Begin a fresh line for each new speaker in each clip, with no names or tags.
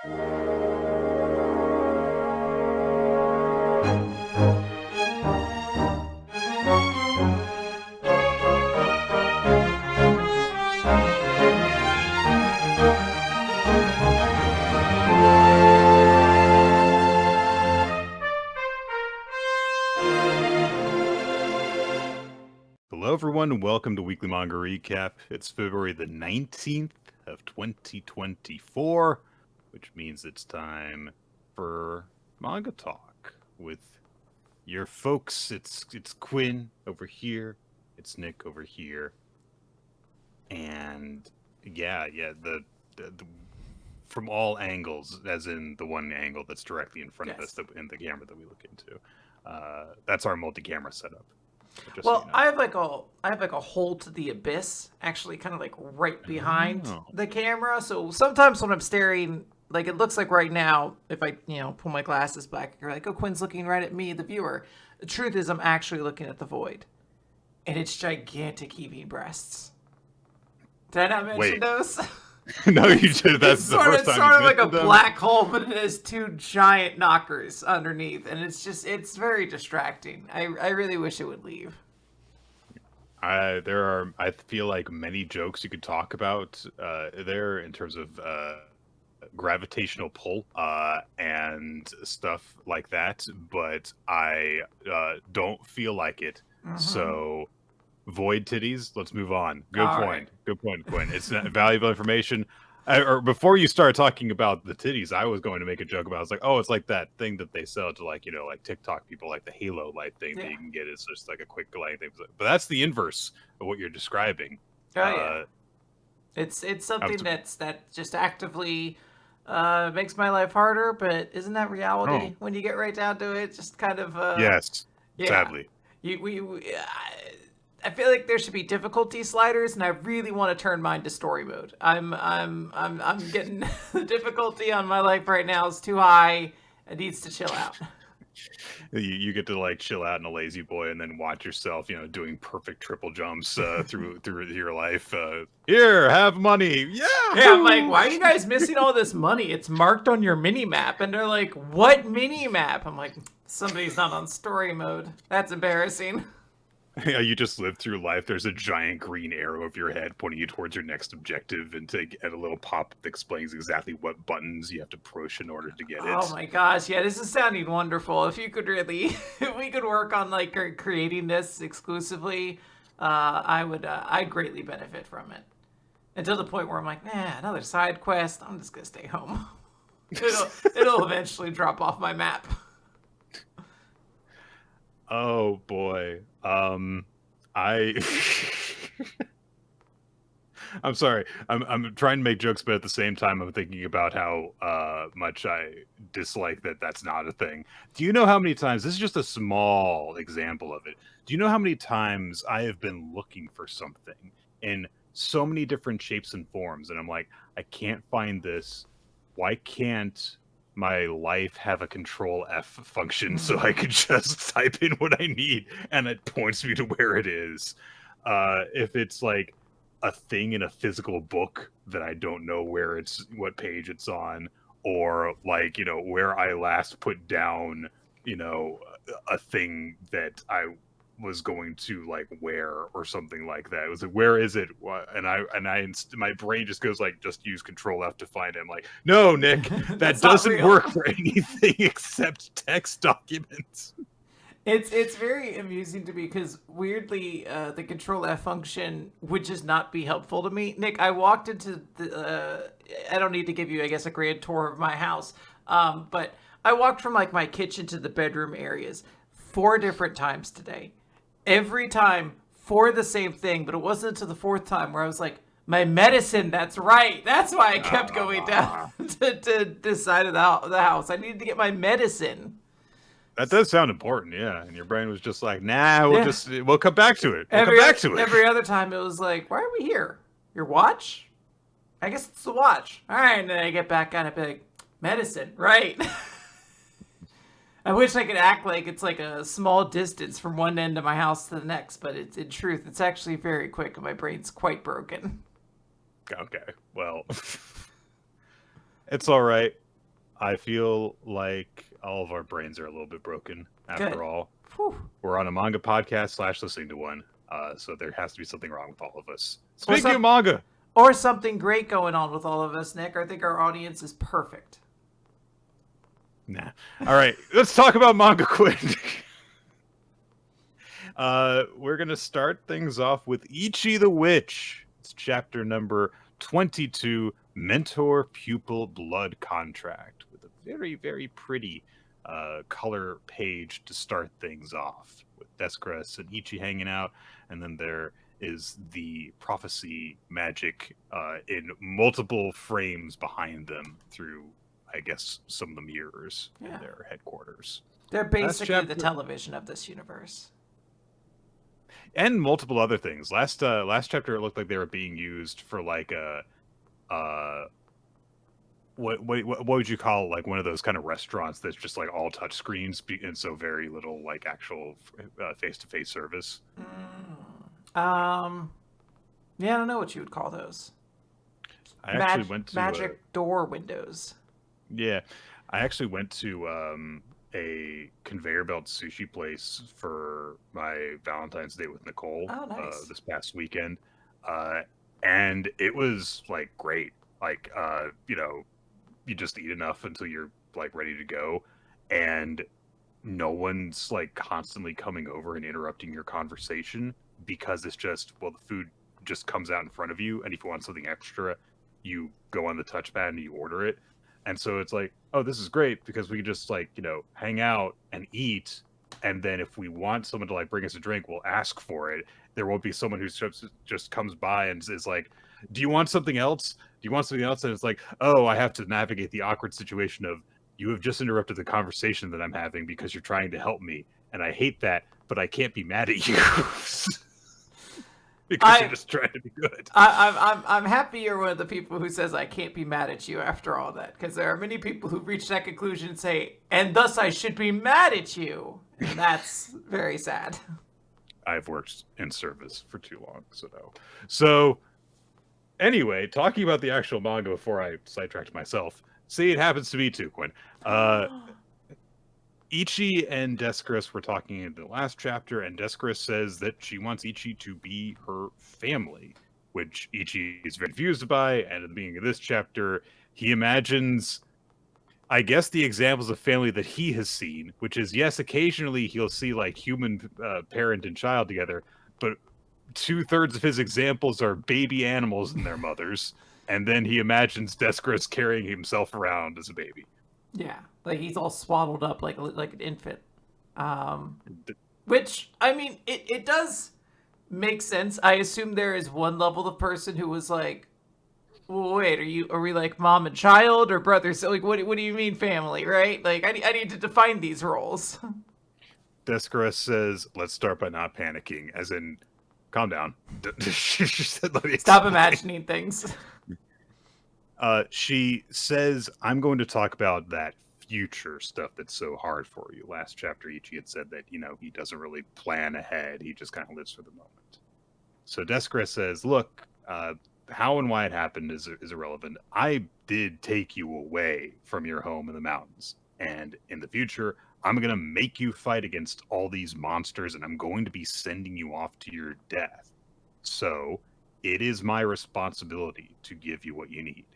Hello, everyone, and welcome to Weekly Manga Recap. It's February the 19th of 2024, which means it's time for Manga Talk with your folks. It's Quinn over here, it's Nick over here, and the from all angles, as in the one angle that's directly in front of us in the camera that we look into. That's our multi-camera setup.
Well, so you know. I have a hole to the abyss, actually, kind of like right behind the camera. So sometimes when I'm staring, like it looks like right now, if I pull my glasses back, you're like, oh, Quinn's looking right at me, the viewer. The truth is, I'm actually looking at the void, and it's gigantic heaving breasts. Did I not mention those?
No, you did. That's the first time.
It's sort of like a black hole, but it has two giant knockers underneath, and it's very distracting. I really wish it would leave.
I feel like many jokes you could talk about there in terms of gravitational pull and stuff like that, but I don't feel like it. Mm-hmm. So. Void titties. Let's move on. Good point. Right. Good point, Quinn. It's not valuable information. Or before you start talking about the titties, I was going to make a joke about. I was like, oh, it's like that thing that they sell to like TikTok people, like the Halo light thing that you can get. It's just like a quick light thing. But that's the inverse of what you're describing.
Oh yeah. It's something that just actively makes my life harder. But isn't that reality when you get right down to it? Just kind of.
Yes. Yeah. Sadly.
I feel like there should be difficulty sliders, and I really want to turn mine to story mode. I'm getting the difficulty on my life right now is too high. It needs to chill out.
You get to like chill out in a lazy boy, and then watch yourself, doing perfect triple jumps through your life. Here, have money. Yeah.
I'm like, why are you guys missing all this money? It's marked on your mini map, and they're like, what mini map? I'm like, somebody's not on story mode. That's embarrassing.
Yeah, you just live through life. There's a giant green arrow over your head pointing you towards your next objective, and to get a little pop that explains exactly what buttons you have to push in order to get it.
Oh my gosh, yeah, this is sounding wonderful. If you could really, if we could work on like creating this exclusively, I'd greatly benefit from it. Until the point where I'm like, another side quest. I'm just gonna stay home. It'll eventually drop off my map.
Oh boy. I'm sorry. I'm trying to make jokes, but at the same time, I'm thinking about how much I dislike that's not a thing. Do you know how many times? This is just a small example of it. Do you know how many times I have been looking for something in so many different shapes and forms, and I'm like, I can't find this. Why can't my life have a Control F function so I could just type in what I need and it points me to where it is? If it's like a thing in a physical book that I don't know what page it's on, or like, where I last put down, a thing that I was going to like wear or something like that. It was like, where is it? And my brain just goes like, just use Control F to find it. I'm like, no, Nick, that doesn't work for anything except text documents.
It's very amusing to me because weirdly, the Control F function would just not be helpful to me. Nick, I walked into the. I don't need to give you, I guess, a grand tour of my house, but I walked from like my kitchen to the bedroom areas 4 different times today. Every time for the same thing, but it wasn't until the 4th time where I was like, my medicine, that's right. That's why I kept going down to this side of the house. I needed to get my medicine.
That does sound important, yeah. And your brain was just like, nah, we'll come back to it. Every
other time it was like, why are we here? Your watch? I guess it's the watch. All right, and then I get back on it, be like, medicine, right? I wish I could act like it's like a small distance from one end of my house to the next, but in truth, it's actually very quick and my brain's quite broken.
Okay, well, it's all right. I feel like all of our brains are a little bit broken after
Good.
all.
Whew.
We're on a manga podcast / listening to one. So there has to be something wrong with all of us.
Or
Speaking of manga,
or something great going on with all of us, Nick. I think our audience is perfect.
nah. All right, let's talk about manga, Quinn. We're gonna start things off with Ichi the Witch. It's chapter number 22, Mentor Pupil Blood Contract, with a very, very pretty color page to start things off, with Desscaras and Ichi hanging out, and then there is the prophecy magic in multiple frames behind them through, I guess, some of the mirrors in their headquarters.
They're basically the television of this universe.
And multiple other things. Last chapter, it looked like they were being used for like a what would you call like one of those kind of restaurants that's just like all touch screens and so very little like actual face-to-face service.
Yeah, I don't know what you would call those.
I actually went to
magic door windows.
Yeah, I actually went to a conveyor belt sushi place for my Valentine's Day with Nicole this past weekend, and it was like great. Like you just eat enough until you're like ready to go, and no one's like constantly coming over and interrupting your conversation, because it's just, well, the food just comes out in front of you, and if you want something extra, you go on the touchpad and you order it. And so it's like, oh, this is great, because we can just like, hang out and eat. And then if we want someone to like bring us a drink, we'll ask for it. There won't be someone who just comes by and is like, do you want something else? Do you want something else? And it's like, oh, I have to navigate the awkward situation of, you have just interrupted the conversation that I'm having because you're trying to help me. And I hate that, but I can't be mad at you. Because you're just trying to be good.
I'm happy you're one of the people who says I can't be mad at you after all that, because there are many people who reach that conclusion and say, and thus I should be mad at you. And that's very sad.
I've worked in service for too long, so no. So, anyway, talking about the actual manga before I sidetracked myself. See, it happens to me too, Quinn. Ichi and Desscaras were talking in the last chapter, and Desscaras says that she wants Ichi to be her family, which Ichi is very confused by, and at the beginning of this chapter, he imagines, I guess, the examples of family that he has seen, which is, yes, occasionally he'll see like human parent and child together, but 2/3 of his examples are baby animals and their mothers, and then he imagines Desscaras carrying himself around as a baby.
Yeah, like he's all swaddled up like an infant. Which, I mean, it does make sense. I assume there is one level of person who was like, well, wait, are we like mom and child or brothers? So like, what do you mean family, right? Like, I need to define these roles.
Desscaras says, let's start by not panicking, as in, calm down.
Stop imagining things.
She says, I'm going to talk about that future stuff that's so hard for you. Last chapter, Ichi had said that, he doesn't really plan ahead. He just kind of lives for the moment. So Desscaras says, look, how and why it happened is irrelevant. I did take you away from your home in the mountains. And in the future, I'm going to make you fight against all these monsters, and I'm going to be sending you off to your death. So it is my responsibility to give you what you need.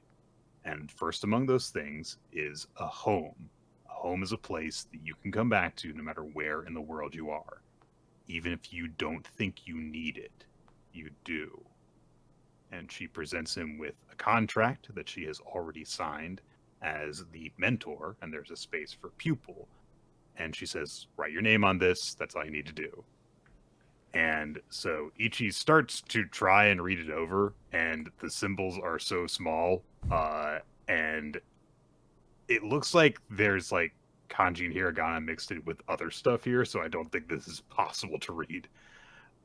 And first among those things is a home. A home is a place that you can come back to no matter where in the world you are. Even if you don't think you need it, you do. And she presents him with a contract that she has already signed as the mentor, and there's a space for pupil. And she says, write your name on this, that's all you need to do. And so Ichi starts to try and read it over, and the symbols are so small, and it looks like there's like kanji and hiragana mixed in with other stuff here, so I don't think this is possible to read.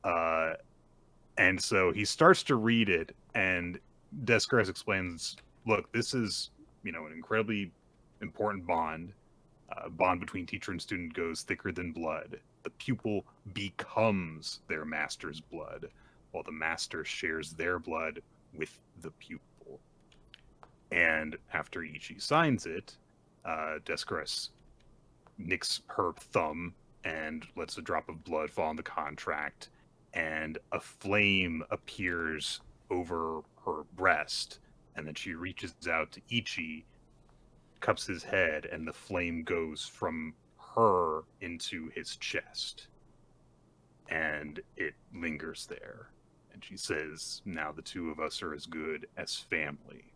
And so he starts to read it, and Desscaras explains, look, this is, an incredibly important bond. Bond between teacher and student goes thicker than blood. The pupil becomes their master's blood, while the master shares their blood with the pupil. And after Ichi signs it, Desscaras nicks her thumb and lets a drop of blood fall on the contract, and a flame appears over her breast, and then she reaches out to Ichi, cups his head, and the flame goes from her into his chest. And it lingers there. And she says, now the two of us are as good as family.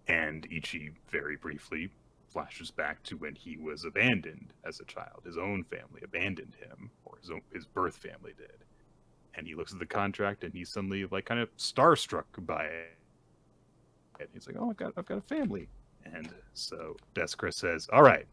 And Ichi very briefly flashes back to when he was abandoned as a child. His own family abandoned him, or his birth family did. And he looks at the contract and he's suddenly like kind of starstruck by it. And he's like, oh, I've got a family. And so Desscaras says, all right,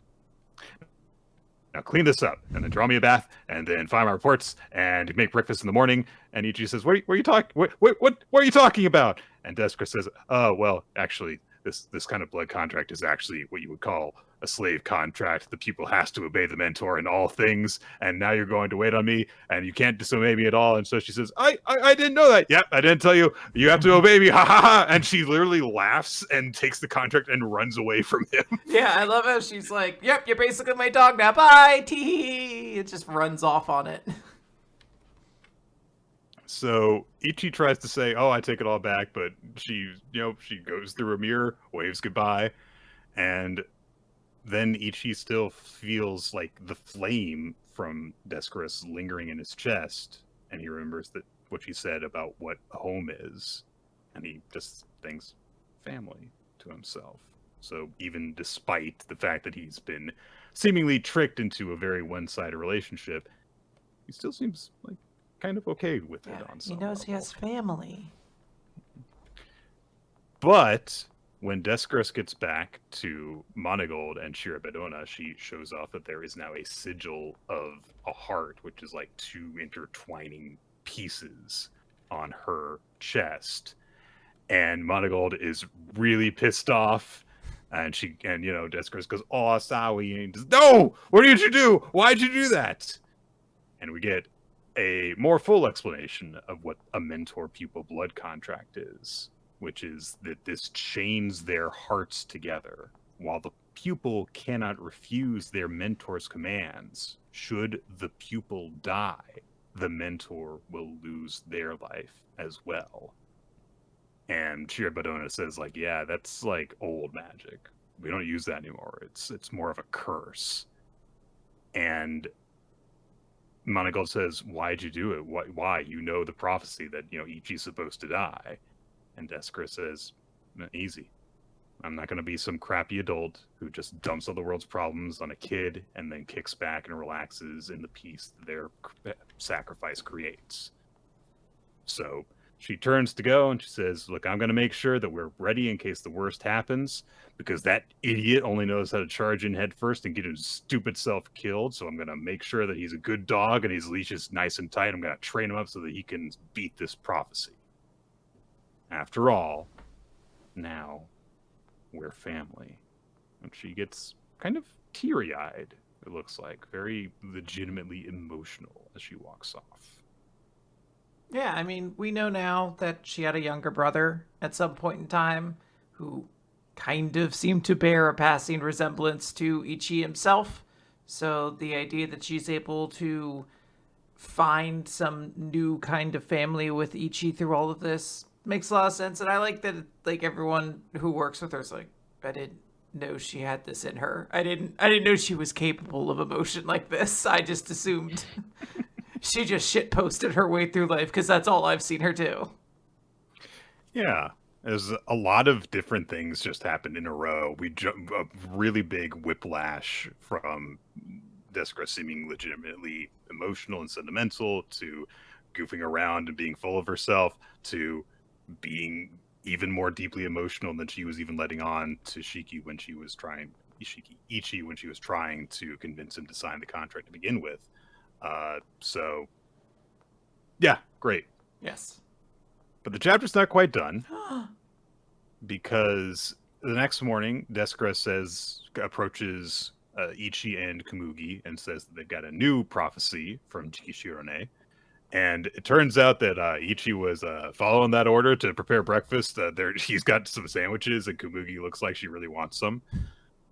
now clean this up, and then draw me a bath, and then file my reports, and make breakfast in the morning. And Ichi says, what are you talking? What are you talking about? And Desscaras says, oh, well, actually, this kind of blood contract is actually what you would call a slave contract. The pupil has to obey the mentor in all things, and now you're going to wait on me, and you can't disobey me at all. And so she says, I didn't know that. Yep, I didn't tell you. You have to obey me. Ha ha ha. And she literally laughs and takes the contract and runs away from him.
Yeah, I love how she's like, yep, you're basically my dog now. Bye. Tee. It just runs off on it.
So Ichi tries to say, oh, I take it all back, but she goes through a mirror, waves goodbye, and then Ichi still feels like the flame from Desscaras lingering in his chest, and he remembers that what she said about what home is, and he just thinks family to himself. So even despite the fact that he's been seemingly tricked into a very one-sided relationship, he still seems like kind of okay with it on some
He knows
level.
he has family.
But when Desscaras gets back to Monogold and Shirabedona, she shows off that there is now a sigil of a heart, which is like two intertwining pieces on her chest. And Monogold is really pissed off. And Desscaras goes, oh, sorry. And he goes, no! What did you do? Why'd you do that? And we get a more full explanation of what a mentor-pupil blood contract is, which is that this chains their hearts together. While the pupil cannot refuse their mentor's commands, should the pupil die, the mentor will lose their life as well. And Shirabedona says, like, yeah, that's like old magic. We don't use that anymore. It's more of a curse. And Monogold says, why'd you do it? Why? You know the prophecy that, Ichi's supposed to die. And Desscaras says, easy. I'm not going to be some crappy adult who just dumps all the world's problems on a kid and then kicks back and relaxes in the peace that their sacrifice creates. So she turns to go and she says, look, I'm going to make sure that we're ready in case the worst happens, because that idiot only knows how to charge in head first and get his stupid self killed. So I'm going to make sure that he's a good dog and his leash is nice and tight. I'm going to train him up so that he can beat this prophecy. After all, now we're family. And she gets kind of teary-eyed, it looks like, very legitimately emotional as she walks off.
Yeah, I mean, we know now that she had a younger brother at some point in time who kind of seemed to bear a passing resemblance to Ichi himself. So the idea that she's able to find some new kind of family with Ichi through all of this makes a lot of sense. And I like that, like, everyone who works with her is like, I didn't know she had this in her. I didn't know she was capable of emotion like this. I just assumed she just shitposted her way through life because that's all I've seen her do.
Yeah, there's a lot of different things just happened in a row. A really big whiplash from Desscaras seeming legitimately emotional and sentimental to goofing around and being full of herself to being even more deeply emotional than she was even letting on to Ichi when she was trying to convince him to sign the contract to begin with. So yeah, great.
Yes.
But the chapter's not quite done because the next morning, Desscaras approaches Ichi and Komugi and says that they've got a new prophecy from Jikishirone. And it turns out that Ichi was following that order to prepare breakfast. He's got some sandwiches, and Komugi looks like she really wants some.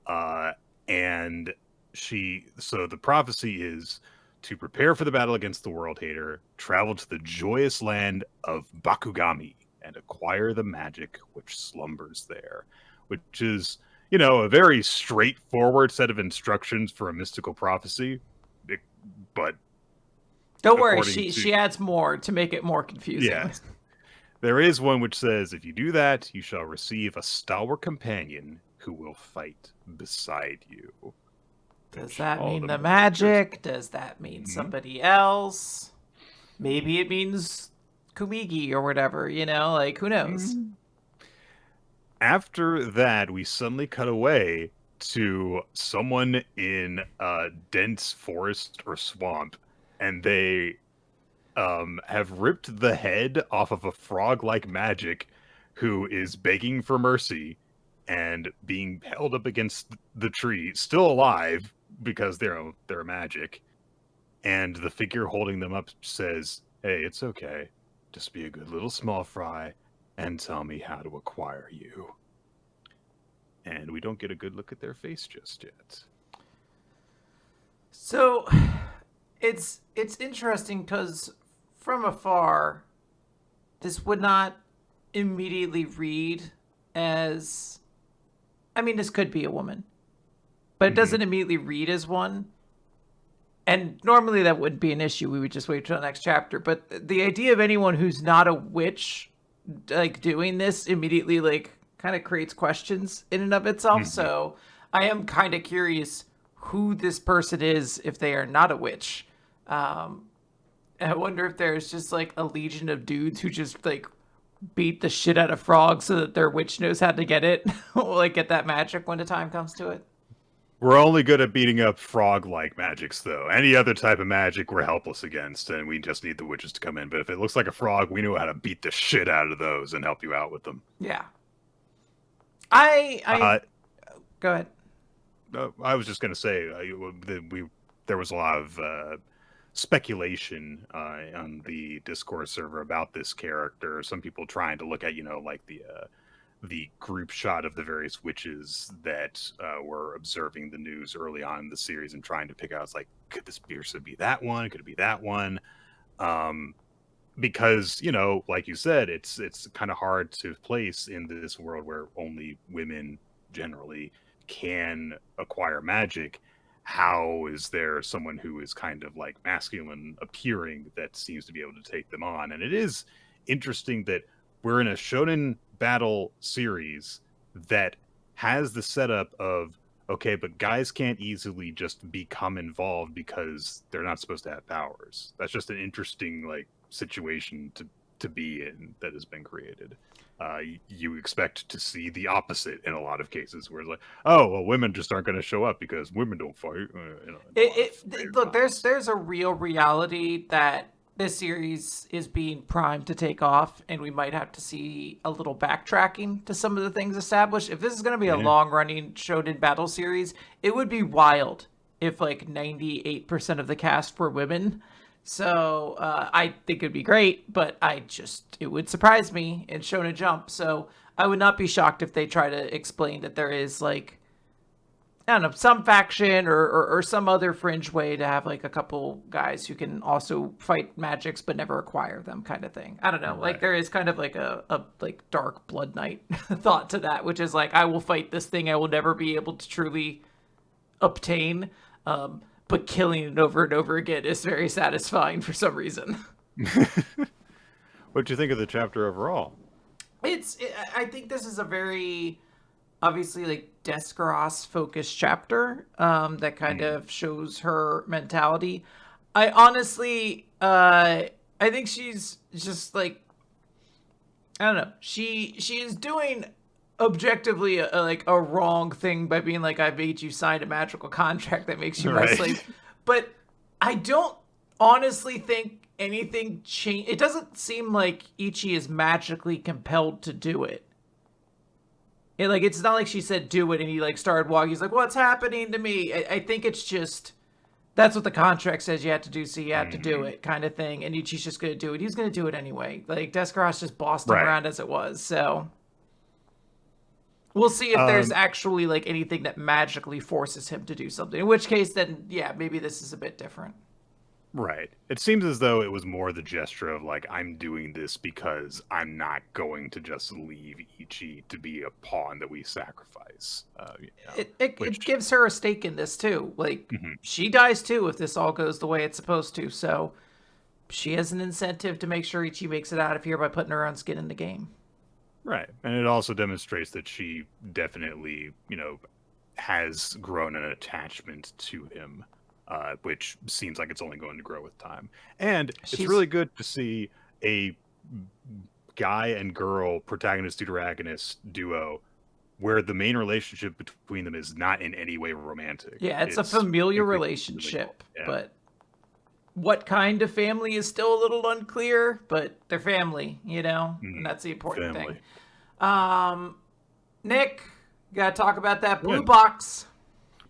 And so the prophecy is to prepare for the battle against the World Hater, travel to the joyous land of Bakugami, and acquire the magic which slumbers there, which is, a very straightforward set of instructions for a mystical prophecy. But
don't worry, she adds more to make it more confusing.
Yes. There is one which says, if you do that, you shall receive a stalwart companion who will fight beside you.
Does that mean the magic? Does that mean somebody else? Maybe it means Kumigi or whatever, who knows?
After that, we suddenly cut away to someone in a dense forest or swamp, and they have ripped the head off of a frog-like magic who is begging for mercy and being held up against the tree, still alive because they're magic. And the figure holding them up says, "Hey, it's okay. Just be a good little small fry and tell me how to acquire you." And we don't get a good look at their face just yet.
So it's interesting because from afar, this would not immediately read as, this could be a woman, but it doesn't immediately read as one. And normally that wouldn't be an issue. We would just wait till the next chapter. But the idea of anyone who's not a witch, doing this immediately, kind of creates questions in and of itself. So I am kind of curious who this person is if they are not a witch. I wonder if there's just a legion of dudes who just beat the shit out of frogs so that their witch knows how to get it, get that magic when the time comes to it.
We're only good at beating up frog-like magics, though. Any other type of magic we're helpless against, and we just need the witches to come in. But if it looks like a frog, we know how to beat the shit out of those and help you out with them.
Yeah. I go ahead.
I was just going to say, there was a lot of speculation on the Discord server about this character. Some people trying to look at, the group shot of the various witches that were observing the news early on in the series and trying to pick out, could this person be that one? Could it be that one? Because, like you said, it's kind of hard to place in this world where only women generally can acquire magic. How is there someone who is kind of masculine appearing that seems to be able to take them on? And it is interesting that we're in a shonen battle series that has the setup of, okay, but guys can't easily just become involved because they're not supposed to have powers. That's just an interesting situation to be in that has been created. You expect to see the opposite in a lot of cases, where it's women just aren't going to show up because women don't fight.
Look, there's a real reality that this series is being primed to take off, and we might have to see a little backtracking to some of the things established. If this is going to be a long-running shonen battle series, it would be wild if 98% of the cast were women. So I think it'd be great, but it would surprise me in Shonen Jump. So I would not be shocked if they try to explain that there is I don't know, some faction or some other fringe way to have a couple guys who can also fight magics but never acquire them, kind of thing. I don't know.
Right.
There is kind of a dark Blood Knight thought to that, which is I will fight this thing I will never be able to truly obtain. But killing it over and over again is very satisfying for some reason.
What do you think of the chapter overall?
I think this is a very obviously Desscaras focused chapter that kind of shows her mentality. I honestly I think she's just I don't know. She is doing objectively a wrong thing by being I made you sign a magical contract that makes you my slave. But I don't honestly think anything changed. It doesn't seem like Ichi is magically compelled to do it. It's not like she said do it and he started walking. He's what's happening to me? I think it's just that's what the contract says you have to do, so you have to do it, kind of thing. And Ichi's just gonna do it. He's gonna do it anyway. Desscaras just bossed him around as it was. So We'll see if there's actually like anything that magically forces him to do something. In which case, then yeah, maybe this is a bit different.
Right. It seems as though it was more the gesture of like, I'm doing this because I'm not going to just leave Ichi to be a pawn that we sacrifice.
It gives her a stake in this too. Like she dies too if this all goes the way it's supposed to. So she has an incentive to make sure Ichi makes it out of here by putting her own skin in the game.
Right. And it also demonstrates that she definitely, has grown an attachment to him. Which seems like it's only going to grow with time. And it's really good to see a guy and girl protagonist deuteragonist duo where the main relationship between them is not in any way romantic.
Yeah, it's a familiar relationship, but what kind of family is still a little unclear, but they're family, and that's the important thing. Nick, you gotta talk about that blue box.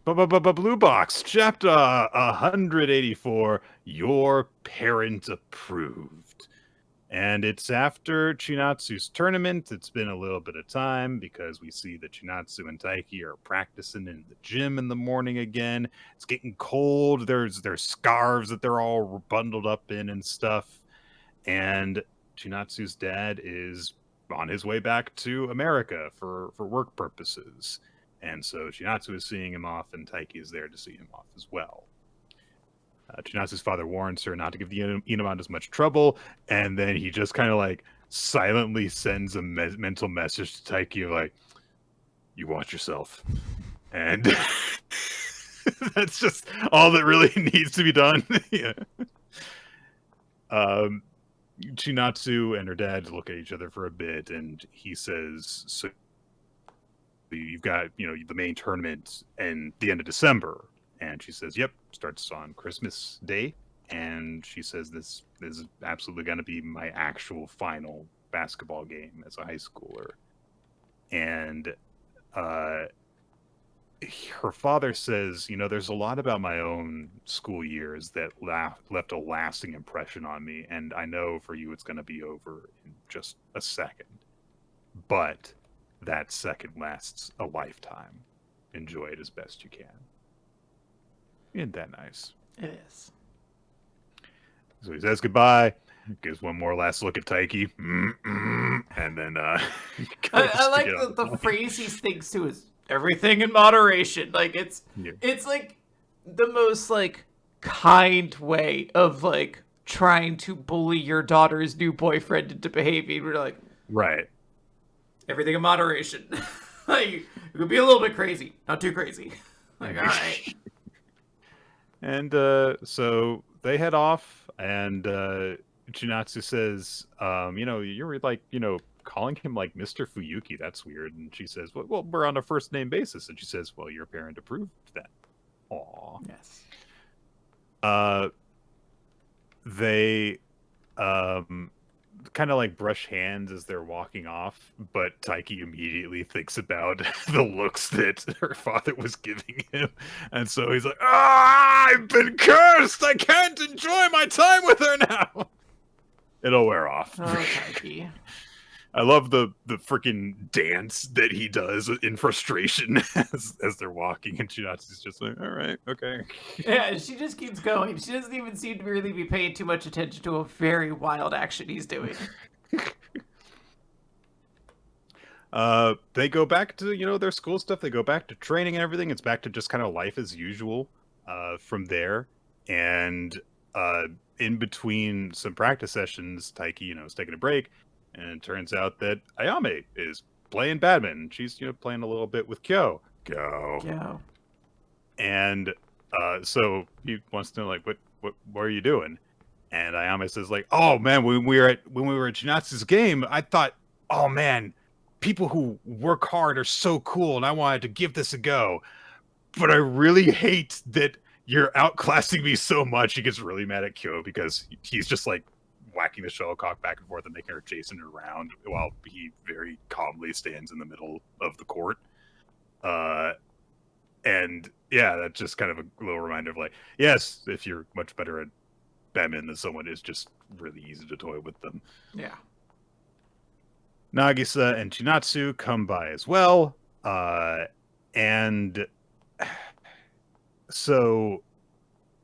Blue Box, chapter 184, Your Parent Approved. And it's after Chinatsu's tournament. It's been a little bit of time because we see that Chinatsu and Taiki are practicing in the gym in the morning again. It's getting cold. There's scarves that they're all bundled up in and stuff. And Chinatsu's dad is on his way back to America for work purposes. And so Chinatsu is seeing him off, and Taiki is there to see him off as well. Chinatsu's father warns her not to give the Inamondas much trouble, and then he just kind of like silently sends a mental message to Taiki of like, you watch yourself. And that's just all that really needs to be done. Yeah. Chinatsu and her dad look at each other for a bit, and he says, so you've got, the main tournament and the end of December. And she says, yep, starts on Christmas Day. And she says, this is absolutely going to be my actual final basketball game as a high schooler. And her father says, there's a lot about my own school years that left a lasting impression on me. And I know for you it's going to be over in just a second. But that second lasts a lifetime. Enjoy it as best you can. Isn't that nice?
It is.
So he says goodbye, gives one more last look at Taiki, and then
I like the phrase he thinks to is everything in moderation. Like it's like the most like kind way of like trying to bully your daughter's new boyfriend into behaving. We're like,
right.
Everything in moderation. Like, it could be a little bit crazy, not too crazy. Like, all right.
And so they head off, and Chinatsu says, you're like, calling him like Mr. Fuyuki. That's weird. And she says, well, we're on a first name basis. And she says, well, your parent approved that. Aw.
Yes.
They kind of like brush hands as they're walking off, but Taiki immediately thinks about the looks that her father was giving him, and so he's like, I've been cursed! I can't enjoy my time with her now! It'll wear off.
Oh, Taiki.
I love the freaking dance that he does in frustration as they're walking, and Chinatsu's just like, all right, okay.
Yeah, she just keeps going. She doesn't even seem to really be paying too much attention to a very wild action he's doing.
They go back to, their school stuff. They go back to training and everything. It's back to just kind of life as usual from there. And in between some practice sessions, Taiki, is taking a break. And it turns out that Ayame is playing badminton. She's, playing a little bit with Kyo.
Kyo.
And so he wants to know, like, what are you doing? And Ayame says, like, oh man, when we were at Chinatsu's game, I thought, oh man, people who work hard are so cool, and I wanted to give this a go. But I really hate that you're outclassing me so much. He gets really mad at Kyo because he's just like whacking the shuttlecock back and forth and making her chasing her around while he very calmly stands in the middle of the court. And yeah, that's just kind of a little reminder of like, yes, if you're much better at badminton than someone, is just really easy to toy with them.
Yeah.
Nagisa and Chinatsu come by as well. And so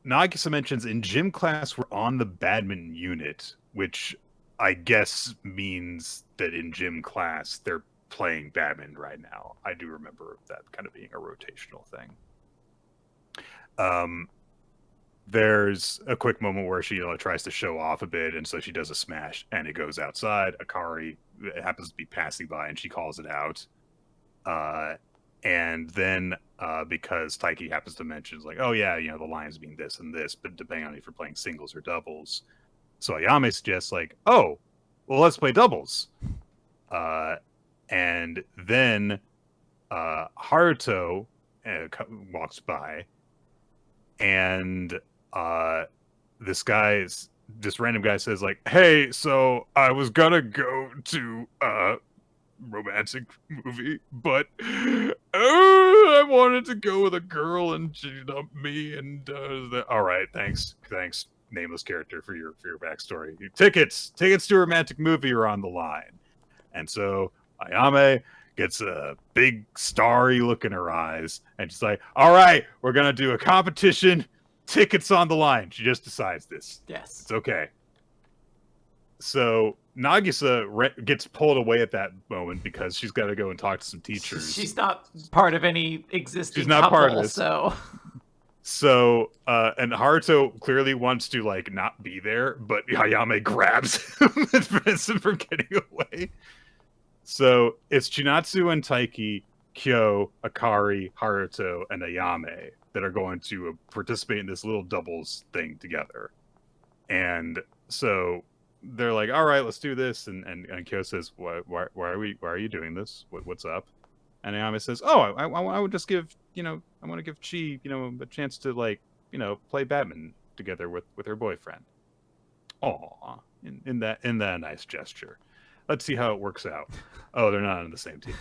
Nagisa mentions in gym class we're on the badminton unit, which I guess means that in gym class they're playing badminton right now. I do remember that kind of being a rotational thing. There's a quick moment where she tries to show off a bit, and so she does a smash, and it goes outside. Akari happens to be passing by, and she calls it out. And then because Taiki happens to mention, like, oh yeah, the lines being this and this, but depending on if you're playing singles or doubles. So Ayame suggests, like, oh, well, let's play doubles. And then Haruto walks by, and this random guy says, like, hey, so I was gonna go to romantic movie, but I wanted to go with a girl and she dumped me, and all right, thanks, nameless character, for your backstory. Tickets to a romantic movie are on the line. And so Ayame gets a big starry look in her eyes, and she's like, all right, we're gonna do a competition, tickets on the line. She just decides this.
Yes,
it's okay. So Nagisa gets pulled away at that moment because she's got to go and talk to some teachers.
She's not part of any existing
She's not
couple,
part of this.
So,
and Haruto clearly wants to, like, not be there, but Ayame grabs him and prevents him from getting away. So it's Chinatsu and Taiki, Kyo, Akari, Haruto, and Ayame that are going to participate in this little doubles thing together. And so they're like, all right, let's do this. And Kyo says, why are you doing this? What's up? And Ayame says, oh, I would just give, I want to give Chi, a chance to, like, play badminton together with her boyfriend. Aw, in that nice gesture. Let's see how it works out. Oh, they're not on the same team.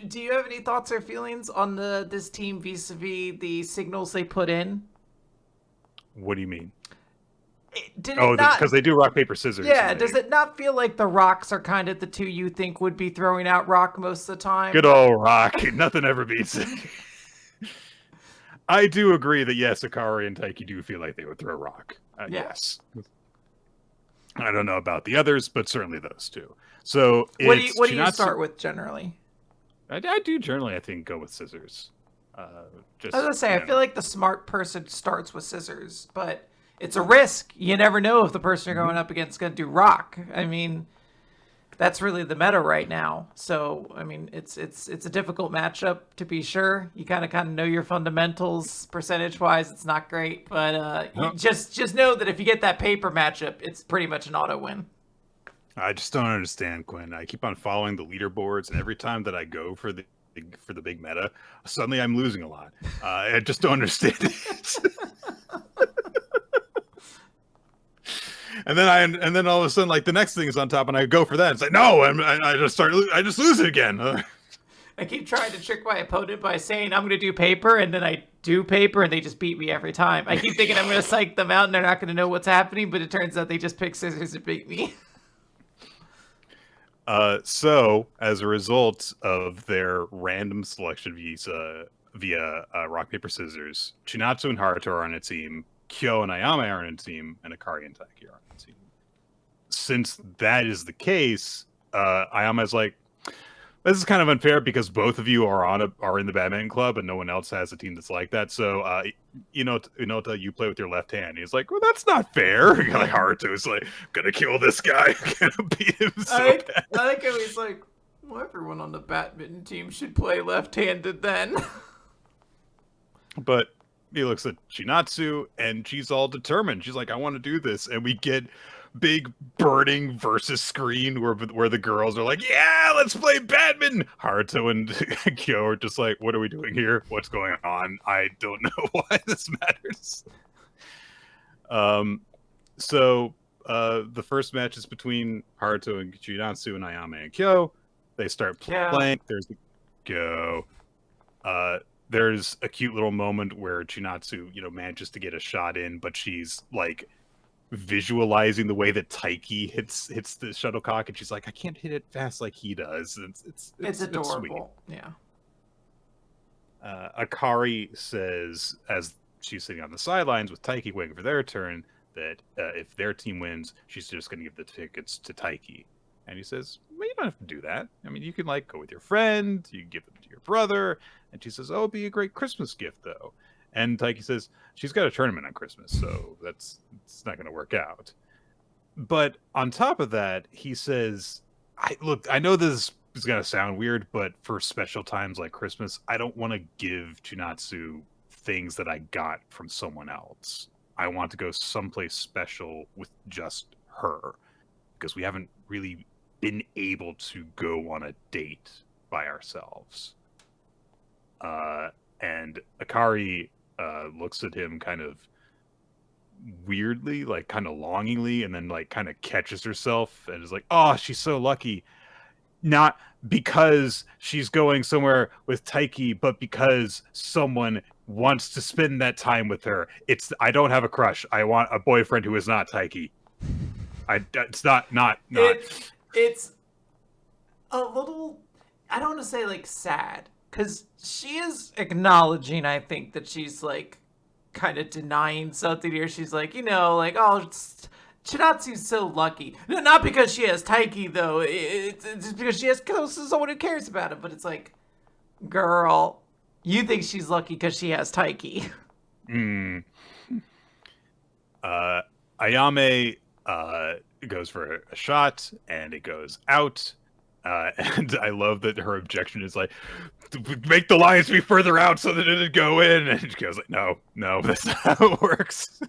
Do you have any thoughts or feelings on this team vis-a-vis the signals they put in?
What do you mean?
Because
they do rock, paper, scissors.
Yeah, does it not feel like the rocks are kind of the two you think would be throwing out rock most of the time?
Good old rock. Nothing ever beats it. I do agree that, yes, Akari and Taiki do feel like they would throw rock. Yes. I don't know about the others, but certainly those two. So
what do you start with generally?
I do generally, I think, go with scissors.
I was gonna say, I feel like the smart person starts with scissors, but it's a risk. You never know if the person you're going up against is going to do rock. I mean, that's really the meta right now. So, I mean, it's a difficult matchup, to be sure. You kind of know your fundamentals. Percentage-wise, it's not great. But you just know that if you get that paper matchup, it's pretty much an auto win.
I just don't understand, Quinn. I keep on following the leaderboards, and every time that I go for the big meta, suddenly I'm losing a lot. I just don't understand it. And then all of a sudden, like, the next thing is on top, and I go for that. It's like, no, I just lose it again.
I keep trying to trick my opponent by saying I'm going to do paper, and then I do paper, and they just beat me every time. I keep thinking I'm going to psych them out, and they're not going to know what's happening, but it turns out they just pick scissors and beat me.
So, as a result of their random selection via rock, paper, scissors, Chinatsu and Haruto are on a team, Kyo and Ayame are on a team, and Akari and Taiki are on a team. Since that is the case, Ayame's like, this is kind of unfair because both of you are in the badminton club and no one else has a team that's like that. So, you play with your left hand. He's like, well, that's not fair. Like, Haruto's like, gonna kill this guy. Gonna beat him so bad.
I like how he's like, well, everyone on the badminton team should play left-handed then.
But he looks at Chinatsu, and she's all determined. She's like, I want to do this. And we get big burning versus screen where the girls are like, yeah, let's play badminton. Haruto and Kyo are just like, what are we doing here? What's going on? I don't know why this matters. So the first match is between Haruto and Chinatsu and Ayame and Kyo. They start playing. There's the Kyo. There's a cute little moment where Chinatsu, manages to get a shot in, but she's like visualizing the way that Taiki hits the shuttlecock, and she's like, I can't hit it fast like he does.
It's adorable.
It's sweet.
Yeah.
Akari says, as she's sitting on the sidelines with Taiki waiting for their turn, that if their team wins, she's just going to give the tickets to Taiki. And he says, well, you don't have to do that. I mean, you can like go with your friend, you can give them to your brother. And she says, oh, it'd be a great Christmas gift, though. And Taiki says, she's got a tournament on Christmas, so it's not going to work out. But on top of that, he says, I know this is going to sound weird, but for special times like Christmas, I don't want to give Chinatsu things that I got from someone else. I want to go someplace special with just her, because we haven't really been able to go on a date by ourselves. And Akari looks at him kind of weirdly, like kind of longingly, and then like kind of catches herself and is like, oh, she's so lucky. Not because she's going somewhere with Taiki, but because someone wants to spend that time with her. I don't have a crush. I want a boyfriend who is not Taiki. It's not.
It's a little, I don't want to say like sad, because she is acknowledging, I think, that she's like kind of denying something here. She's like, like, oh, Chinatsu's so lucky. No, not because she has Taiki, though. It's just because she has someone who cares about it. But it's like, girl, you think she's lucky because she has Taiki.
Ayame goes for a shot, and it goes out. And I love that her objection is like, make the lines be further out so that it'd go in. And she goes like, no, that's not how it works.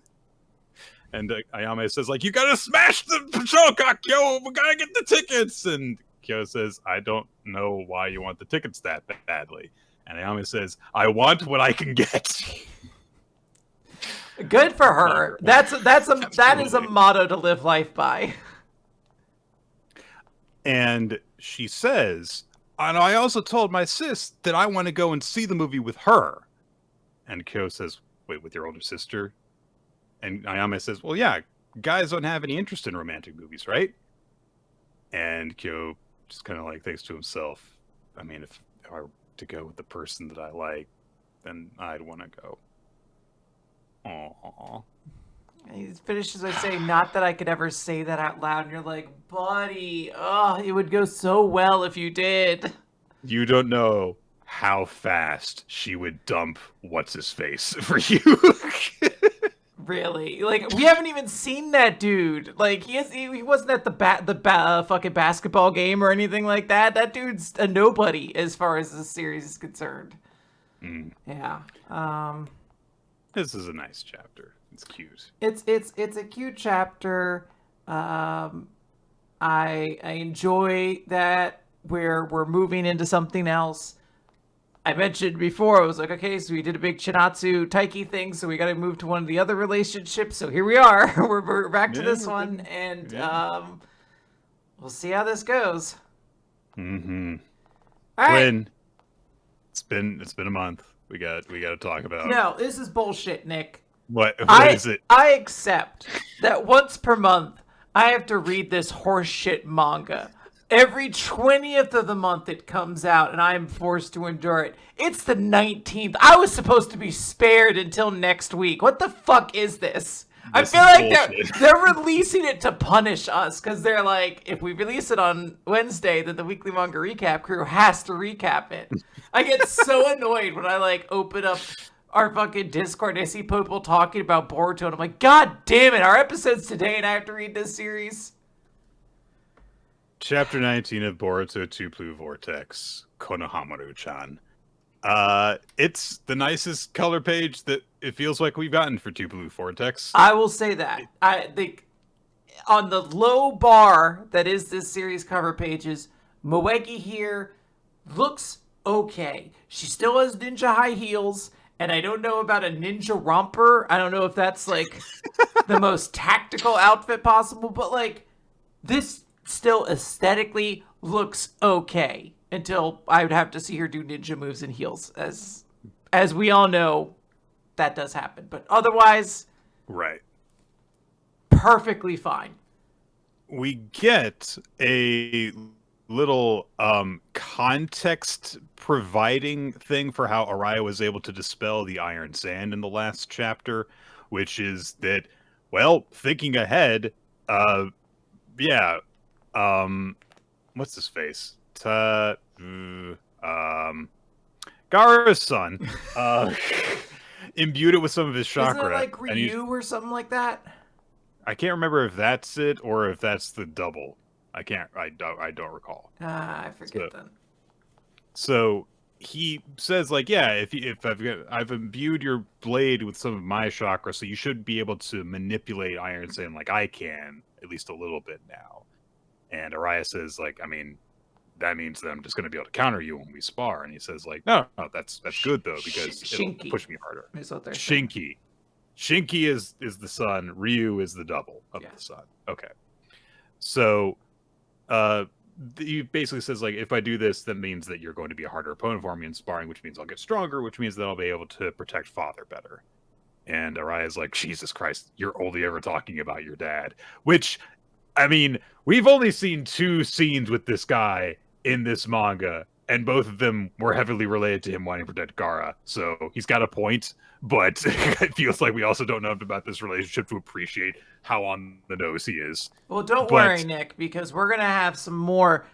And Ayame says like, you gotta smash the shuttlecock, Kyo, we gotta get the tickets. And Kyo says, I don't know why you want the tickets that badly. And Ayame says, I want what I can get.
Good for her. That is a motto to live life by.
And she says, and I also told my sis that I want to go and see the movie with her. And Kyo says, wait, with your older sister? And Ayame says, well, yeah, guys don't have any interest in romantic movies, right? And Kyo just kind of like thinks to himself, I mean, if I were to go with the person that I like, then I'd want to go. Aww.
He finishes by saying, not that I could ever say that out loud. And you're like, buddy, it would go so well if you did.
You don't know how fast she would dump what's-his-face for you.
Really? Like, we haven't even seen that dude. Like, he wasn't at the fucking basketball game or anything like that. That dude's a nobody as far as this series is concerned. Yeah.
This is a nice chapter. It's cute.
It's a cute chapter. I enjoy that we're moving into something else. I mentioned before, I was like, okay, so we did a big Chinatsu Taiki thing, so we got to move to one of the other relationships. So here we are. we're back to this one, and we'll see how this goes.
Mm-hmm.
All right.
Quinn, it's been a month. We got to talk about.
No, this is bullshit, Nick.
What is it?
I accept that once per month I have to read this horseshit manga. Every 20th of the month it comes out, and I am forced to endure it. It's the 19th. I was supposed to be spared until next week. What the fuck is this? I feel like they're releasing it to punish us, because they're like, if we release it on Wednesday, then the Weekly Manga Recap crew has to recap it. I get so annoyed when I like open up our fucking Discord and I see people talking about Boruto, and I'm like, God damn it, our episode's today and I have to read this series.
Chapter 19 of Boruto 2 Blue Vortex, Konohomaru-chan. It's the nicest color page that it feels like we've gotten for 2 Blue Vortex.
I will say that. I think on the low bar that is this series cover pages, Moegi here looks okay. She still has ninja high heels, and I don't know about a ninja romper. I don't know if that's like the most tactical outfit possible, but like this still aesthetically looks okay until I would have to see her do ninja moves in heels. As we all know, that does happen. But otherwise,
right.
perfectly fine.
We get a little context providing thing for how Araya was able to dispel the iron sand in the last chapter, which is that, well, thinking ahead, yeah, what's his face? Gaara's son, imbued it with some of his chakra.
Isn't it like Ryu or something like that?
I can't remember if that's it or if that's the double. I don't recall.
I forget then.
So he says, like, yeah, if I've imbued your blade with some of my chakra, so you should be able to manipulate Iron Sand like I can, at least a little bit now. And Araya says, like, I mean, that means that I'm just going to be able to counter you when we spar. And he says, like, no, that's good though, because it'll push me harder. Shinki. Shinki is the sun. Ryu is the double of the sun. Okay. So, he basically says, like, if I do this, that means that you're going to be a harder opponent for me in sparring, which means I'll get stronger, which means that I'll be able to protect father better. And Araya's like, Jesus Christ, you're only ever talking about your dad. Which, I mean, we've only seen 2 scenes with this guy in this manga, and both of them were heavily related to him wanting to protect Gaara. So he's got a point, but it feels like we also don't know enough about this relationship to appreciate how on the nose he is.
Well, don't worry, Nick, because we're going to have some more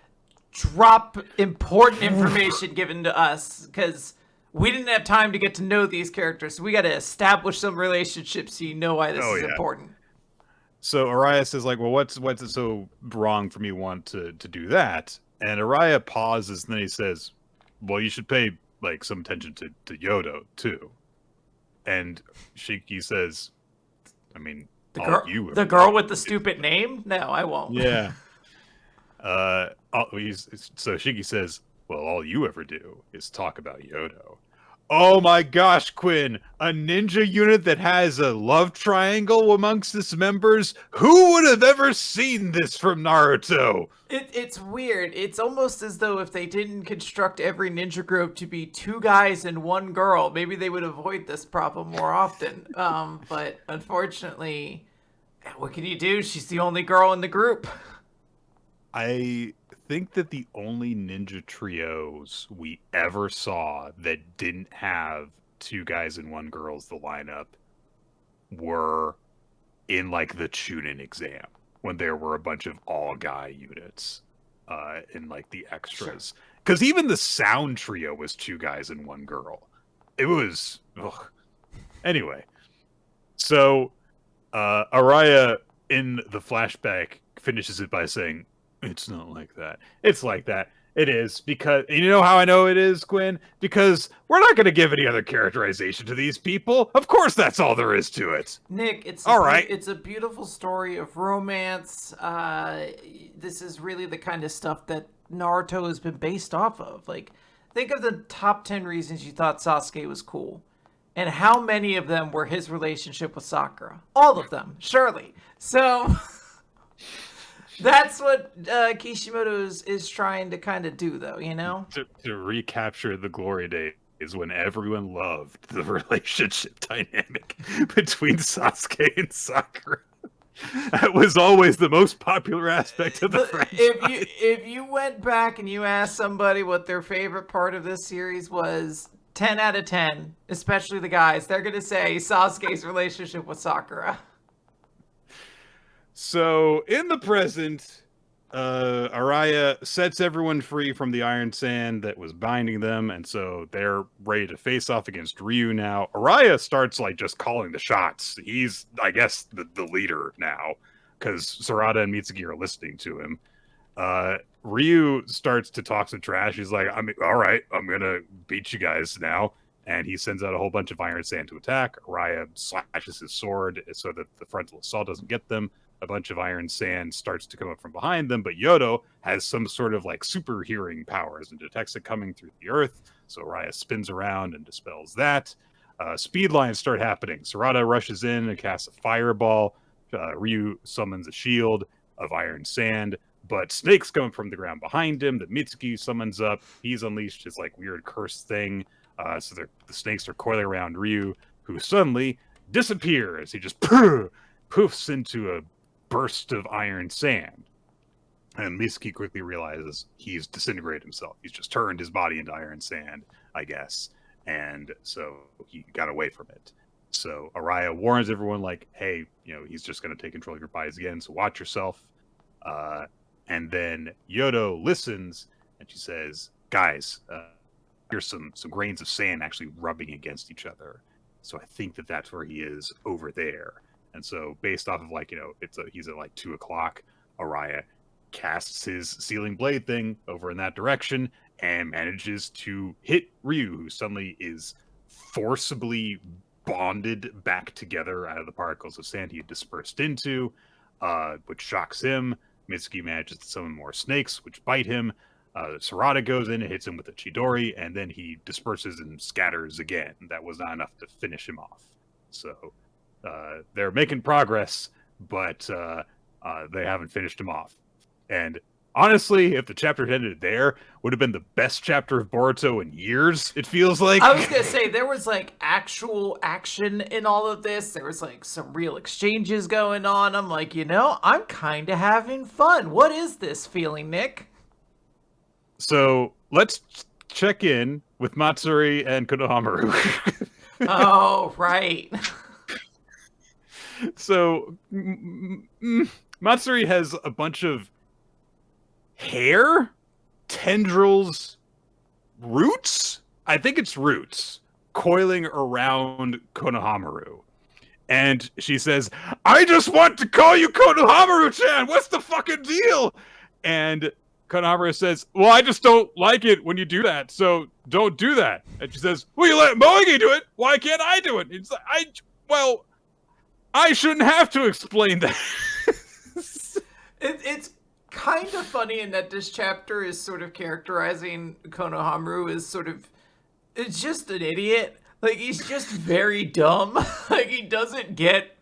drop important information given to us, because we didn't have time to get to know these characters, so we got to establish some relationships so you know why this is important.
So Araya says, like, well, what's it so wrong for me want to do that? And Araya pauses, and then he says, well, you should pay, like, some attention to Yodo, too. And Shinki says, I mean,
the girl with the stupid name? No, I won't.
Yeah. So Shinki says, well, all you ever do is talk about Yodo. Oh my gosh, Quinn, a ninja unit that has a love triangle amongst its members? Who would have ever seen this from Naruto?
It's weird. It's almost as though if they didn't construct every ninja group to be 2 guys and 1 girl, maybe they would avoid this problem more often. But unfortunately, what can you do? She's the only girl in the group.
I think that the only ninja trios we ever saw that didn't have 2 guys and 1 girl as the lineup were in, like, the Chunin exam, when there were a bunch of all-guy units in, like, the extras. Because even the sound trio was 2 guys and 1 girl. It was... Ugh. Anyway. So, Araya, in the flashback, finishes it by saying, it's not like that. It's like that. It is, because... And you know how I know it is, Quinn? Because we're not going to give any other characterization to these people. Of course that's all there is to it.
Nick, it's a beautiful story of romance. This is really the kind of stuff that Naruto has been based off of. Like, think of the top 10 reasons you thought Sasuke was cool. And how many of them were his relationship with Sakura? All of them, surely. So... That's what Kishimoto is trying to kind of do, though, you know?
To recapture the glory days when everyone loved the relationship dynamic between Sasuke and Sakura. That was always the most popular aspect of the franchise.
If you went back and you asked somebody what their favorite part of this series was, 10 out of 10, especially the guys, they're going to say Sasuke's relationship with Sakura.
So, in the present, Araya sets everyone free from the iron sand that was binding them, and so they're ready to face off against Ryu now. Araya starts, like, just calling the shots. He's, I guess, the leader now, because Sarada and Mitsuki are listening to him. Ryu starts to talk some trash. He's like, all right, I'm going to beat you guys now. And he sends out a whole bunch of iron sand to attack. Araya slashes his sword so that the frontal assault doesn't get them. A bunch of iron sand starts to come up from behind them, but Yodo has some sort of, like, super hearing powers and detects it coming through the earth. So Araya spins around and dispels that. Speed lines start happening. Sarada rushes in and casts a fireball. Ryu summons a shield of iron sand, but snakes come from the ground behind him that Mitsuki summons up. He's unleashed his, like, weird curse thing. So the snakes are coiling around Ryu, who suddenly disappears. He just poofs into a burst of iron sand. And Mitsuki quickly realizes he's disintegrated himself. He's just turned his body into iron sand, I guess. And so he got away from it. So Araya warns everyone, like, hey, he's just going to take control of your bodies again, so watch yourself. And then Yodo listens, and she says, guys, here's some grains of sand actually rubbing against each other. So I think that's where he is over there. And so based off of, like, he's at like 2 o'clock, Araya casts his sealing blade thing over in that direction and manages to hit Ryu, who suddenly is forcibly bonded back together out of the particles of sand he had dispersed into, which shocks him. Mitsuki manages to summon more snakes, which bite him. Sarada goes in and hits him with a Chidori, and then he disperses and scatters again. That was not enough to finish him off. So they're making progress, but they haven't finished him off. And honestly, if the chapter had ended there, would have been the best chapter of Boruto in years, it feels like.
I was going to say, there was like actual action in all of this. There was like some real exchanges going on. I'm like, I'm kind of having fun. What is this feeling, Nick?
So let's check in with Matsuri and Konohomaru.
Oh, right.
So Matsuri has a bunch of hair, tendrils, roots? I think it's roots coiling around Konohomaru. And she says, I just want to call you Konohomaru-chan! What's the fucking deal? And Konohamaru says, well, I just don't like it when you do that, so don't do that. And she says, well, you let Moegi do it, why can't I do it? It's like, I shouldn't have to explain that.
It's kind of funny in that this chapter is sort of characterizing Konohamaru as it's just an idiot. Like, he's just very dumb. Like, he doesn't get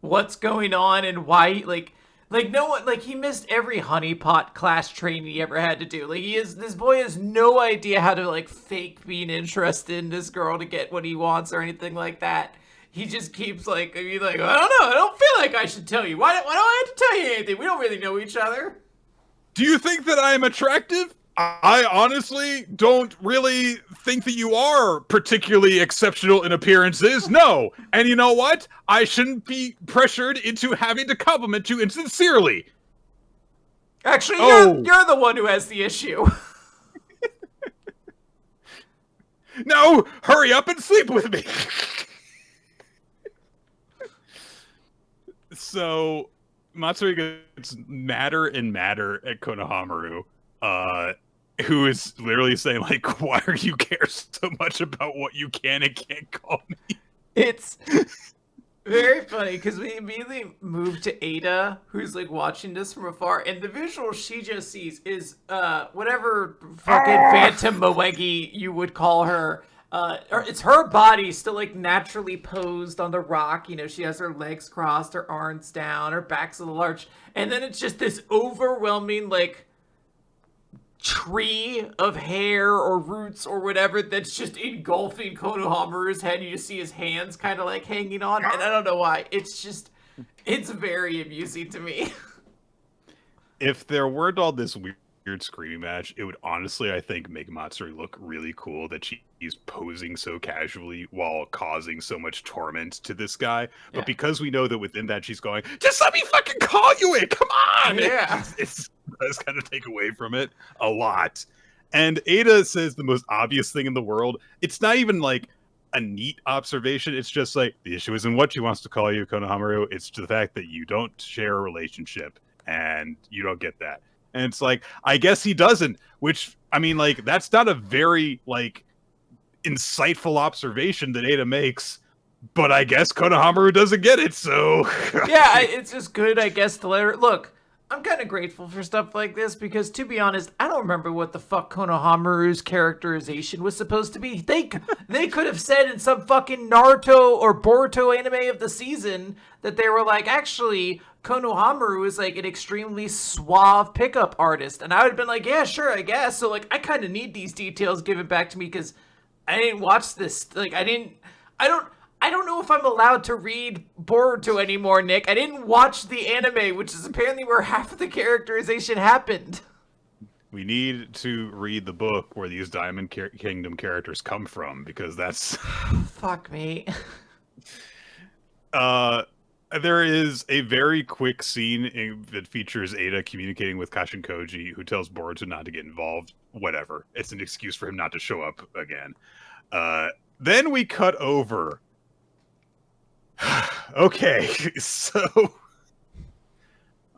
what's going on and why, like no one, like, he missed every honeypot class training he ever had to do. Like, this boy has no idea how to, like, fake being interested in this girl to get what he wants or anything like that. He just keeps, like, I don't know, I don't feel like I should tell you. Why do I have to tell you anything? We don't really know each other.
Do you think that I am attractive? I honestly don't really think that you are particularly exceptional in appearances. No. And you know what? I shouldn't be pressured into having to compliment you insincerely.
Actually, you're the one who has the issue.
No, hurry up and sleep with me. So Matsuri gets madder and madder at Konohamaru, who is literally saying, like, why do you care so much about what you can and can't call me?
It's very funny, because we immediately move to Ada, who's, like, watching this from afar, and the visual she just sees is, whatever fucking Phantom Moegi you would call her. Or it's her body still, like, naturally posed on the rock. She has her legs crossed, her arms down, her back's a little arched. And then it's just this overwhelming, like, tree of hair or roots or whatever that's just engulfing Konohamaru's head. You just see his hands kind of, like, hanging on. And I don't know why. It's very amusing to me.
If there weren't all this weird screaming match, it would honestly, I think, make Matsuri look really cool that she's posing so casually while causing so much torment to this guy. But because we know that within that she's going, just let me fucking call you it, come on!
Yeah.
It does kind of take away from it a lot. And Ada says the most obvious thing in the world. It's not even like a neat observation. It's just like, the issue isn't what she wants to call you, Konohamaru. It's the fact that you don't share a relationship and you don't get that. And it's like, I guess he doesn't, which, I mean, like, that's not a very, like, insightful observation that Ada makes, but I guess Konohamaru doesn't get it, so...
Yeah, it's just good, I guess, to let her... Look, I'm kind of grateful for stuff like this, because, to be honest, I don't remember what the fuck Konohamaru's characterization was supposed to be. They could have said in some fucking Naruto or Boruto anime of the season that they were like, actually... Konohamaru is, like, an extremely suave pickup artist. And I would have been like, yeah, sure, I guess. So, like, I kind of need these details given back to me because I didn't watch this. Like, I I don't know if I'm allowed to read Boruto anymore, Nick. I didn't watch the anime, which is apparently where half of the characterization happened.
We need to read the book where these Diamond Kingdom characters come from, because that's...
Fuck me.
There is a very quick scene that features Ada communicating with Kashin Koji, who tells Boruto not to get involved. Whatever. It's an excuse for him not to show up again. Then we cut over. Okay, so...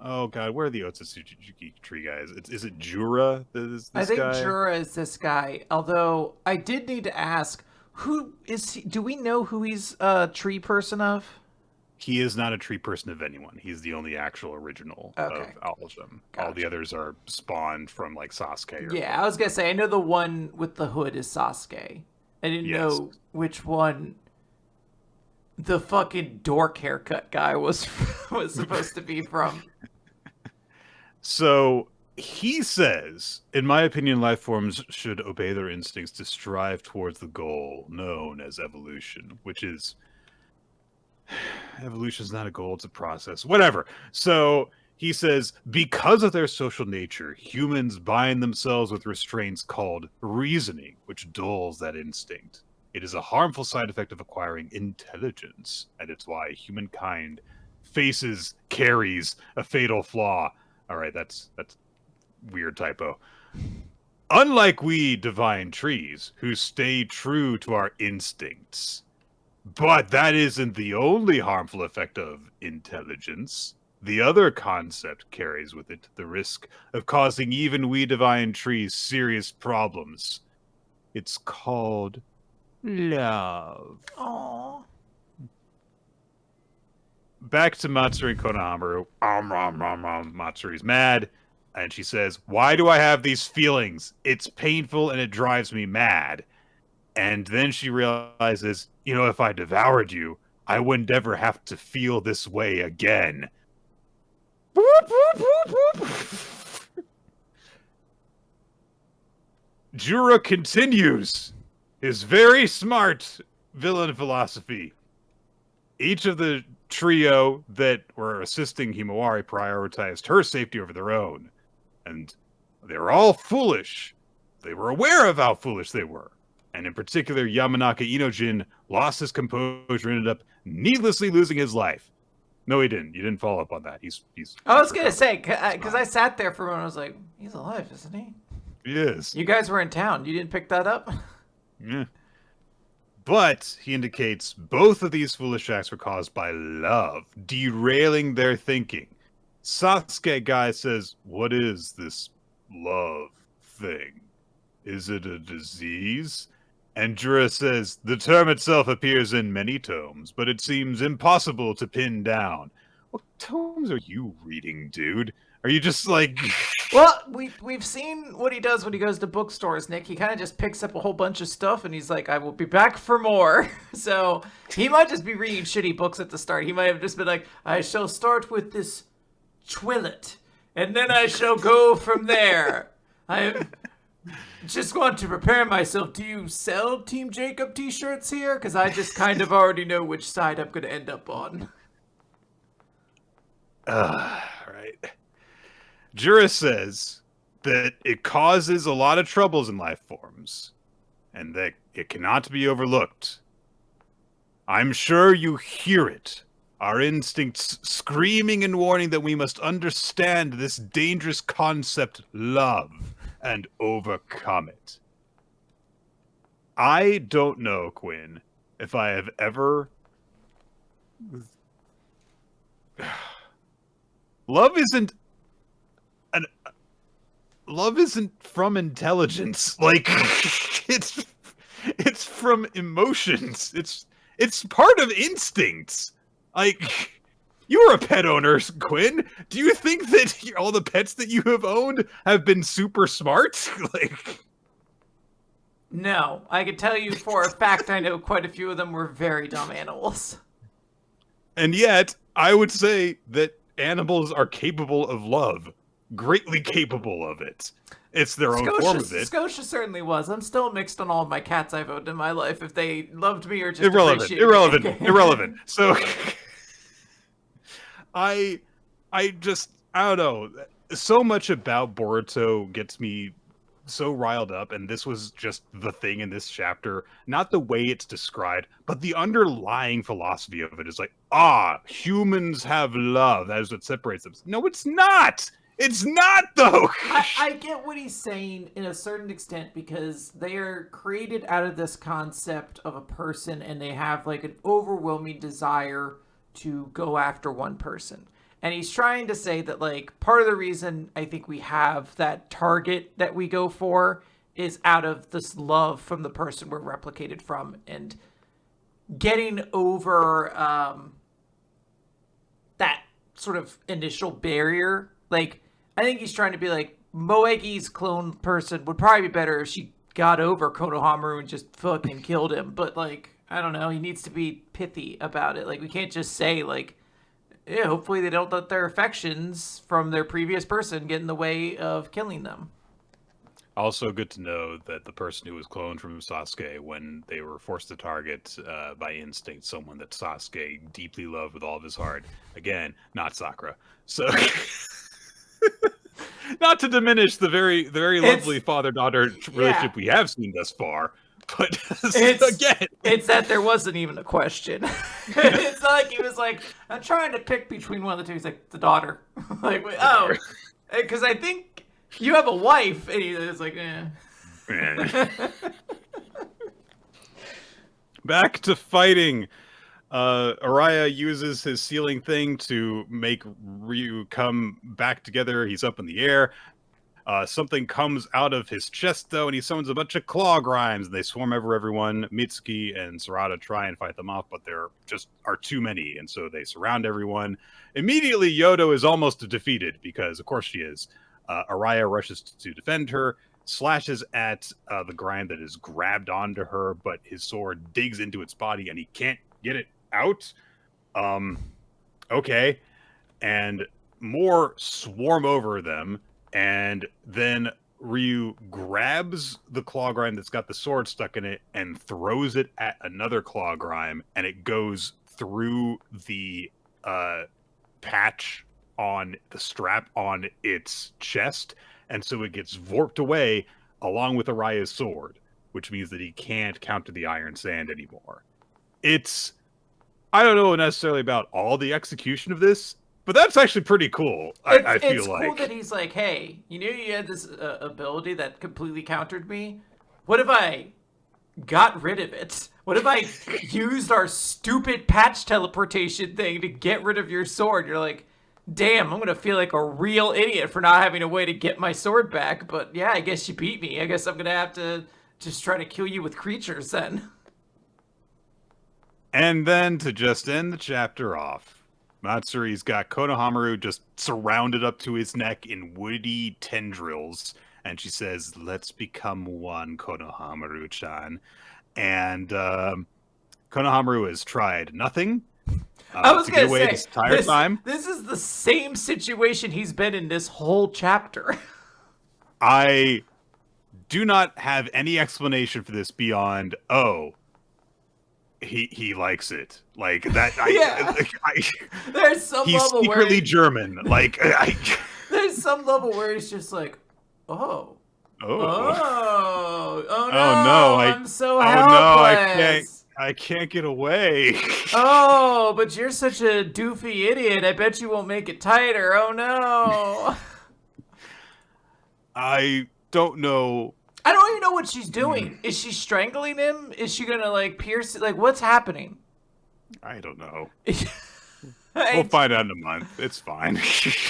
Oh god, where are the Otsutsuki tree guys? Is it Jura that is this guy?
I think Jura is this guy, although I did need to ask, who is he? Do we know who he's a tree person of?
He is not a tree person of anyone. He's the only actual original of all of them. Gotcha. All the others are spawned from, like, Sasuke.
I was gonna say, I know the one with the hood is Sasuke. I didn't know which one the fucking dork haircut guy was supposed to be from.
So he says, in my opinion, life forms should obey their instincts to strive towards the goal known as evolution, which is... Evolution is not a goal, it's a process. Whatever. So he says, because of their social nature, humans bind themselves with restraints called reasoning, which dulls that instinct. It is a harmful side effect of acquiring intelligence, and it's why humankind carries a fatal flaw. All right, that's weird typo. Unlike we divine trees, who stay true to our instincts. But that isn't the only harmful effect of intelligence. The other concept carries with it the risk of causing even we divine trees serious problems. It's called love.
Aww.
Back to Matsuri and Konohomaru. Matsuri's mad, and she says, "Why do I have these feelings? It's painful and it drives me mad." And then she realizes, if I devoured you, I wouldn't ever have to feel this way again. Jura continues his very smart villain philosophy. Each of the trio that were assisting Himawari prioritized her safety over their own. And they were all foolish. They were aware of how foolish they were. And in particular, Yamanaka Inojin lost his composure and ended up needlessly losing his life. No, he didn't. You didn't follow up on that. He's
I was going to say, because I sat there for a moment, I was like, he's alive, isn't he?
He is.
You guys were in town. You didn't pick that up?
Yeah. But, he indicates, both of these foolish acts were caused by love, derailing their thinking. Sasuke guy says, what is this love thing? Is it a disease? And Jura says, the term itself appears in many tomes, but it seems impossible to pin down. What tomes are you reading, dude? Are you just like...
Well, we've seen what he does when he goes to bookstores, Nick. He kind of just picks up a whole bunch of stuff, and he's like, I will be back for more. So he might just be reading shitty books at the start. He might have just been like, I shall start with this Twillet, and then I shall go from there. I just want to prepare myself. Do you sell Team Jacob t-shirts here? Because I just kind of already know which side I'm going to end up on.
Right. Jura says that it causes a lot of troubles in life forms, and that it cannot be overlooked. I'm sure you hear it. Our instincts screaming and warning that we must understand this dangerous concept, love, and overcome it. I don't know, Quinn, if I have ever... Love isn't from intelligence. Like, it's from emotions. It's part of instincts. Like, you're a pet owner, Quinn. Do you think that all the pets that you have owned have been super smart? Like,
no, I can tell you for a fact I know quite a few of them were very dumb animals.
And yet, I would say that animals are capable of love. greatly capable of it. It's their own form of it.
Scotia certainly was. I'm still mixed on all my cats I've owned in my life, if they loved me or just appreciated me.
Irrelevant. So I don't know. So much about Boruto gets me so riled up, and this was just the thing in this chapter. Not the way it's described, but the underlying philosophy of it is like, humans have love. That is what separates them. No, it's not! It's not, though!
I get what he's saying in a certain extent, because they are created out of this concept of a person, and they have like an overwhelming desire to go after one person. And he's trying to say that, like, part of the reason I think we have that target that we go for is out of this love from the person we're replicated from, and getting over that sort of initial barrier. Like, I think he's trying to be like, Moegi's clone person would probably be better if she got over Konohomaru and just fucking killed him. But, like, I don't know, he needs to be pithy about it. Like, we can't just say, like, yeah, hopefully they don't let their affections from their previous person get in the way of killing them.
Also good to know that the person who was cloned from Sasuke, when they were forced to target by instinct someone that Sasuke deeply loved with all of his heart, again, not Sakura. So, not to diminish the very lovely father-daughter relationship we have seen thus far, but
it's that there wasn't even a question. It's not like he was like, I'm trying to pick between one of the two. He's like, the daughter. Like, because I think you have a wife, and he's like,
Back to fighting. Araya uses his sealing thing to make Ryu come back together. He's up in the air. Something comes out of his chest, though, and he summons a bunch of claw grimes. They swarm over everyone. Mitsuki and Sarada try and fight them off, but there just are too many, and so they surround everyone. Immediately, Yodo is almost defeated, because, of course, she is. Araya rushes to defend her, slashes at the grime that is grabbed onto her, but his sword digs into its body, and he can't get it out. Okay. And more swarm over them. And then Ryu grabs the claw grime that's got the sword stuck in it and throws it at another claw grime, and it goes through the patch on the strap on its chest, and so it gets warped away along with Araya's sword, which means that he can't counter the Iron Sand anymore. I don't know necessarily about all the execution of this, but that's actually pretty cool. I feel
it's
like
cool that he's like, hey, you knew you had this ability that completely countered me? What if I got rid of it? What if I used our stupid patch teleportation thing to get rid of your sword? You're like, damn, I'm going to feel like a real idiot for not having a way to get my sword back. But yeah, I guess you beat me. I guess I'm going to have to just try to kill you with creatures then.
And then to just end the chapter off, Matsuri's got Konohamaru just surrounded up to his neck in woody tendrils, and she says, "Let's become one, Konohamaru-chan." And Konohamaru has tried nothing.
I was going to say,
this entire time.
This is the same situation he's been in this whole chapter.
I do not have any explanation for this beyond, he likes it, like that.
There's some
he's
level
secretly
where
German. Like
there's some level where he's just like, oh no, I'm so helpless.
I can't get away.
Oh, but you're such a doofy idiot. I bet you won't make it tighter. Oh no.
I don't know.
I don't even know what she's doing. Is she strangling him? Is she gonna like pierce it? Like, what's happening?
I don't know. We'll find out in a month. It's fine.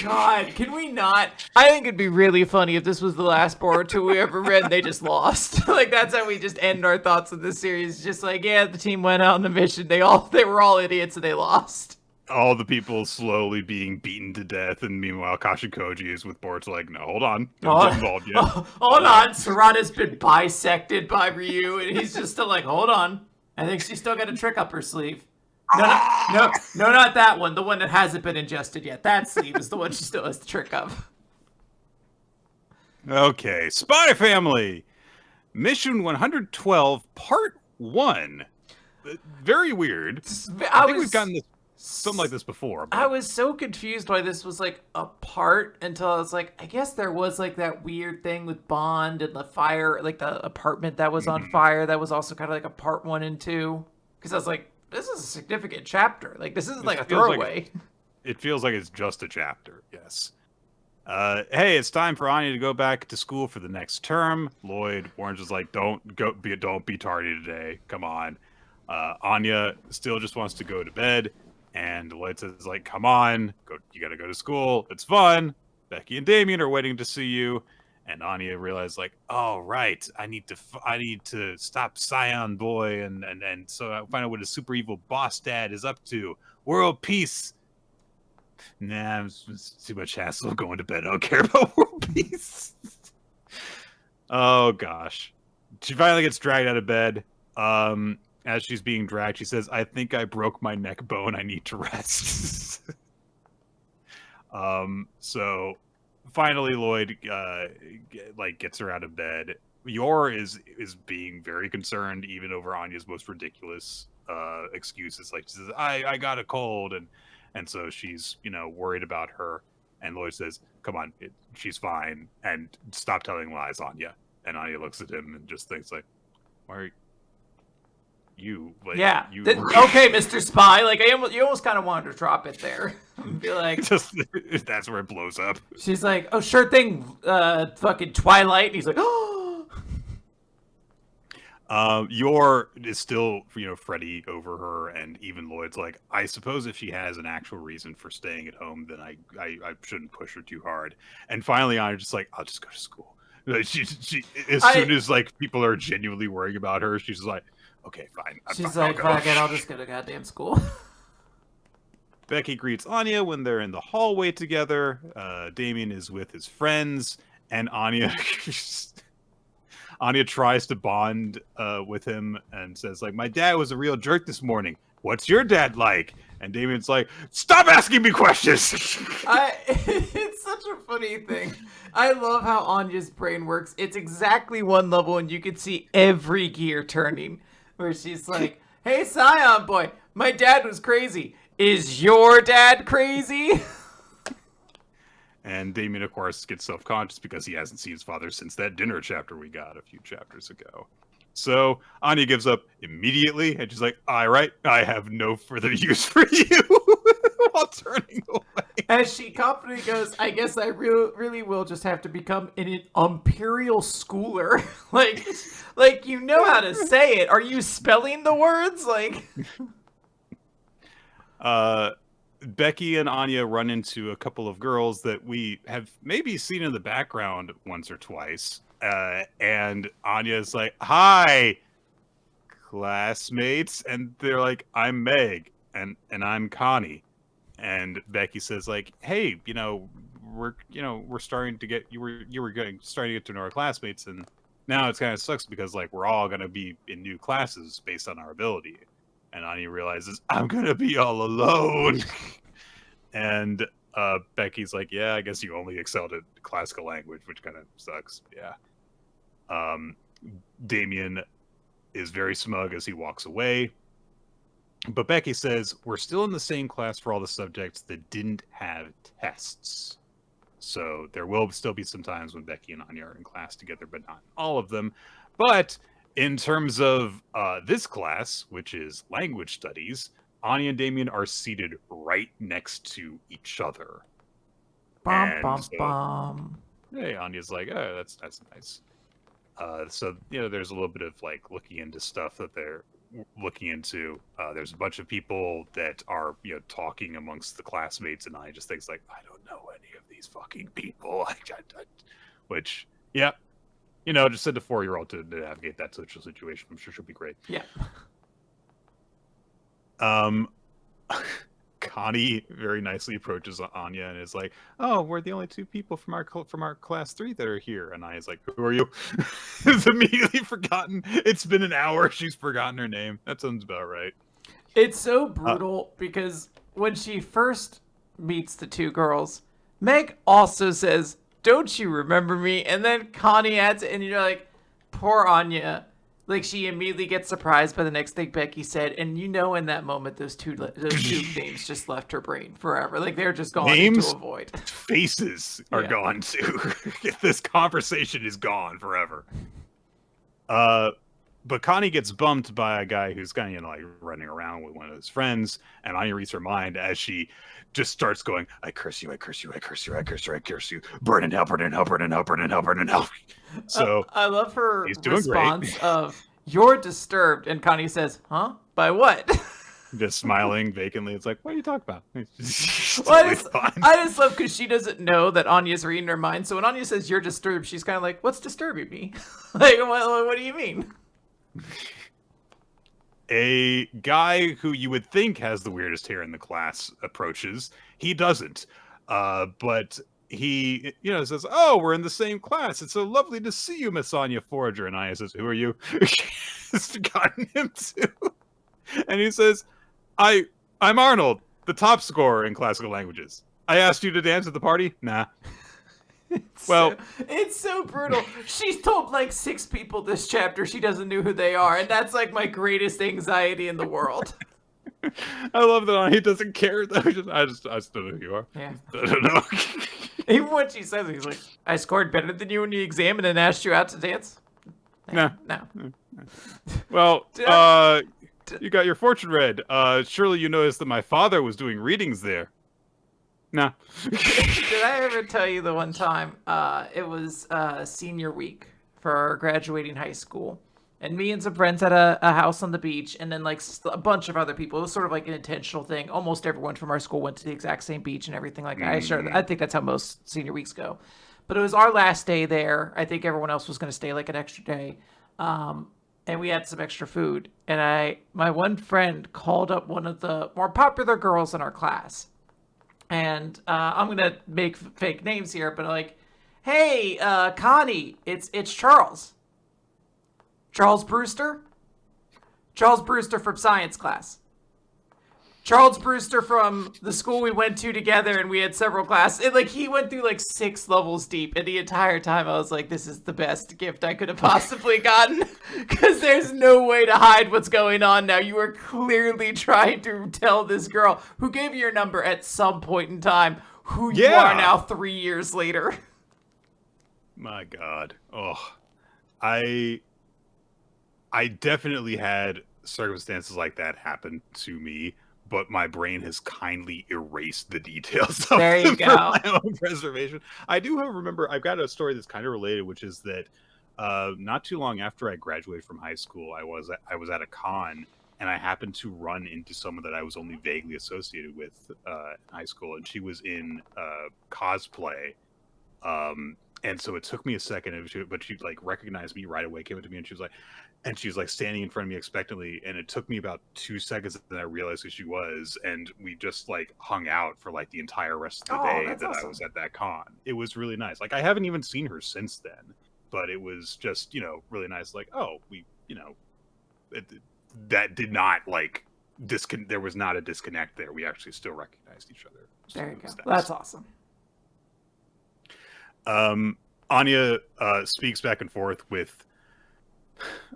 God, can we not? I think it'd be really funny if this was the last Boruto we ever read and they just lost. Like, that's how we just end our thoughts of this series. Just like, yeah, the team went out on a mission. They were all idiots and they lost.
All the people slowly being beaten to death, and meanwhile Kashikoji is with Boruto like, no, hold on. Don't get involved yet.
Hold on. Sarada's been bisected by Ryu, and he's just still like, hold on. I think she's still got a trick up her sleeve. No, not that one. The one that hasn't been ingested yet. That sleeve is the one she still has the trick of.
Okay, Spy Family, Mission 112, Part 1. Very weird. I think we've gotten this something like this before,
I
but
was so confused why this was like a part until I was like, I guess there was like that weird thing with Bond and the fire, like the apartment that was on fire. That was also kind of like a part 1 and 2. Because I was like, this is a significant chapter. Like this isn't like a throwaway.
It feels like it's just a chapter. Yes. Hey, it's time for Anya to go back to school for the next term. Lloyd Orange is like, don't be tardy today. Come on. Anya still just wants to go to bed, and Lloyd says like, come on, you gotta go to school. It's fun. Becky and Damien are waiting to see you. And Anya realized like, oh right, I need to stop Scion Boy and so I find out what his super evil boss dad is up to. World peace. Nah, it's too much hassle going to bed. I don't care about world peace. Oh gosh. She finally gets dragged out of bed. As she's being dragged, she says, I think I broke my neck bone. I need to rest. So finally Lloyd gets her out of bed. Yor is being very concerned even over Anya's most ridiculous excuses. Like she says, I got a cold, and so she's worried about her. And Lloyd says, come on, she's fine, and stop telling lies, Anya. And Anya looks at him and just thinks like, why are you like,
yeah,
you
okay, Mr. Spy, like you almost kind of wanted to drop it there. Be like,
just that's where it blows up.
She's like, oh, sure thing, fucking Twilight. And he's like, oh.
Yor is still, fretty over her, and even Lloyd's like, I suppose if she has an actual reason for staying at home, then I shouldn't push her too hard. And finally, I'm just like, I'll just go to school. She as soon as like people are genuinely worrying about her, she's just like, okay, fine.
She's like, fuck it, I'll just go to goddamn school.
Becky greets Anya when they're in the hallway together. Damien is with his friends, and Anya tries to bond with him and says, like, my dad was a real jerk this morning. What's your dad like? And Damien's like, stop asking me questions!
It's such a funny thing. I love how Anya's brain works. It's exactly one level, and you can see every gear turning. Where she's like, hey, Scion Boy, my dad was crazy. Is your dad crazy?
And Damien, of course, gets self-conscious because he hasn't seen his father since that dinner chapter we got a few chapters ago. So Anya gives up immediately, and she's like, all right, I have no further use for you, while turning away.
As she confidently goes, I guess I really will just have to become an imperial schooler. like you know how to say it. Are you spelling the words? Like...
Becky and Anya run into a couple of girls that we have maybe seen in the background once or twice. And Anya's like, hi, classmates. And they're like, I'm Meg, and I'm Connie. And Becky says like, hey, we're starting to get, starting to get to know our classmates. And now it's kind of sucks because like, we're all going to be in new classes based on our ability. And Anya realizes, I'm going to be all alone. And Becky's like, yeah, I guess you only excelled at classical language, which kind of sucks. Yeah. Damien is very smug as he walks away. But Becky says, we're still in the same class for all the subjects that didn't have tests. So there will still be some times when Becky and Anya are in class together, but not all of them. But in terms of this class, which is language studies, Anya and Damien are seated right next to each other.
Bum.
Hey, Anya's like, oh, that's nice. So, there's a little bit of like looking into stuff that they're looking into. There's a bunch of people that are, talking amongst the classmates, and Anya just thinks like, I don't know any of these fucking people. Which, yeah. Just send a 4-year-old to navigate that social situation. I'm sure she'll be great.
Yeah.
Connie very nicely approaches Anya and is like, "Oh, we're the only 2 people from our class 3 that are here." And Anya's like, "Who are you?" It's immediately forgotten. It's been an hour. She's forgotten her name. That sounds about right.
It's so brutal because when she first meets the 2 girls, Meg also says, don't you remember me? And then Connie adds it, and you're like, poor Anya. Like, she immediately gets surprised by the next thing Becky said, and you know in that moment those two names just left her brain forever. Like, they're just gone into a void.
Faces are gone too. This conversation is gone forever. But Connie gets bumped by a guy who's kind of like running around with one of his friends, and Anya reads her mind as she just starts going, I curse you, I curse you, I curse you, I curse you, I curse you. Burn in hell, burn in hell, burn in hell, burn in hell, burn in hell. So
I love her response of, you're disturbed, and Connie says, huh? By what?
Just smiling vacantly. It's like, what are you talking about?
I just love because she doesn't know that Anya's reading her mind. So when Anya says you're disturbed, she's kind of like, what's disturbing me? Like, what do you mean?
A guy who you would think has the weirdest hair in the class approaches. He doesn't. But he, says, oh, we're in the same class. It's so lovely to see you, Miss Anya Forager. And Anya says, who are you? She's forgotten him too. And he says, I'm Arnold, the top scorer in classical languages. I asked you to dance at the party? Nah.
It's so brutal. She's told like 6 people this chapter she doesn't know who they are, and that's like my greatest anxiety in the world.
I love that he doesn't care. I just don't know who you are.
Yeah.
I don't know.
Even when she says it, he's like, I scored better than you in the exam and then asked you out to dance?
No.
Well,
you got your fortune read. Surely you noticed that my father was doing readings there. No.
Did I ever tell you the one time it was senior week for graduating high school, and me and some friends had a house on the beach, and then like a bunch of other people. It was sort of like an intentional thing. Almost everyone from our school went to the exact same beach and everything like that. I think that's how most senior weeks go. But it was our last day there. I think everyone else was going to stay like an extra day. And we had some extra food. And my one friend called up one of the more popular girls in our class. And I'm going to make fake names here, but like, hey, Connie, it's Charles. Charles Brewster? Charles Brewster from science class. Charles Brewster from the school we went to together, and we had several classes. And, like, he went through like 6 levels deep, and the entire time I was like, this is the best gift I could have possibly gotten, because there's no way to hide what's going on now. You are clearly trying to tell this girl who gave you your number at some point in time who you are now 3 years later.
My God. Oh, I definitely had circumstances like that happen to me, but my brain has kindly erased the details of them for my own preservation. I do remember, I've got a story that's kind of related, which is that not too long after I graduated from high school, I was at a con, and I happened to run into someone that I was only vaguely associated with in high school, and she was in cosplay. And so it took me a second, but she like recognized me right away, came up to me, and she was like standing in front of me expectantly, and it took me about 2 seconds, and then I realized who she was, and we just like hung out for like the entire rest of the day that awesome. I was at that con. It was really nice. Like, I haven't even seen her since then, but it was just, really nice. Like, oh, we, that did not like there was not a disconnect there. We actually still recognized each other. So
there you go. That's awesome.
Anya speaks back and forth with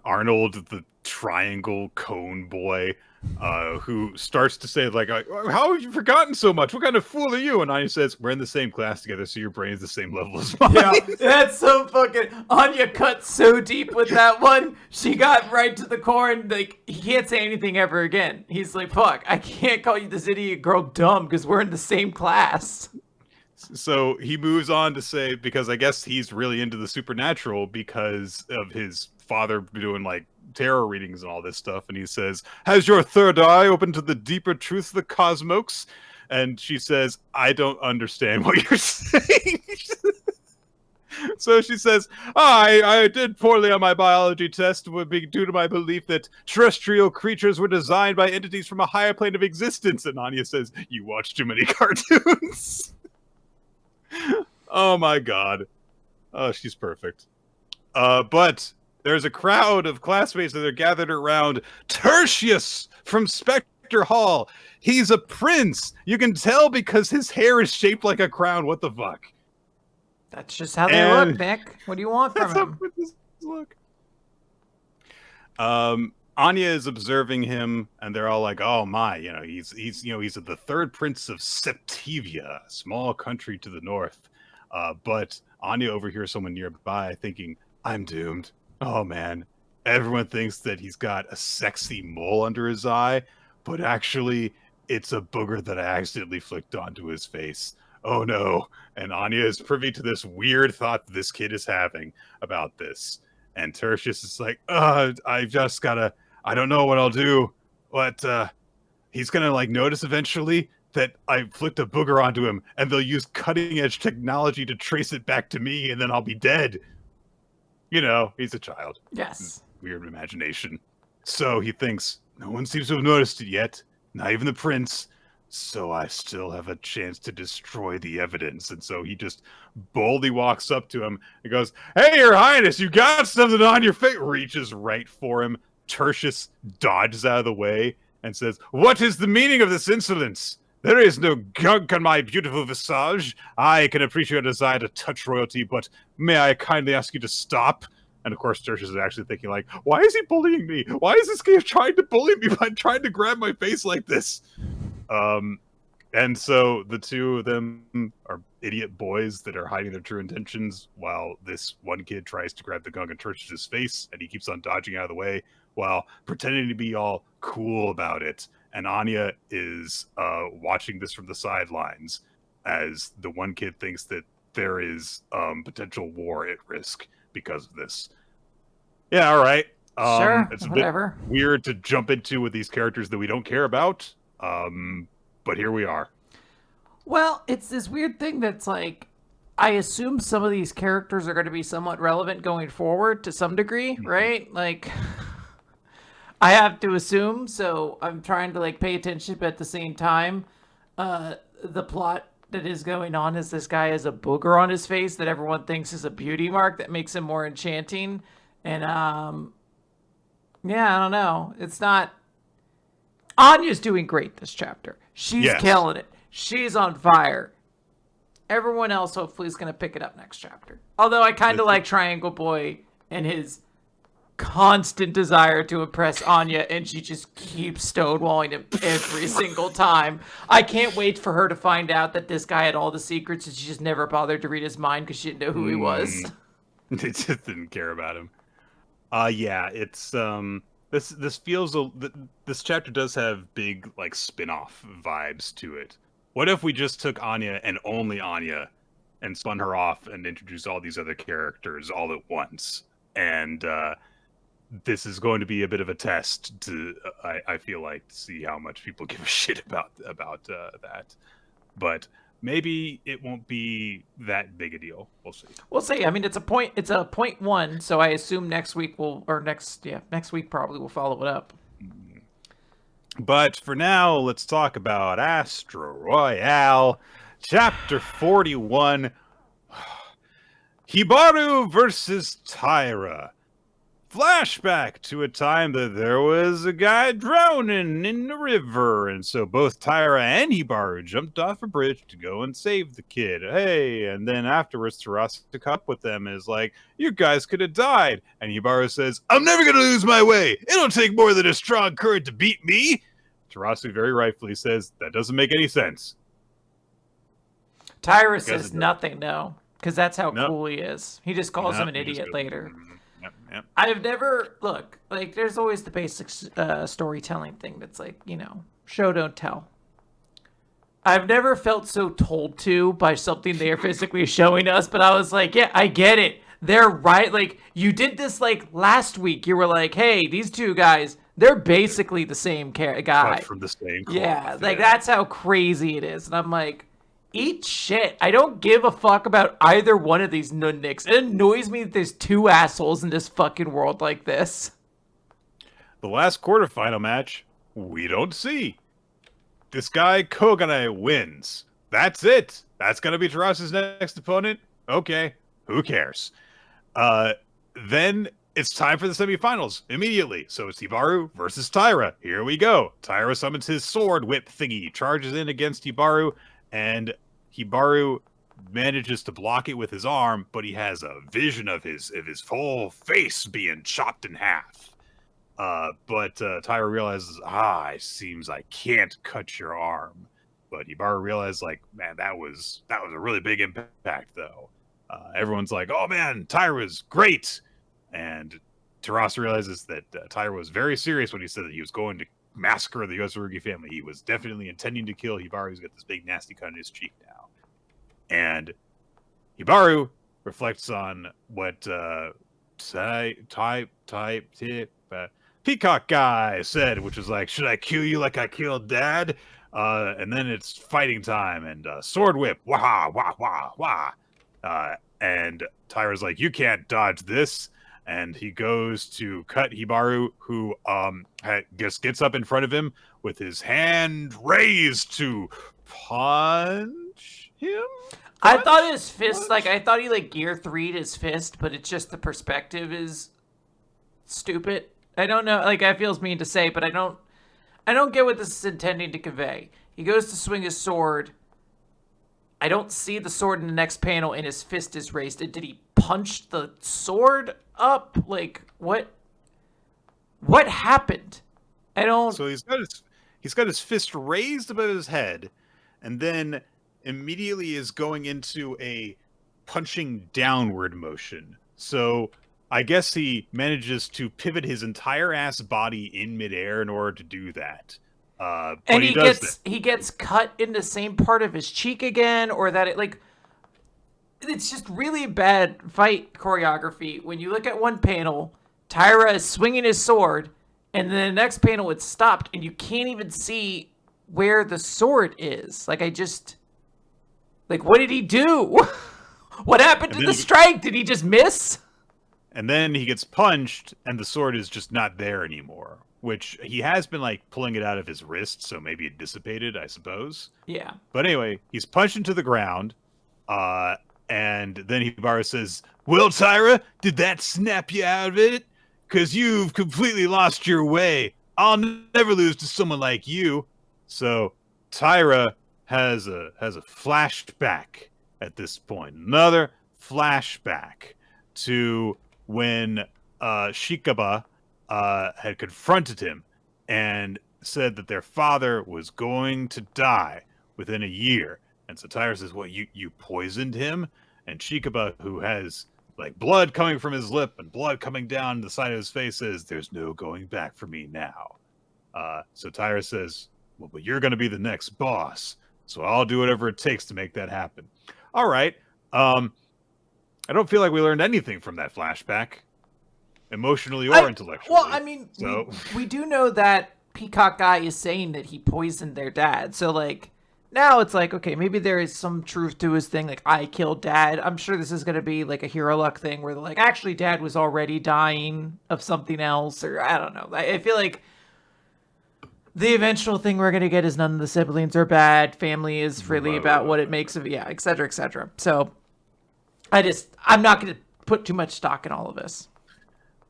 Arnold, the triangle cone boy, who starts to say, like, how have you forgotten so much? What kind of fool are you? And Anya says, we're in the same class together, so your brain's the same level as mine.
Yeah, that's so fucking... Anya cut so deep with that one. She got right to the core, and, like, he can't say anything ever again. He's like, fuck, I can't call you this idiot girl dumb, because we're in the same class.
So he moves on to say, because I guess he's really into the supernatural because of his father doing like tarot readings and all this stuff. And he says, has your third eye opened to the deeper truths of the cosmos? And she says, I don't understand what you're saying. So she says, I did poorly on my biology test, would be due to my belief that terrestrial creatures were designed by entities from a higher plane of existence. And Anya says, you watch too many cartoons. Oh my God. Oh, she's perfect. But there's a crowd of classmates that are gathered around Tertius from Spectre Hall. He's a prince. You can tell because his hair is shaped like a crown. What the fuck?
That's just how they look, Nick. What do you want from him?
Look. Anya is observing him, and they're all like, "Oh my, he's the third prince of Septivia, a small country to the north." But Anya overhears someone nearby thinking, "I'm doomed. Oh man, everyone thinks that he's got a sexy mole under his eye, but actually, it's a booger that I accidentally flicked onto his face. Oh no!" And Anya is privy to this weird thought that this kid is having about this. And Tertius is like, I've just gotta, I don't know what I'll do, but he's gonna notice eventually that I flicked a booger onto him, and they'll use cutting edge technology to trace it back to me, and then I'll be dead. He's a child.
Yes.
Weird imagination. So he thinks, no one seems to have noticed it yet, not even the prince. So I still have a chance to destroy the evidence. And so he just boldly walks up to him and goes, "Hey, Your Highness, you got something on your face." Reaches right for him. Tertius dodges out of the way and says, "What is the meaning of this insolence? There is no gunk on my beautiful visage. I can appreciate a desire to touch royalty, but may I kindly ask you to stop?" And of course, Tertius is actually thinking why is he bullying me? Why is this guy trying to bully me by trying to grab my face like this? And so the two of them are idiot boys that are hiding their true intentions while this one kid tries to grab the gun in Tertius's face, and he keeps on dodging out of the way while pretending to be all cool about it. And Anya is watching this from the sidelines as the one kid thinks that there is potential war at risk because of this. Yeah, all right.
Sure,
it's a
whatever.
bit weird to jump into with these characters that we don't care about. But here we are.
Well, it's this weird thing that's I assume some of these characters are going to be somewhat relevant going forward to some degree, right? I have to assume, so I'm trying to pay attention, but at the same time, the plot that is going on is this guy has a booger on his face that everyone thinks is a beauty mark that makes him more enchanting. And yeah, I don't know. It's not. Anya's doing great this chapter. She's killing it. She's on fire. Everyone else hopefully is going to pick it up next chapter. Although I kind of like Triangle Boy and his constant desire to impress Anya, and she just keeps stonewalling him every single time. I can't wait for her to find out that this guy had all the secrets and she just never bothered to read his mind because she didn't know who he was.
They just didn't care about him. Yeah, it's this feels this chapter does have big spin-off vibes to it. What if we just took Anya and only Anya and spun her off and introduced all these other characters all at once? And this is going to be a bit of a test to I feel to see how much people give a shit about that. But maybe it won't be that big a deal. We'll see.
We'll see. I mean, it's a 0.1, so I assume next week next week probably we'll follow it up.
But for now, let's talk about Astro Royale, Chapter 41, Hibaru versus Taira. Flashback to a time that there was a guy drowning in the river, and so both Taira and Hibaru jumped off a bridge to go and save the kid. Hey, and then afterwards, Terasa caught up with them and is like, "You guys could have died." And Hibaru says, "I'm never going to lose my way. It'll take more than a strong current to beat me." Terasa very rightfully says, "That doesn't make any sense."
Taira says nothing, no, because that's how cool he is. He just calls him an idiot later.
Yep.
I've never there's always the basic storytelling thing that's show don't tell. I've never felt so told to by something they are physically showing us, but I was like, yeah, I get it. They're right. You did this last week. You were like, hey, these two guys, they're basically the same guy.
Cut from the same cloth.
Yeah, that's how crazy it is. And I'm like, eat shit. I don't give a fuck about either one of these nunniks. It annoys me that there's two assholes in this fucking world like this.
The last quarterfinal match, we don't see. This guy, Kogane, wins. That's it. That's going to be Tarasa's next opponent. Okay, who cares? Then it's time for the semifinals immediately. So it's Hibaru versus Taira. Here we go. Taira summons his sword whip thingy, charges in against Hibaru, and Hibaru manages to block it with his arm, but he has a vision of his whole face being chopped in half. But Tyra realizes, it seems I can't cut your arm. But Hibaru realized, like, man, that was a really big impact, though. Everyone's like, oh man, Tyra's great. And Terasa realizes that Tyra was very serious when he said that he was going to massacre the Yosurugi family. He was definitely intending to kill Hibaru. He's got this big nasty cut in his cheek now. And Hibaru reflects on what Peacock Guy said, which was like, should I kill you like I killed Dad? And then it's fighting time and sword whip. Wah, wah, wah, wah. And Tyra's like, you can't dodge this. And he goes to cut Hibaru, who just gets up in front of him with his hand raised to punch him.
I thought his fist, I thought he gear 3'd his fist, but it's just the perspective is stupid. I don't know, that feels mean to say, but I don't get what this is intending to convey. He goes to swing his sword. I don't see the sword in the next panel, and his fist is raised. Did he punch the sword up? What happened? I don't.
So he's got his fist raised above his head, and then immediately is going into a punching downward motion. So I guess he manages to pivot his entire ass body in midair in order to do that.
And he gets cut in the same part of his cheek again, or that it's just really bad fight choreography. When you look at one panel, Tyra is swinging his sword, and then the next panel it's stopped, and you can't even see where the sword is. What did he do? What happened to the strike? Did he just miss?
And then he gets punched, and the sword is just not there anymore. Which he has been pulling it out of his wrist, so maybe it dissipated, I suppose.
Yeah.
But anyway, he's punched into the ground, and then Hibaru says, well, Tyra, did that snap you out of it? Because you've completely lost your way. I'll never lose to someone like you. So Tyra has a flashback at this point. Another flashback to when Shikaba had confronted him and said that their father was going to die within a year. And so Tyra says, well, you poisoned him? And Shikaba, who has blood coming from his lip and blood coming down the side of his face, says, there's no going back for me now. So Tyra says, well, but you're going to be the next boss, so I'll do whatever it takes to make that happen. All right. I don't feel like we learned anything from that flashback, emotionally or intellectually.
Well, I mean, so we do know that Peacock Guy is saying that he poisoned their dad. So, now it's okay, maybe there is some truth to his thing. I killed Dad. I'm sure this is going to be a hero luck thing where they're actually, Dad was already dying of something else, or I don't know. I feel like the eventual thing we're going to get is none of the siblings are bad. Family is really about what it makes of, et cetera, et cetera. So I'm not going to put too much stock in all of this.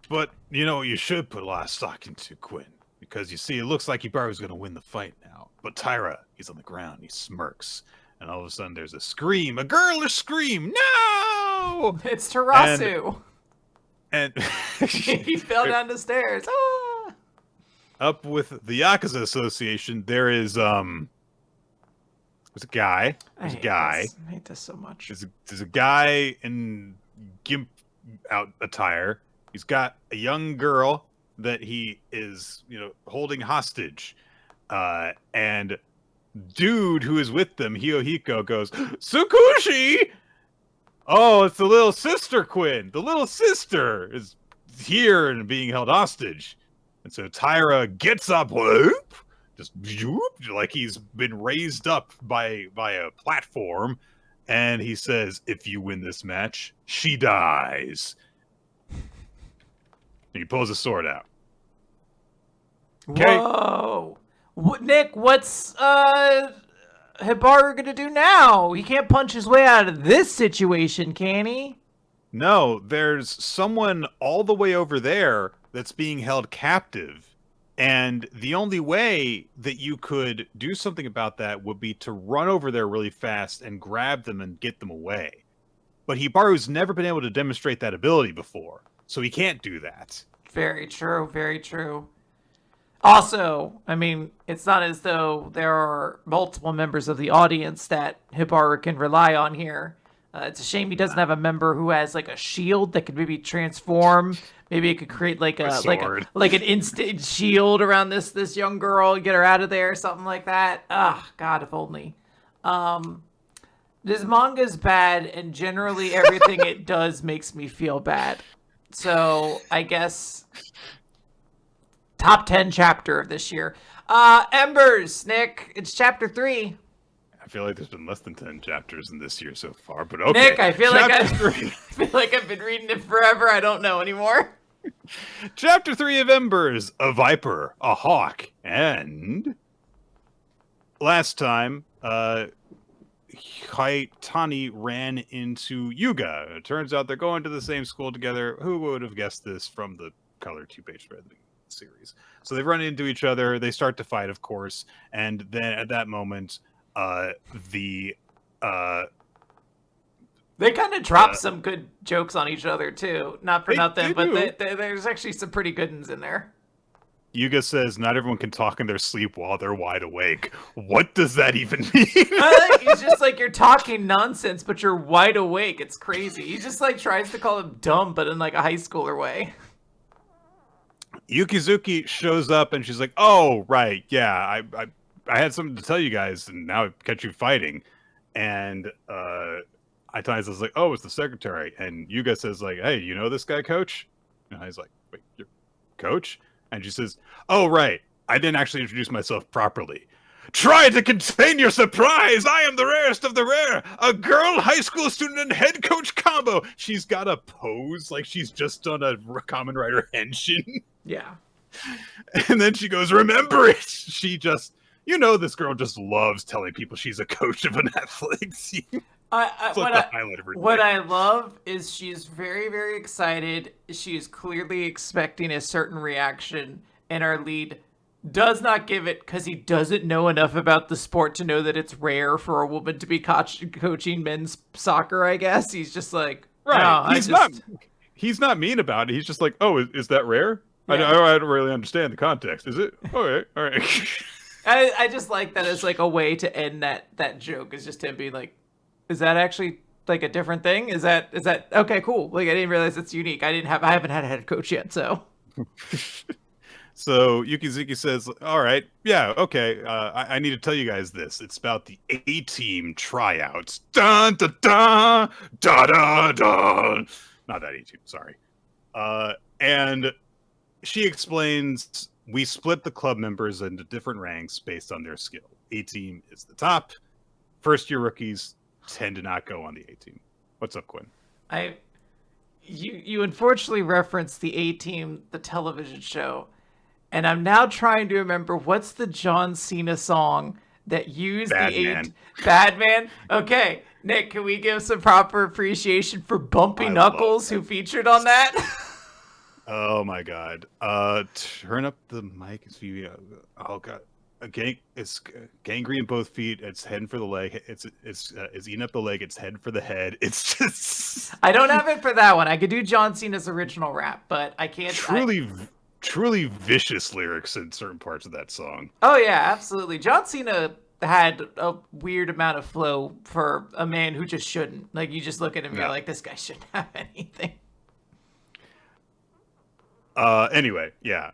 But, you should put a lot of stock into Quinn. Because, you see, it looks like Hibaru's going to win the fight now. But Tyra, he's on the ground, he smirks. And all of a sudden, there's a scream. A girlish scream! No!
It's Tarasu!
And
he fell down the stairs. Ah!
Up with the Yakuza Association, there's a guy.
I hate this so much.
There's a guy in gimp attire. He's got a young girl that he is, holding hostage. And dude who is with them, Hiyohiko, goes, Tsukushi! Oh, it's the little sister, Quinn. The little sister is here and being held hostage. And so Tyra gets up, whoop, just whoop, like he's been raised up by a platform. And he says, if you win this match, she dies. And he pulls his sword out.
Okay. Whoa. Nick, what's Hibaru gonna do now? He can't punch his way out of this situation, can he?
No, there's someone all the way over there that's being held captive. And the only way that you could do something about that would be to run over there really fast and grab them and get them away. But Hibaru's never been able to demonstrate that ability before, so he can't do that.
Very true, very true. Also, I mean, it's not as though there are multiple members of the audience that Hibaru can rely on here. It's a shame he doesn't have a member who has like a shield that could maybe transform. Maybe it could create like an instant shield around this young girl, get her out of there, something like that. Ah, God, if only. This manga's bad, and generally everything it does makes me feel bad. So I guess top 10 chapter of this year. Embers, Nick, it's chapter 3.
I feel like there's been less than 10 chapters in this year so far, but okay.
Nick, I feel like I've been reading it forever. I don't know anymore.
Chapter 3 of Embers, a viper, a hawk, and last time, Haitani ran into Yuga. It turns out they're going to the same school together. Who would have guessed this from the color 2-page spread of the series? So they run into each other. They start to fight, of course, and then at that moment, they
kind of drop some good jokes on each other too. Not for nothing, but there's actually some pretty good ones in there.
Yuga says, "Not everyone can talk in their sleep while they're wide awake." What does that even mean?
He's just like, you're talking nonsense, but you're wide awake. It's crazy. He just like tries to call him dumb, but in like a high schooler way.
Yukizuki shows up and she's like, "Oh, right, yeah, I had something to tell you guys, and now I catch you fighting." And Itai's like, "Oh, it's the secretary." And Yuga says like, "Hey, you know this guy, Coach?" And I's like, "Wait, you're Coach?" And she says, "Oh, right, I didn't actually introduce myself properly. Try to contain your surprise! I am the rarest of the rare! A girl, high school student, and head coach combo!" She's got a pose like she's just done a Kamen Rider henshin.
Yeah.
And then she goes, "Remember it!" She just... this girl just loves telling people she's a coach of an athletic team.
What I love is she's very, very excited. She's clearly expecting a certain reaction, and our lead does not give it because he doesn't know enough about the sport to know that it's rare for a woman to be coaching men's soccer, I guess. He's just like,
right. No, he's not mean about it. He's just like, "Oh, is that rare? Yeah. I don't really understand the context. Is it? All right.
I just like that as like a way to end that joke, is just him being like, "Is that actually like a different thing? Is that okay? Cool. Like I didn't realize it's unique. I haven't had a head coach yet, so."
So Yukizuki says, "All right, yeah, okay. I need to tell you guys this. It's about the A-team tryouts. Dun da da da da da. Not that A-team. Sorry." And she explains, "We split the club members into different ranks based on their skill. A-team is the top. First-year rookies tend to not go on the A-team." What's up, Quinn?
You unfortunately referenced the A-Team, the television show, and I'm now trying to remember what's the John Cena song that used Badman? Okay, Nick, can we give some proper appreciation for Bumpy Knuckles, who featured on that?
Oh my God! Turn up the mic. Oh God! It's gangry in both feet. It's heading for the leg. It's eating up the leg. It's heading for the head. It's just.
I don't have it for that one. I could do John Cena's original rap, but I can't.
Truly vicious lyrics in certain parts of that song.
Oh yeah, absolutely. John Cena had a weird amount of flow for a man who just shouldn't. Like you just look at him and you're like, this guy shouldn't have anything.
Anyway, yeah.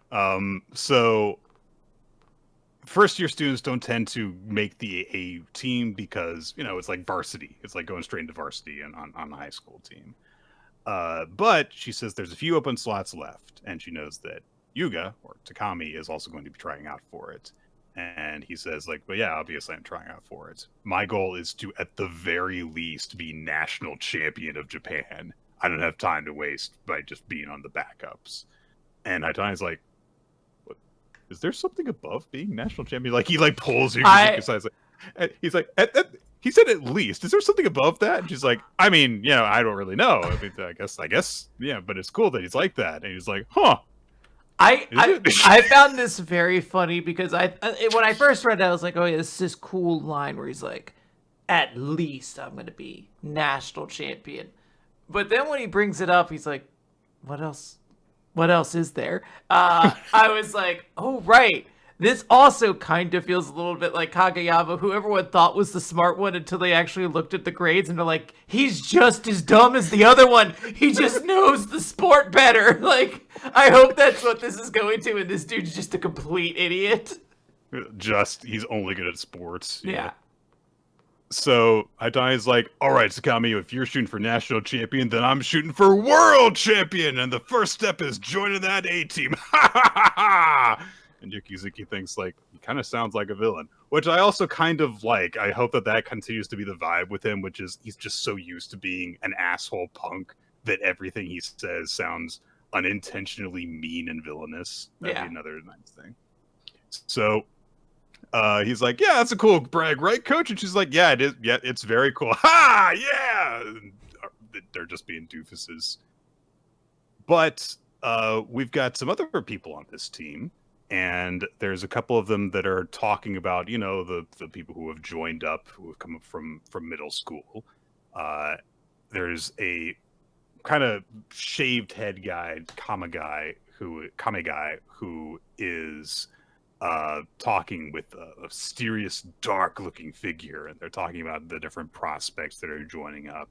So first-year students don't tend to make the A team because, it's like varsity. It's like going straight into varsity on a high school team. But she says there's a few open slots left, and she knows that Yuga, or Takami, is also going to be trying out for it. And he says, like, "But yeah, obviously I'm trying out for it. My goal is to, at the very least, be national champion of Japan. I don't have time to waste by just being on the backups." And Haitani's like, "What? Is there something above being national champion?" Like, he pulls you aside. He's like, he said at least. Is there something above that? And she's like, "I mean, I don't really know. I guess, yeah, but it's cool that he's like that." And he's like, "Huh."
I found this very funny because when I first read it, I was like, oh yeah, this is this cool line where he's like, at least I'm gonna be national champion. But then when he brings it up, he's like, what else? What else is there? I was like, oh right. This also kind of feels a little bit like Kageyama, who everyone thought was the smart one until they actually looked at the grades and they're like, he's just as dumb as the other one. He just knows the sport better. Like, I hope that's what this is going to, and this dude's just a complete idiot.
He's only good at sports.
Yeah.
So Haitani's like, all right, Sakami, if you're shooting for national champion, then I'm shooting for world champion. And the first step is joining that A-team. Ha ha ha ha! And Yukizuki thinks, like, he kind of sounds like a villain, which I also kind of like. I hope that continues to be the vibe with him, which is he's just so used to being an asshole punk that everything he says sounds unintentionally mean and villainous. That'd be another nice thing. So he's like, yeah, that's a cool brag, right, coach? And she's like, yeah, it is. Yeah, it's very cool. Ha! Yeah! And they're just being doofuses. But we've got some other people on this team. And there's a couple of them that are talking about, you know, the people who have joined up, who have come up from middle school. There's a kind of shaved head guy, Kame guy, who is talking with a mysterious, dark-looking figure, and they're talking about the different prospects that are joining up.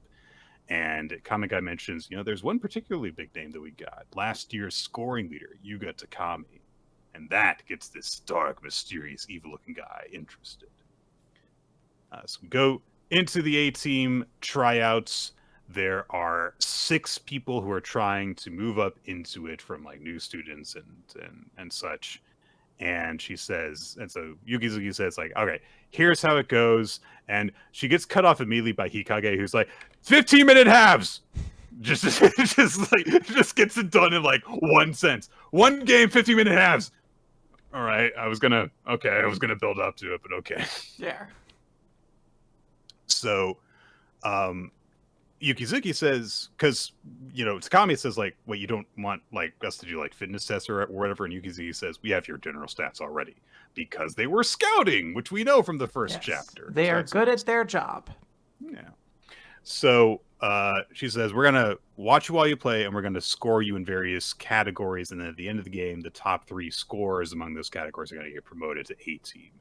And Kame guy mentions, you know, there's one particularly big name that we got. Last year's scoring leader, Yuga Takami. And that gets this dark, mysterious, evil-looking guy interested. So we go into the A-team tryouts. There are 6 people who are trying to move up into it from like new students and such. And she says, and so Yukizuki says, like, okay, here's how it goes. And she gets cut off immediately by Hikage, who's like, 15-minute halves. Just gets it done in like 1 sentence. One game, 15-minute halves. All right, I was gonna build up to it, but okay.
Yeah.
So, Yukizuki says, because, you know, Takami says, like, wait, you don't want, like, us to do, like, fitness tests or whatever, and Yukizuki says, we have your general stats already, because they were scouting, which we know from the first chapter.
They are good at their job.
Yeah. So, she says, we're going to watch you while you play, and we're going to score you in various categories, and then at the end of the game, the top 3 scorers among those categories are going to get promoted to A-team,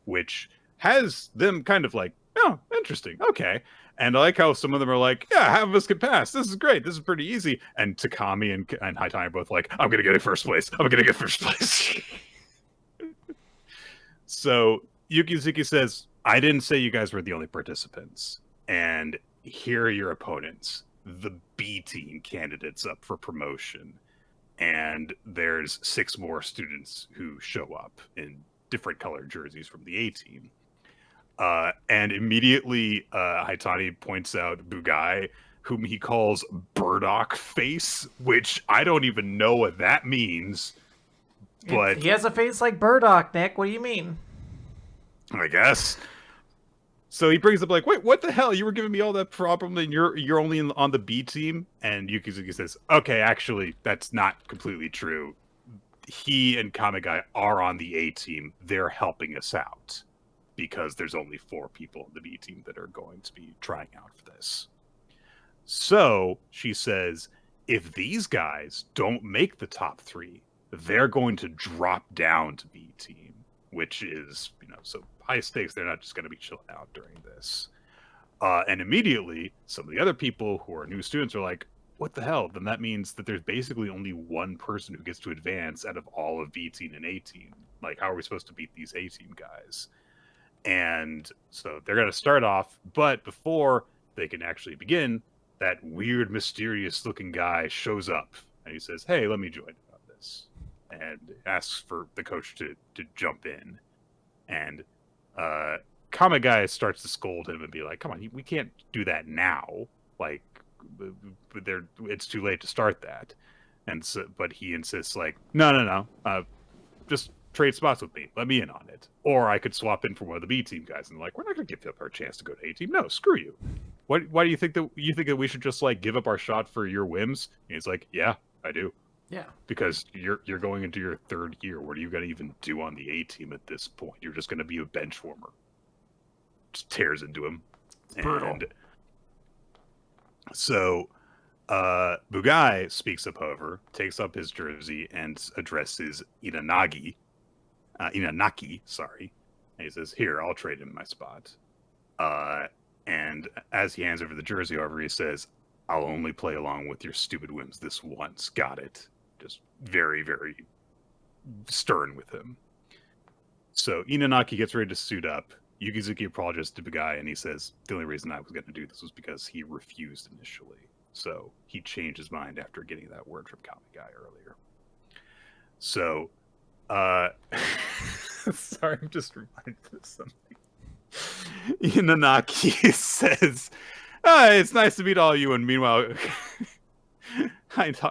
which has them kind of like, oh, interesting, okay. And I like how some of them are like, yeah, half of us can pass. This is great. This is pretty easy. And Takami and Haitani are both like, I'm going to get in first place. I'm going to get first place. So Yukizuki says, I didn't say you guys were the only participants. And here are your opponents, the B team candidates up for promotion. And there's 6 more students who show up in different colored jerseys from the A team. And immediately Haitani points out Bugai, whom he calls Burdock Face, which I don't even know what that means. But
he has a face like Burdock, Nick. What do you mean?
I guess. So he brings up like, wait, what the hell? You were giving me all that problem, and you're only on the B team. And Yukizuki says, okay, actually, that's not completely true. He and Kamegai are on the A team. They're helping us out because there's only 4 people on the B team that are going to be trying out for this. So she says, if these guys don't make the top 3, they're going to drop down to B team, which is, so high stakes. They're not just going to be chilling out during this. And immediately, some of the other people who are new students are like, what the hell? Then that means that there's basically only one person who gets to advance out of all of B team and A team. Like, how are we supposed to beat these A team guys? And so they're going to start off, but before they can actually begin, that weird, mysterious looking guy shows up and he says, hey, let me join you on this. And asks for the coach to jump in. And Kamegai starts to scold him and be like, come on, we can't do that now. Like, it's too late to start that. And so, but he insists, like, no, just trade spots with me. Let me in on it. Or I could swap in for one of the B team guys. And like, we're not going to give up our chance to go to A team. No, screw you. Why do you think that we should just like give up our shot for your whims? And he's like, yeah, I do.
Yeah.
Because you're going into your third year. What are you going to even do on the A team at this point? You're just going to be a bench warmer. Just tears into him.
Brutal.
And so Bugai speaks up, however, takes up his jersey and addresses Inanagi, sorry. And he says, "Here, I'll trade him my spot." And as he hands over the jersey, however, he says, "I'll only play along with your stupid whims this once. Got it?" Just very, very stern with him. So Inanagi gets ready to suit up. Yukizuki apologizes to Bugai, and he says, "The only reason I was going to do this was because he refused initially. So he changed his mind after getting that word from Kamigai earlier." So, sorry, I'm just reminded of something. Inanagi says, "It's nice to meet all you," and meanwhile, Tani's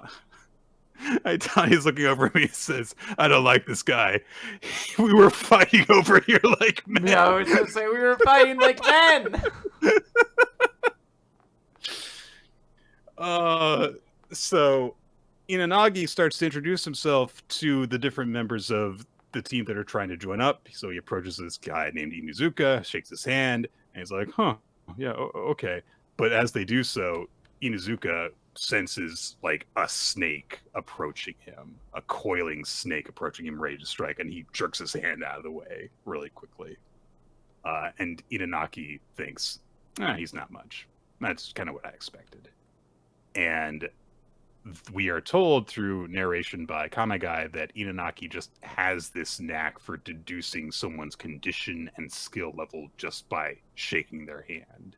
looking over at me and says, "I don't like this guy. We were fighting over here like men."
Yeah, I was going to say, we were fighting like men.
So Inanagi starts to introduce himself to the different members of the team that are trying to join up. So he approaches this guy named Inuzuka, shakes his hand, and he's like, "Huh, yeah, okay." But as they do so, Inuzuka senses like a snake approaching him, a coiling snake approaching him, ready to strike, and he jerks his hand out of the way really quickly. And Inanagi thinks, he's not much. That's kind of what I expected. And we are told through narration by Kamigai that Inanagi just has this knack for deducing someone's condition and skill level just by shaking their hand.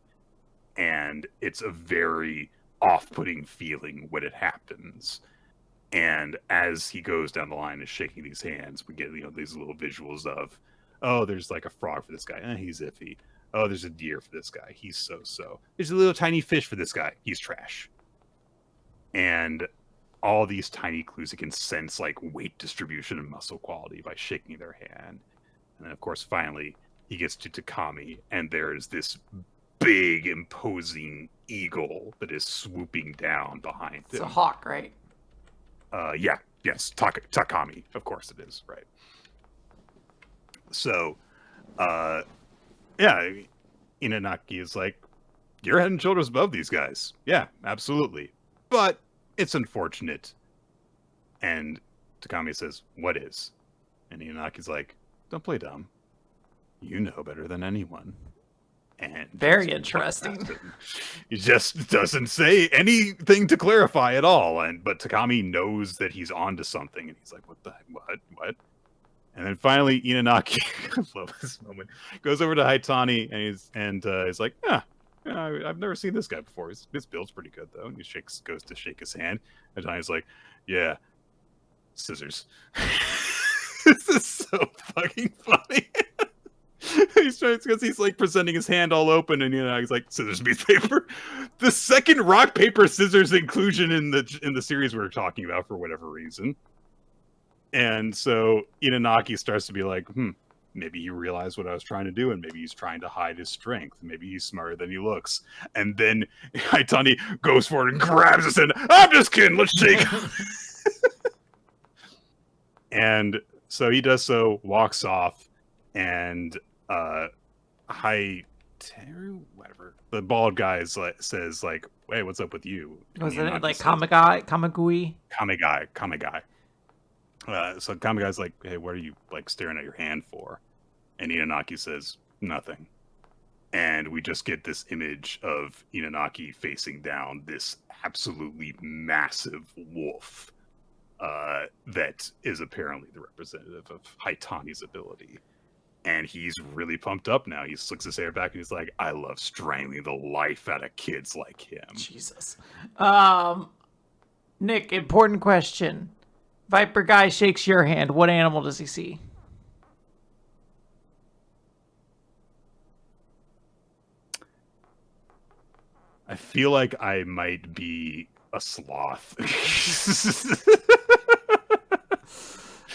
And it's a very off-putting feeling when it happens. And as he goes down the line and shaking these hands, we get these little visuals of, oh, there's like a frog for this guy, he's iffy. Oh, there's a deer for this guy, he's so-so. There's a little tiny fish for this guy, he's trash. And all these tiny clues, he can sense like weight distribution and muscle quality by shaking their hand. And then, of course, finally, he gets to Takami, and there's this big, imposing eagle that is swooping down behind him.
It's a hawk, right?
Yes, Takami, of course it is, right. So, Inanagi is like, "You're head and shoulders above these guys." Yeah, absolutely. But it's unfortunate. And Takami says, "What is?" And Inanagi's like, "Don't play dumb. You know better than anyone." And
very interesting.
He just doesn't say anything to clarify at all. But Takami knows that he's onto something, and he's like, "What the heck? What?" And then finally, Inanagi, I love this moment, goes over to Haitani, and he's like, "I've never seen this guy before. His build's pretty good, though." And he goes to shake his hand, and Haitani's like, "Yeah, scissors." This is so fucking funny. Because he's like presenting his hand all open, and he's like, "Scissors meets paper." The second rock paper scissors inclusion in the series we're talking about for whatever reason. And so Inanagi starts to be like, maybe he realized what I was trying to do, and maybe he's trying to hide his strength. Maybe he's smarter than he looks. And then Haitani goes forward and grabs his hand. "I'm just kidding, let's shake." And so he does so, walks off, and whatever, the bald guy says, "Hey, what's up with you?"
Was it like Kamagui?
Kamigai. So Kamigai's like, "Hey, what are you like staring at your hand for?" And Inanagi says, "Nothing." And we just get this image of Inanagi facing down this absolutely massive wolf that is apparently the representative of Haitani's ability. And he's really pumped up now. He slicks his hair back and he's like, "I love strangling the life out of kids like him."
Jesus. Nick, important question. Viper guy shakes your hand. What animal does he see?
I feel like I might be a sloth.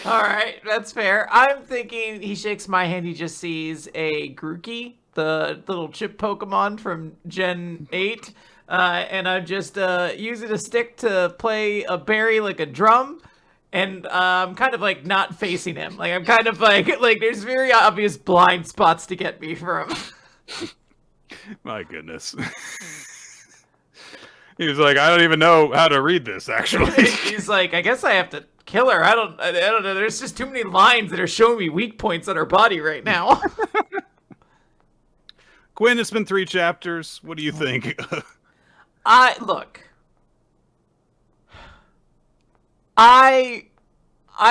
All right, that's fair. I'm thinking he shakes my hand. He just sees a Grookey, the little chip Pokemon from Gen 8. and I'm just using a stick to play a berry like a drum, and I'm kind of like not facing him. Like I'm kind of like there's very obvious blind spots to get me from him.
My goodness. He was like, I don't even know how to read this, actually.
He's like, I guess I have to kill her. I don't know. There's just too many lines that are showing me weak points on her body right now.
Quinn, it's been 3 chapters. What do you think?
Look. I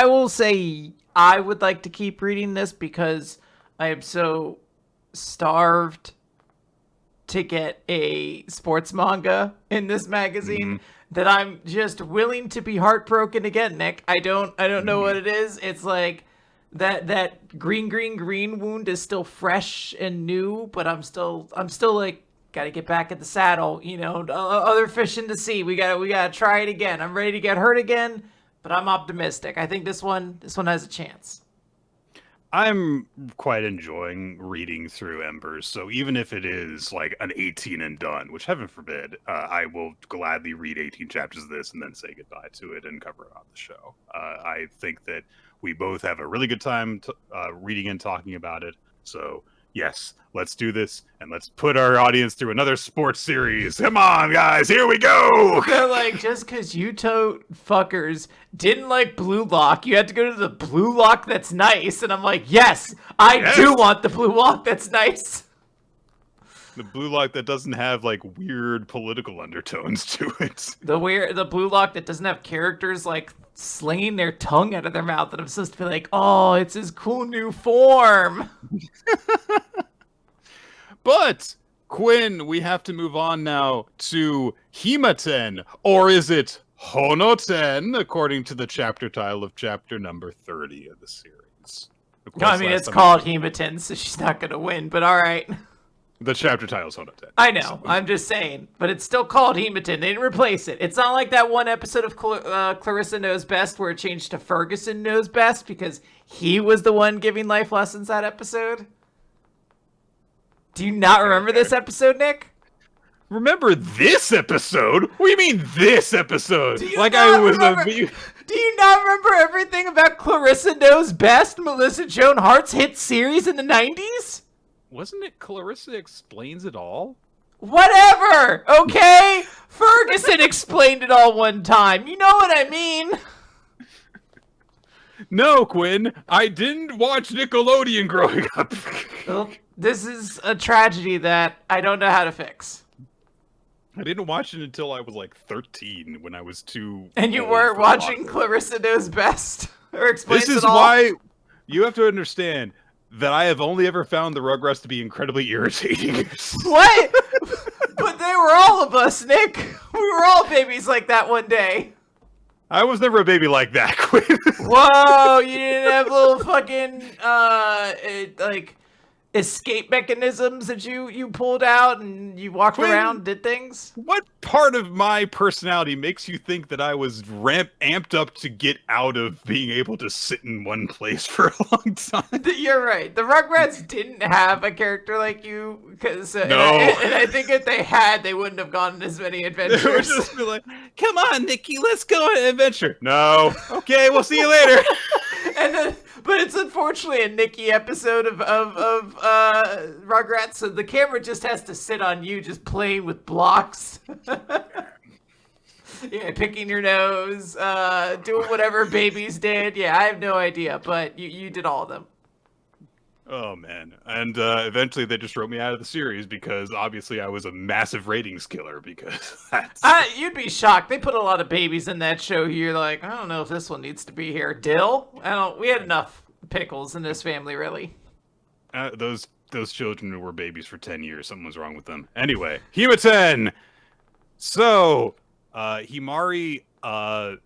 will say I would like to keep reading this because I am so starved to get a sports manga in this magazine that I'm just willing to be heartbroken again, Nick. I don't know what it is. It's like that green wound is still fresh and new, but I'm still like, gotta get back at the saddle, you know, other fish in the sea. We gotta try it again. I'm ready to get hurt again, but I'm optimistic. I think this one has a chance.
I'm quite enjoying reading through Embers, so even if it is like an 18 and done, which heaven forbid, I will gladly read 18 chapters of this and then say goodbye to it and cover it on the show. I think that we both have a really good time reading and talking about it, so yes, let's do this, and let's put our audience through another sports series. Come on, guys, here we go!
They're like, just because you fuckers didn't like Blue Lock, you had to go to the Blue Lock that's nice. And I'm like, yes, I do want the Blue Lock that's nice.
The Blue Lock that doesn't have, like, weird political undertones to it.
The Blue Lock that doesn't have characters, like, slinging their tongue out of their mouth, and I'm supposed to be like, oh, it's his cool new form.
But, Quinn, we have to move on now to Hima-Ten, or is it Hono-Ten, according to the chapter title of chapter number 30 of the series.
No, I mean, it's called Hima-Ten, so she's not going to win, but all right.
The chapter title is Hono-Ten.
I know, I'm just saying, but it's still called Hima-Ten. They didn't replace it. It's not like that one episode of Clarissa Knows Best where it changed to Ferguson Knows Best because he was the one giving life lessons that episode. Do you not remember this episode, Nick?
Remember this episode? What do you mean this episode?
Do you not remember everything about Clarissa Knows Best, Melissa Joan Hart's hit series in the 90s?
Wasn't it Clarissa Explains It All?
Whatever, okay? Ferguson explained it all one time. You know what I mean?
No, Quinn, I didn't watch Nickelodeon growing up.
Well, this is a tragedy that I don't know how to fix.
I didn't watch it until I was like 13 when I was too.
And you weren't watching Clarissa Knows Best or Explains It All?
This is why you have to understand that I have only ever found the Rugrats to be incredibly irritating.
What? But they were all of us, Nick. We were all babies like that one day.
I was never a baby like that, Quinn.
Whoa, you didn't have little fucking, like, escape mechanisms that you pulled out and you walked around and did things?
What part of my personality makes you think that I was amped up to get out of being able to sit in one place for a long time?
You're right. The Rugrats didn't have a character like you, because
no.
and I think if they had, they wouldn't have gone on as many adventures.
They would just be like, "Come on, Nikki, let's go on an adventure." No. Okay, we'll see you later.
And then, but it's unfortunately a Nikki episode of Rugrats, so the camera just has to sit on you just playing with blocks. Yeah, picking your nose, doing whatever babies did. Yeah, I have no idea, but you did all of them.
Oh, man. And eventually they just wrote me out of the series because obviously I was a massive ratings killer because that's...
You'd be shocked. They put a lot of babies in that show. You're like, I don't know if this one needs to be here. Dill? We had enough pickles in this family, really.
Those children were babies for 10 years. Something was wrong with them. Anyway, Hima-Ten! So, Himari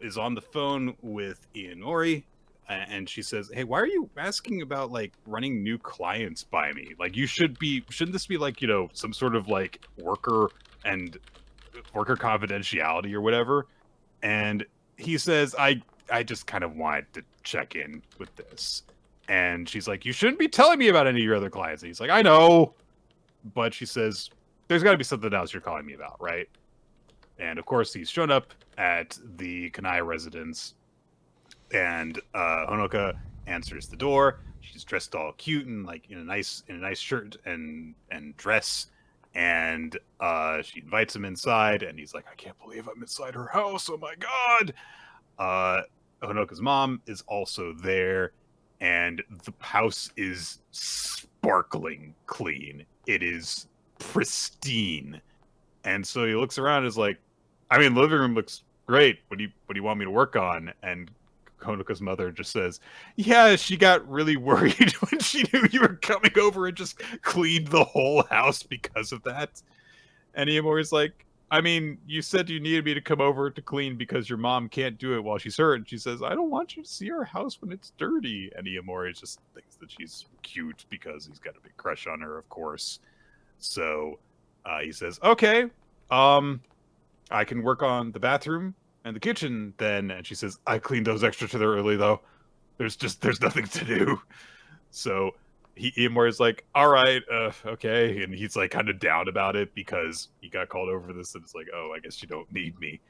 is on the phone with Ianori, and she says, "Hey, why are you asking about like running new clients by me? Like, shouldn't this be like, you know, some sort of like worker confidentiality or whatever?" And he says, I just kind of wanted to check in with this. And she's like, "You shouldn't be telling me about any of your other clients." And he's like, "I know." But she says, "There's got to be something else you're calling me about, right?" And of course, he's shown up at the Kanai residence, and Honoka answers the door. She's dressed all cute and like in a nice shirt and dress, and she invites him inside, and he's like, "I can't believe I'm inside her house! Oh my god!" Honoka's mom is also there, and the house is sparkling clean. It is pristine, and so he looks around and is like, I mean, the living room looks great. What do you want me to work on? And Honoka's mother just says, "Yeah, she got really worried when she knew you were coming over and just cleaned the whole house because of that." And Iamori's like, "I mean, you said you needed me to come over to clean because your mom can't do it while she's hurt." And she says, "I don't want you to see our house when it's dirty." And Iamori just thinks that she's cute because he's got a big crush on her, of course. So he says, "Okay, I can work on the bathroom and the kitchen then." And she says, "I cleaned those extra to there early though. There's nothing to do." So Iamori's like, "All right, okay," and he's like kind of down about it because he got called over for this, and it's like, "Oh, I guess you don't need me."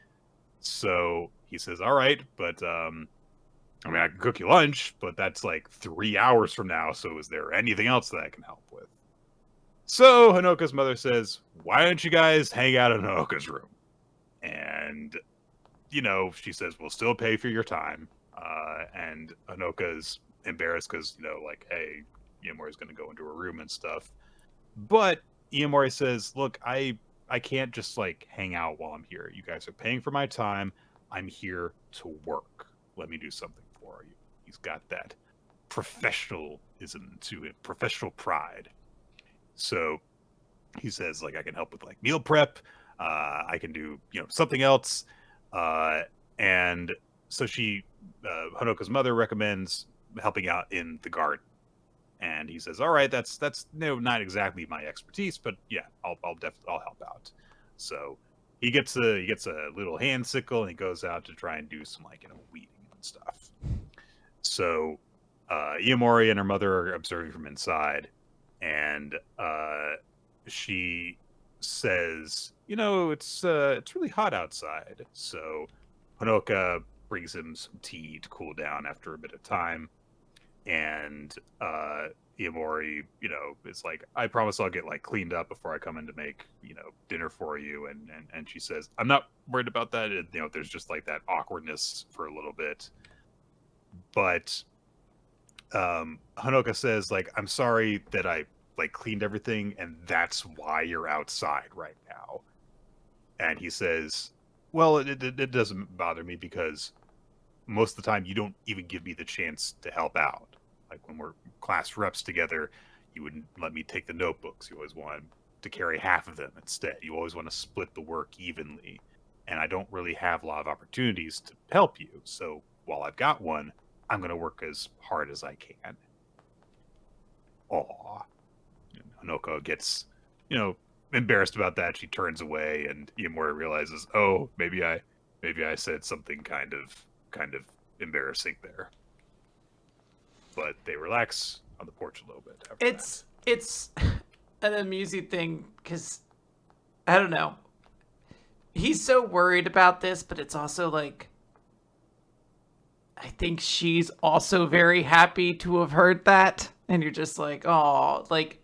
So he says, "All right, but I mean, I can cook you lunch, but that's like 3 hours from now. So is there anything else that I can help with?" So Hanoka's mother says, "Why don't you guys hang out in Hanoka's room?" And she says, "We'll still pay for your time." And Hanoka's embarrassed because, like, hey, Iamori's going to go into her room and stuff. But Iamori says, "Look, I can't just, like, hang out while I'm here. You guys are paying for my time. I'm here to work. Let me do something for you." He's got that professionalism to it, professional pride. So he says, like, I can help with, like, meal prep. I can do, something else. And so Honoka's mother recommends helping out in the garden. And he says, "All right, that's not exactly my expertise, but yeah, I'll help out." So he gets a little hand sickle and he goes out to try and do some, like, weeding and stuff. So Iamori and her mother are observing from inside, and she says, it's really hot outside." So Honoka brings him some tea to cool down after a bit of time. And Iamori, is like, "I promise I'll get, like, cleaned up before I come in to make, dinner for you." And she says, "I'm not worried about that." And, there's just, like, that awkwardness for a little bit. But Honoka says, like, "I'm sorry that I, like, cleaned everything, and that's why you're outside right now." And he says, "Well, it doesn't bother me because most of the time you don't even give me the chance to help out. Like, when we're class reps together, you wouldn't let me take the notebooks. You always want to carry half of them instead. You always want to split the work evenly. And I don't really have a lot of opportunities to help you. So while I've got one, I'm going to work as hard as I can." Aw. Honoka gets, embarrassed about that. She turns away, and Iamori realizes, oh, maybe I said something kind of embarrassing there. But they relax on the porch a little bit.
It's an amusing thing because, I don't know, he's so worried about this, but it's also like, I think she's also very happy to have heard that, and you're just like, oh, like,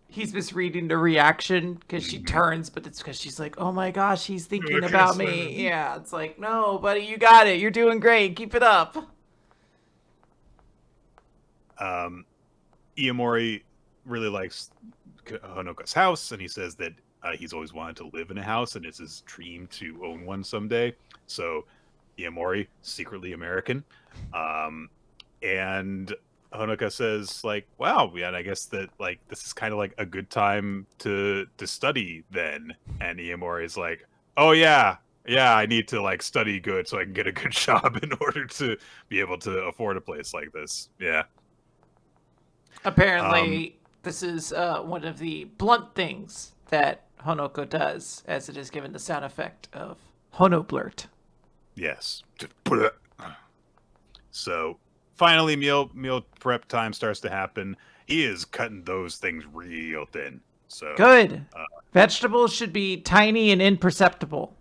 he's misreading the reaction because she turns, but it's because she's like, oh my gosh, he's thinking about me. Yeah, it's like, no, buddy, you got it. You're doing great. Keep it up.
Iamori really likes Honoka's house, and he says that he's always wanted to live in a house, and it's his dream to own one someday. So Iamori, secretly American. And Honoka says, like, wow, yeah, I guess that, like, this is kind of like a good time to study then. And Iamori is like, oh yeah, I need to, like, study good so I can get a good job in order to be able to afford a place like this. Yeah.
Apparently, this is one of the blunt things that Honoko does, as it is given the sound effect of Honoblurt.
Yes. So finally, meal prep time starts to happen. He is cutting those things real thin. So
good. Vegetables should be tiny and imperceptible.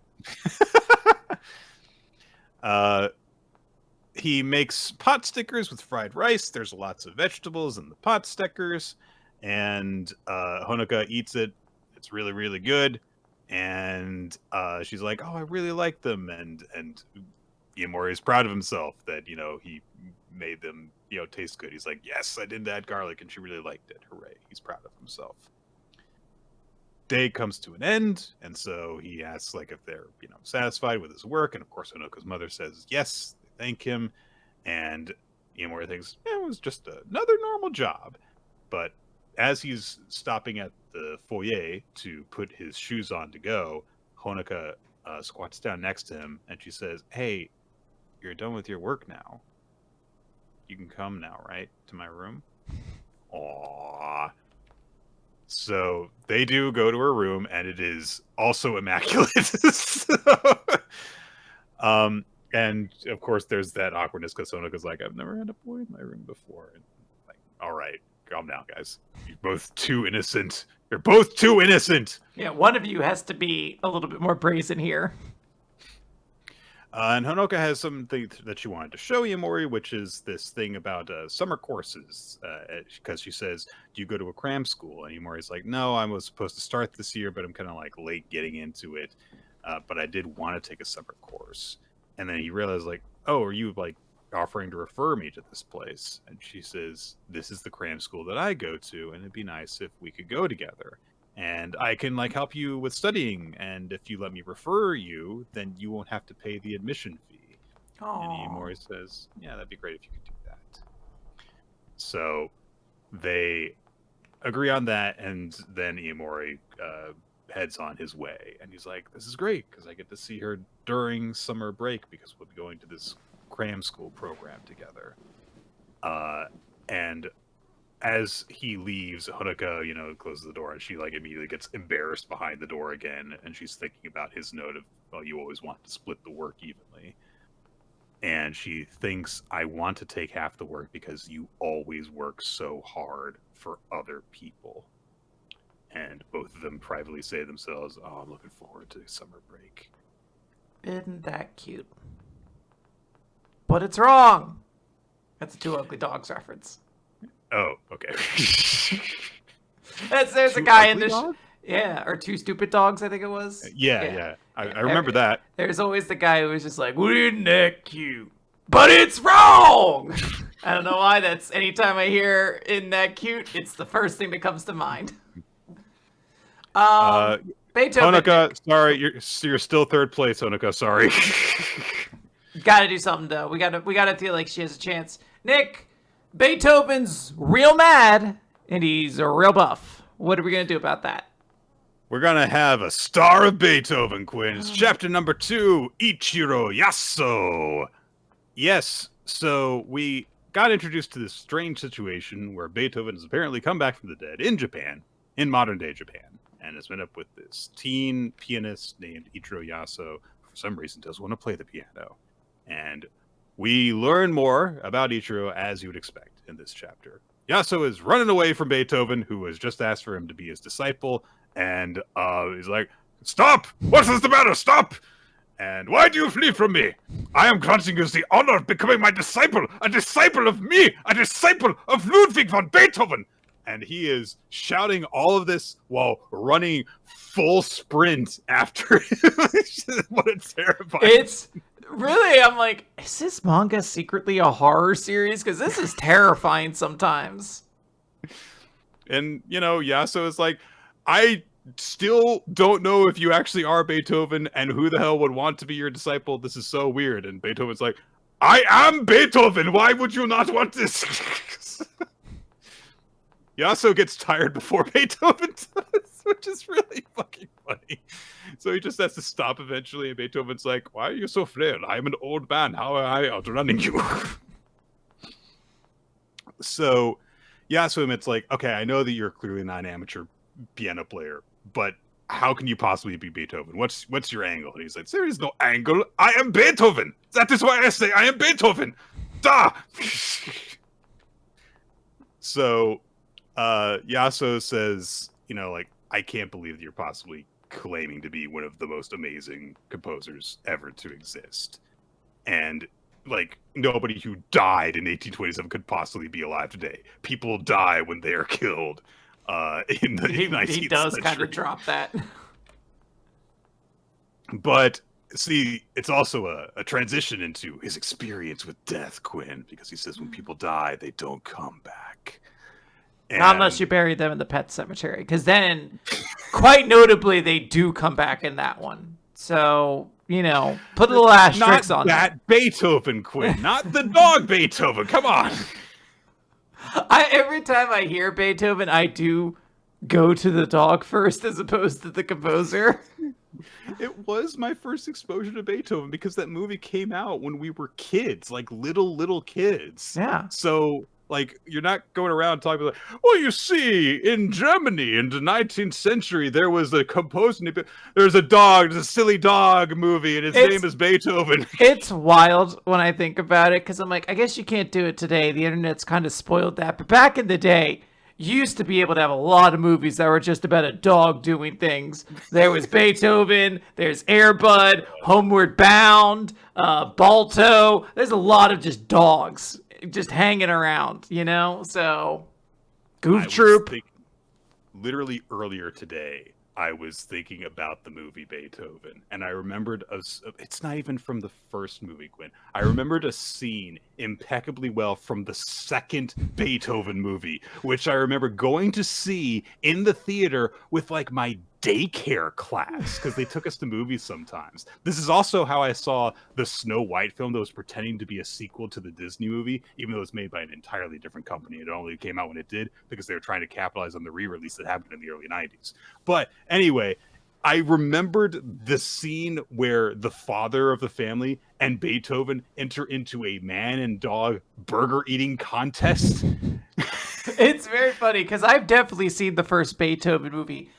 He makes pot stickers with fried rice. There's lots of vegetables in the pot stickers, and Honoka eats it. It's really, really good. And she's like, "Oh, I really like them." And Iemori is proud of himself that he made them taste good. He's like, "Yes, I didn't add garlic," and she really liked it. Hooray! He's proud of himself. Day comes to an end, and so he asks if they're satisfied with his work, and of course Honoka's mother says yes. They thank him, and Iemori thinks it was just another normal job. But as he's stopping at the foyer to put his shoes on to go, Honoka squats down next to him, and she says, "Hey, you're done with your work now. You can come now, right, to my room?" Aww. So they do go to her room, and it is also immaculate. And of course, there's that awkwardness because Honoka's like, "I've never had a boy in my room before." And like, all right, calm down, guys. You're both too innocent. You're both too innocent.
Yeah, one of you has to be a little bit more brazen here.
And Honoka has something that she wanted to show Iemori, which is this thing about summer courses. Because she says, "Do you go to a cram school?" And Iemori's like, "No, I was supposed to start this year, but I'm kind of late getting into it. But I did want to take a summer course." And then he realized "Oh, are you offering to refer me to this place?" And she says, "This is the cram school that I go to, and it'd be nice if we could go together. And I can help you with studying, and if you let me refer you, then you won't have to pay the admission fee."
Aww.
And Iemori says, "Yeah, that'd be great if you could do that." So they agree on that, and then Iemori heads on his way, and he's like, "This is great because I get to see her during summer break because we'll be going to this cram school program together." And as he leaves, Honoka, closes the door, and she immediately gets embarrassed behind the door again, and she's thinking about his note of, "Well, you always want to split the work evenly." And she thinks, "I want to take half the work because you always work so hard for other people." And both of them privately say to themselves, "Oh, I'm looking forward to summer break."
Isn't that cute? But it's wrong. That's a Two Ugly Dogs reference.
Oh, okay.
There's a guy in this. Yeah, or Two Stupid Dogs, I think it was.
Yeah. I remember that.
There's always the guy who was just like, "Well, isn't that cute? But it's wrong!" I don't know why. That's anytime I hear "isn't that cute," it's the first thing that comes to mind. Beethoven.
Honoka, sorry, you're still third place, Honoka, sorry.
Gotta do something, though. We gotta feel like she has a chance. Nick, Beethoven's real mad, and he's real buff. What are we gonna do about that?
We're gonna have a Star of Beethoven, Quinn. It's chapter number 2, Ichiro Yasso. Yes, so we got introduced to this strange situation where Beethoven has apparently come back from the dead in Japan, in modern-day Japan, and has met up with this teen pianist named Ichiro Yasso. For some reason, does want to play the piano. And we learn more about Ichiro as you would expect in this chapter. Yasso is running away from Beethoven, who has just asked for him to be his disciple, and he's like, "Stop! What is the matter? Stop! And why do you flee from me? I am granting you the honor of becoming my disciple, a disciple of me, a disciple of Ludwig von Beethoven!" And he is shouting all of this while running full sprint after him. What a terrifying...
It's really, I'm like, is this manga secretly a horror series? Because this is terrifying sometimes.
And, Yasso is like, "I still don't know if you actually are Beethoven, and who the hell would want to be your disciple. This is so weird." And Beethoven's like, "I am Beethoven! Why would you not want this?" Yasso gets tired before Beethoven does, which is really fucking funny. So he just has to stop eventually, and Beethoven's like, "Why are you so frail? I'm an old man. How am I outrunning you?" So Yasso admits, "Okay, I know that you're clearly not an amateur piano player, but how can you possibly be Beethoven? What's your angle?" And he's like, "There is no angle. I am Beethoven. That is why I say I am Beethoven. Da!" So Yasso says, "I can't believe that you're possibly claiming to be one of the most amazing composers ever to exist. And like, nobody who died in 1827 could possibly be alive today. People die when they are killed in the 19th
he does
century.
kind of drop that.
But see, it's also a transition into his experience with death, Quinn, because he says when people die, they don't come back. And
Not unless you bury them in the pet cemetery, because then, quite notably, they do come back in that one. So, you know, put a little asterisk on
that. Beethoven, Quinn, not the dog Beethoven. Come on.
Every time I hear Beethoven, I do go to the dog first as opposed to the composer.
It was my first exposure to Beethoven because that movie came out when we were kids, like little kids.
Yeah.
So, like, you're not going around talking like, well, you see, in Germany in the 19th century, there was a composer, there's a dog, there's a silly dog movie, and his name is Beethoven.
It's wild when I think about it, because I'm like, I guess you can't do it today. The internet's kind of spoiled that. But back in the day, you used to be able to have a lot of movies that were just about a dog doing things. There was Beethoven, there's Air Bud, Homeward Bound, Balto. There's a lot of just dogs just hanging around, you know? So, Goof Troop.
Literally earlier today, I was thinking about the movie Beethoven, and I remembered it's not even from the first movie, Quinn. I remembered a scene impeccably well from the second Beethoven movie, which I remember going to see in the theater with like my daycare class, because they took us to movies sometimes. This is also how I saw the Snow White film that was pretending to be a sequel to the Disney movie, even though it was made by an entirely different company. It only came out when it did because they were trying to capitalize on the re-release that happened in the early 90s. But anyway, I remembered the scene where the father of the family and Beethoven enter into a man and dog burger eating contest.
It's very funny because I've definitely seen the first Beethoven movie.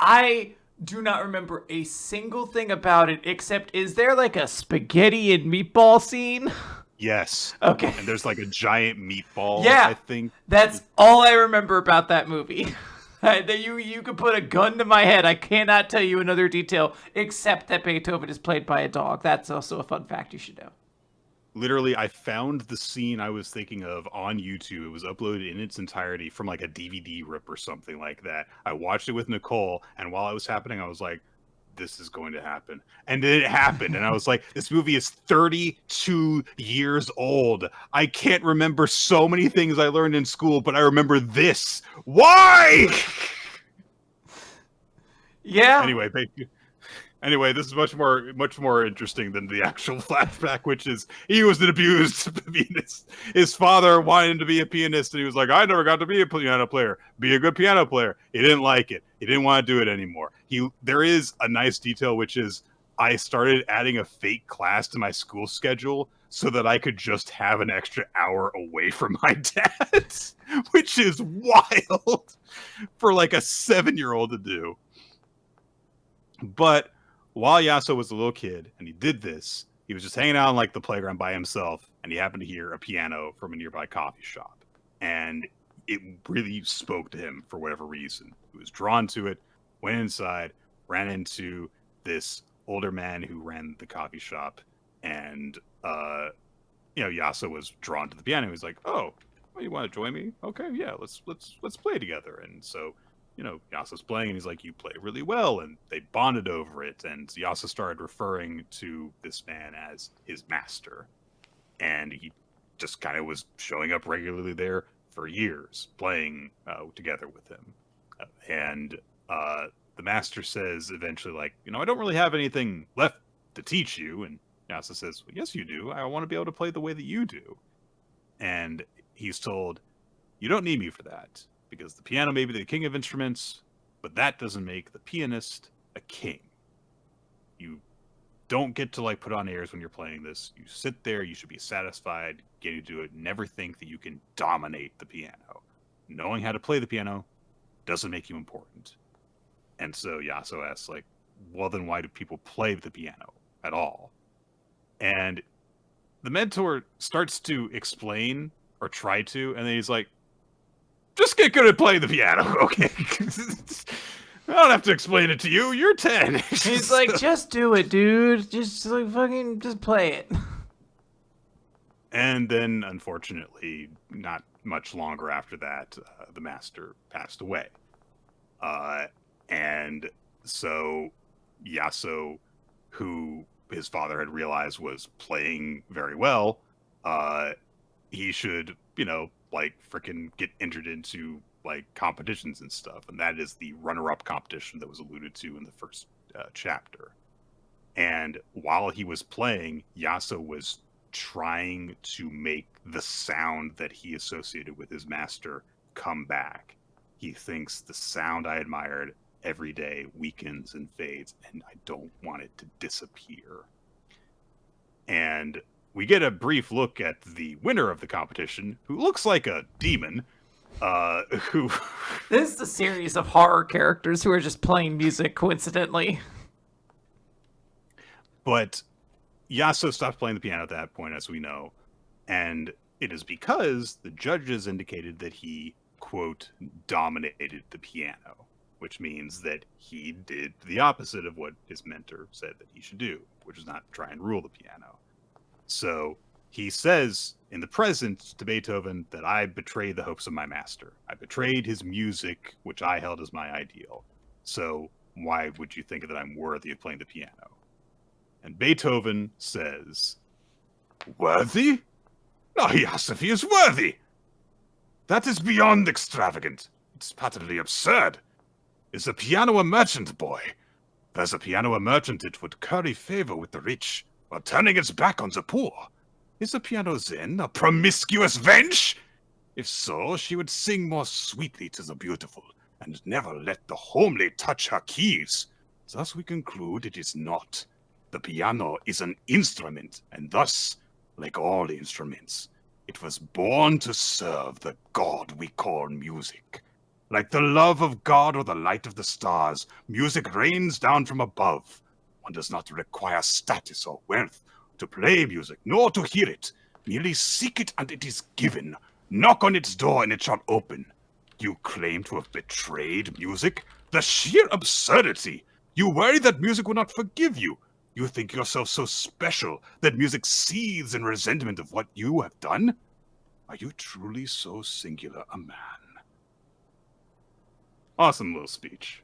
I do not remember a single thing about it, except is there like a spaghetti and meatball scene?
Yes.
Okay.
And there's like a giant meatball,
yeah,
I think.
That's all I remember about that movie. You could put a gun to my head. I cannot tell you another detail, except that Beethoven is played by a dog. That's also a fun fact you should know.
Literally, I found the scene I was thinking of on YouTube. It was uploaded in its entirety from like a DVD rip or something like that. I watched it with Nicole, and while it was happening, I was like, this is going to happen. And then it happened, and I was like, this movie is 32 years old. I can't remember so many things I learned in school, but I remember this. Why?
Yeah.
Anyway, this is much more interesting than the actual flashback, which is he was an abused pianist. His father wanted him to be a pianist, and he was like, I never got to be a piano player. Be a good piano player. He didn't like it. He didn't want to do it anymore. There is a nice detail, which is I started adding a fake class to my school schedule so that I could just have an extra hour away from my dad, which is wild for like a 7-year-old to do. But while Yaso was a little kid and he did this, he was just hanging out on like the playground by himself, and he happened to hear a piano from a nearby coffee shop. And it really spoke to him for whatever reason. He was drawn to it, went inside, ran into this older man who ran the coffee shop, and Yaso was drawn to the piano. He was like, "Oh, well, you want to join me? Okay, yeah, let's play together." And so Yasa's playing, and he's like, you play really well, and they bonded over it, and Yasa started referring to this man as his master, and he just kind of was showing up regularly there for years, playing together with him. And the master says eventually, like, I don't really have anything left to teach you, and Yasa says, well, yes, you do. I want to be able to play the way that you do. And he's told, you don't need me for that. Because the piano may be the king of instruments, but that doesn't make the pianist a king. You don't get to like put on airs when you're playing this. You sit there, you should be satisfied getting to do it. Never think that you can dominate the piano. Knowing how to play the piano doesn't make you important. And so Yaso asks, like, well, then why do people play the piano at all? And the mentor starts to explain, or try to, and then he's like, just get good at playing the piano, okay? I don't have to explain it to you. You're 10.
He's like, just do it, dude. Just like fucking, just play it.
And then, unfortunately, not much longer after that, the master passed away. And so Yaso, who his father had realized was playing very well, he should, like, freaking get entered into, like, competitions and stuff. And that is the runner-up competition that was alluded to in the first chapter. And while he was playing, Yaso was trying to make the sound that he associated with his master come back. He thinks the sound I admired every day weakens and fades, and I don't want it to disappear. And we get a brief look at the winner of the competition, who looks like a demon, who...
This is a series of horror characters who are just playing music coincidentally.
But Yaso stopped playing the piano at that point, as we know, and it is because the judges indicated that he, quote, dominated the piano, which means that he did the opposite of what his mentor said that he should do, which is not try and rule the piano. So he says in the present to Beethoven that I betrayed the hopes of my master. I betrayed his music, which I held as my ideal. So why would you think that I'm worthy of playing the piano? And Beethoven says, worthy? Oh, yes, if he is worthy. That is beyond extravagant. It's patently absurd. Is the piano a merchant, boy? If as a piano a merchant, it would curry favor with the rich, while turning its back on the poor. Is the piano then a promiscuous wench? If so, she would sing more sweetly to the beautiful, and never let the homely touch her keys. Thus we conclude it is not. The piano is an instrument, and thus, like all instruments, it was born to serve the God we call music. Like the love of God or the light of the stars, music rains down from above. One does not require status or wealth to play music, nor to hear it. Merely seek it and it is given. Knock on its door and it shall open. You claim to have betrayed music? The sheer absurdity! You worry that music will not forgive you. You think yourself so special that music seethes in resentment of what you have done? Are you truly so singular a man? Awesome little speech.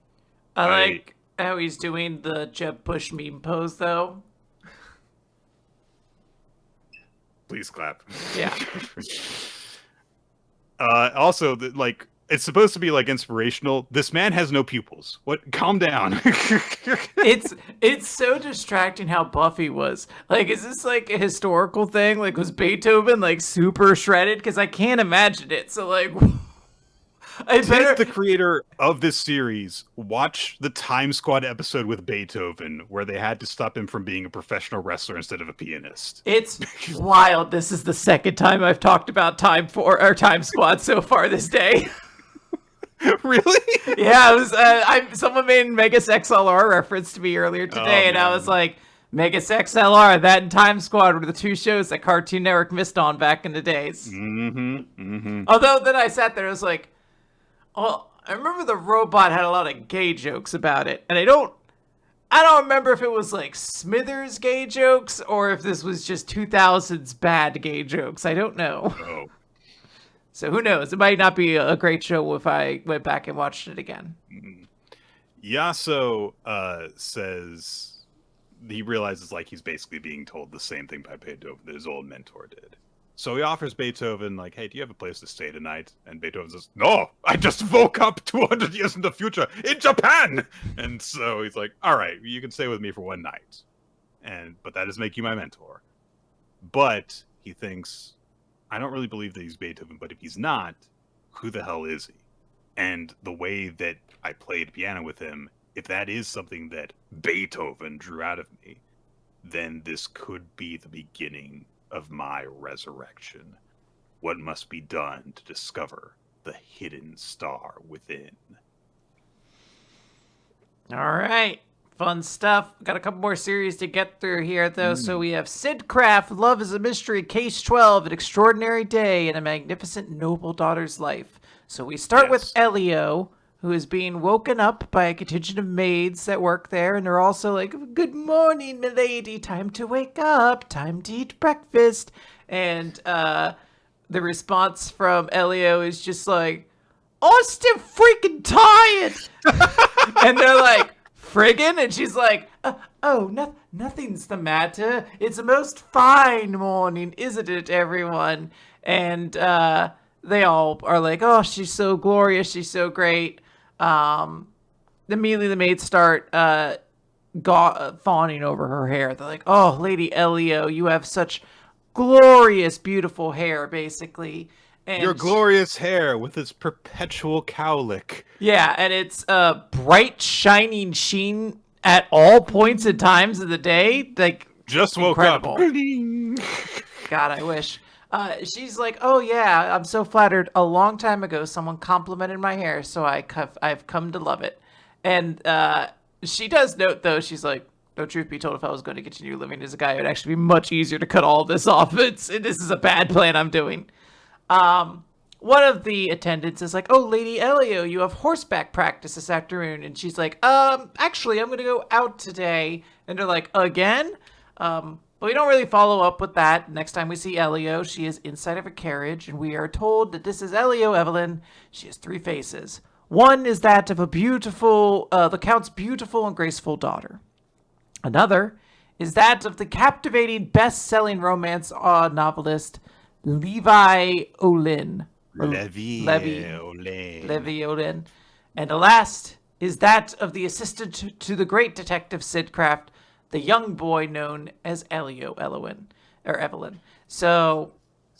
I like how he's doing the Jeb Bush meme pose, though.
Please clap.
Yeah.
Also, like, it's supposed to be like inspirational. This man has no pupils. What? Calm down.
It's so distracting how buff he was. Like, is this like a historical thing? Like, was Beethoven like super shredded? Because I can't imagine it. So like,
Did the creator of this series watch the Time Squad episode with Beethoven, where they had to stop him from being a professional wrestler instead of a pianist?
It's wild. This is the second time I've talked about Time Squad so far this day.
Really?
Yeah, it was. Someone made Megas XLR reference to me earlier today, and I was like, Megas XLR, that and Time Squad were the two shows that Cartoon Network missed on back in the days. Although then I sat there, I was like, well, I remember the robot had a lot of gay jokes about it, and I don't remember if it was like Smithers gay jokes or if this was just 2000s bad gay jokes. I don't know.
Oh.
So who knows? It might not be a great show if I went back and watched it again.
Yaso says he realizes like he's basically being told the same thing by Beethoven that his old mentor did. So he offers Beethoven, like, hey, do you have a place to stay tonight? And Beethoven says, no, I just woke up 200 years in the future in Japan. And so he's like, all right, you can stay with me for one night. But that does make you my mentor. But he thinks, I don't really believe that he's Beethoven, but if he's not, who the hell is he? And the way that I played piano with him, if that is something that Beethoven drew out of me, then this could be the beginning of my resurrection. What must be done to discover the hidden star within?
All right. Fun stuff. Got a couple more series to get through here, though. So we have Sid Craft, Love is a Mystery, Case 12, An Extraordinary Day, and A Magnificent Noble Daughter's Life. So we start with Elio, who is being woken up by a contingent of maids that work there, and they're also like, "Good morning, milady, time to wake up, time to eat breakfast." And the response from Elio is just like, "I'm still freaking tired." And they're like, "Friggin'?" And she's like, nothing's the matter. It's a most fine morning, isn't it, everyone?" And they all are like, "Oh, she's so glorious. She's so great." Immediately the maids start fawning over her hair. They're like, "Oh, Lady Elio, you have such glorious, beautiful hair," basically. And
your glorious hair with its perpetual cowlick.
Yeah, and it's bright, shining sheen at all points and times of the day. Like,
just woke
incredible.
up.
God, I wish. She's like, "Oh yeah, I'm so flattered. A long time ago, someone complimented my hair, so I've come to love it." And she does note, though, she's like, "No, truth be told, if I was going to continue living as a guy, it would actually be much easier to cut all this off. This is a bad plan I'm doing." One of the attendants is like, "Oh, Lady Elio, you have horseback practice this afternoon." And she's like, "Actually, I'm going to go out today." And they're like, "Again?" But we don't really follow up with that. Next time we see Elio, she is inside of a carriage, and we are told that this is Elio Evelyn. She has 3 faces. One is that of the Count's beautiful and graceful daughter. Another is that of the captivating, best-selling romance novelist, Levi Olin.
Levi
Olin. And the last is that of the assistant to the great detective Sid Craft, the young boy known as Evelyn. So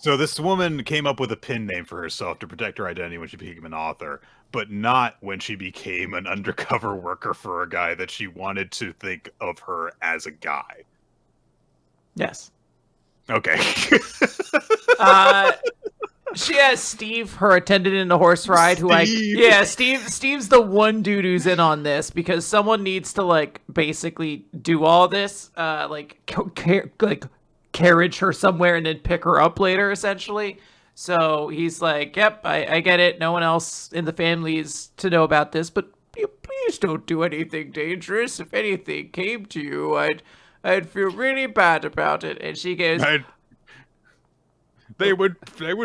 this woman came up with a pen name for herself to protect her identity when she became an author, but not when she became an undercover worker for a guy that she wanted to think of her as a guy.
Yes.
Okay.
She has Steve, her attendant in the horse ride, Steve's the one dude who's in on this because someone needs to like basically do all this, carriage her somewhere and then pick her up later, essentially. So he's like, "Yep, I get it. No one else in the family is to know about this, but please don't do anything dangerous. If anything came to you, I'd feel really bad about it." And she goes,
They would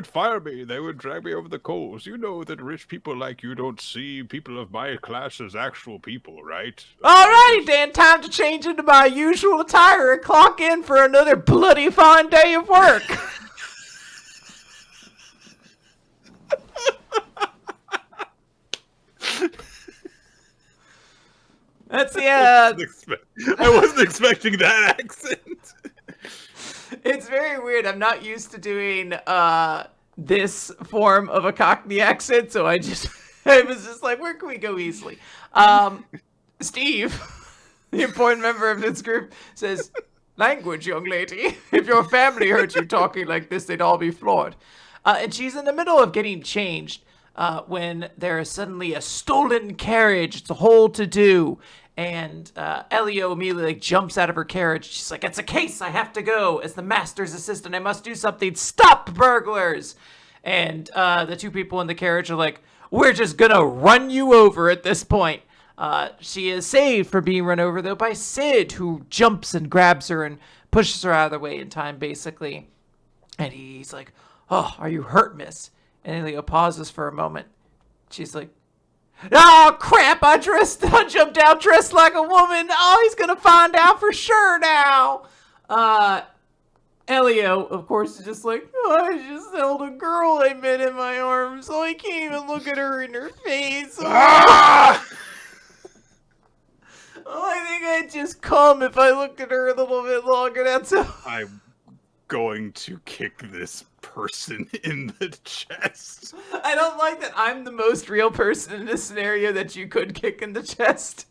fire me. They would drag me over the coals. You know that rich people like you don't see people of my class as actual people, right?
"All right, then, time to change into my usual attire and clock in for another bloody fine day of work." That's the
I wasn't expecting that accent.
It's very weird. I'm not used to doing this form of a Cockney accent, so I was just like, where can we go easily? Steve, the important member of this group, says, "Language, young lady. If your family heard you talking like this, they'd all be floored." And she's in the middle of getting changed when there is suddenly a stolen carriage. It's a whole to-do. And Elio immediately jumps out of her carriage. She's like, "It's a case. I have to go. As the master's assistant, I must do something. Stop burglars!" And the 2 people in the carriage are like, "We're just going to run you over at this point." She is saved from being run over, though, by Sid, who jumps and grabs her and pushes her out of the way in time, basically. And he's like, "Oh, are you hurt, miss?" And Elio pauses for a moment. She's like, "Oh, crap, I jumped out dressed like a woman. Oh, he's going to find out for sure now." Elio, of course, is just like, "Oh, I just held a girl I met in my arms, so I can't even look at her in her face. Oh, I think I'd just come if I looked at her a little bit longer, that's all."
I'm going to kick this person in the chest.
I don't like that I'm the most real person in this scenario that you could kick in the chest.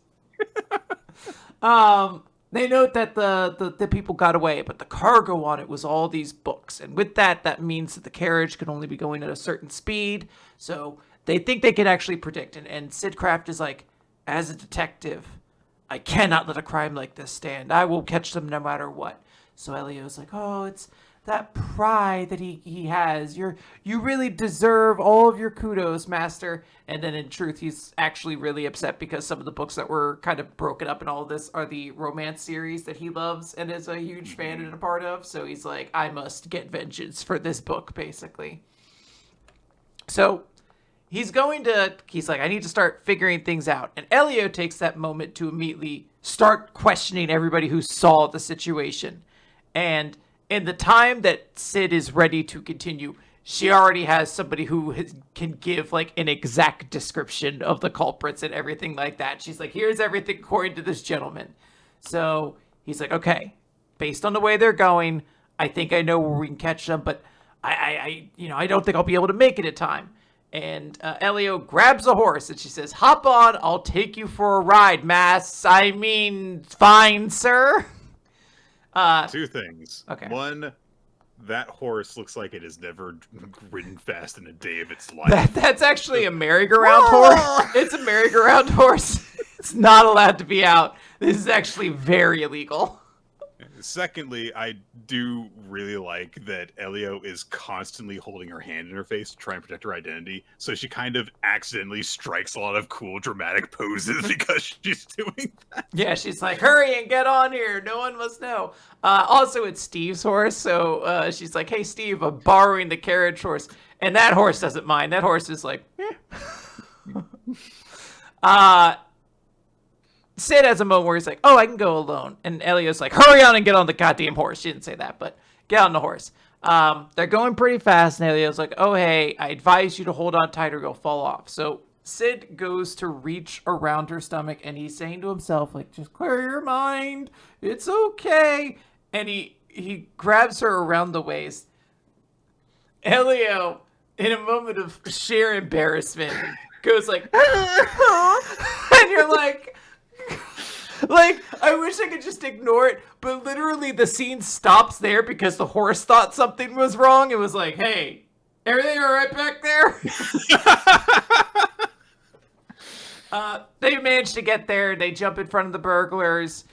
They note that the people got away, but the cargo on it was all these books. And with that means that the carriage can only be going at a certain speed. So they think they can actually predict. And Sid Craft is like, "As a detective, I cannot let a crime like this stand. I will catch them no matter what." So Elio's like, "Oh, it's that pride that he has. You really deserve all of your kudos, master. And then in truth, he's actually really upset because some of the books that were kind of broken up in all of this are the romance series that he loves and is a huge fan and a part of. So he's like, I must get vengeance for this book, basically. So he's like, I need to start figuring things out. And Elio takes that moment to immediately start questioning everybody who saw the situation. And in the time that Sid is ready to continue, she already has somebody who can give like an exact description of the culprits and everything like that. She's like, here's everything according to this gentleman. So he's like, okay, based on the way they're going, I think I know where we can catch them, but I don't think I'll be able to make it in time. And Elio grabs a horse and she says, hop on, I'll take you for a ride, fine, sir.
Two things.
Okay.
One, that horse looks like it has never ridden fast in a day of its life.
That's actually a merry-go-round horse. It's a merry-go-round horse. It's not allowed to be out. This is actually very illegal.
Secondly, I do really like that Elio is constantly holding her hand in her face to try and protect her identity. So she kind of accidentally strikes a lot of cool, dramatic poses because she's doing that.
Yeah, she's like, hurry and get on here. No one must know. Also, it's Steve's horse. So she's like, hey, Steve, I'm borrowing the carriage horse. And that horse doesn't mind. That horse is like, Sid has a moment where he's like, oh, I can go alone. And Elio's like, hurry on and get on the goddamn horse. She didn't say that, but get on the horse. They're going pretty fast, and Elio's like, oh, hey, I advise you to hold on tight or you'll fall off. So Sid goes to reach around her stomach, and he's saying to himself, like, just clear your mind. It's okay. And he grabs her around the waist. Elio, in a moment of sheer embarrassment, goes like, and you're like, I wish I could just ignore it, but literally the scene stops there because the horse thought something was wrong. It was like, hey, everything all right back there? They manage to get there. They jump in front of the burglars.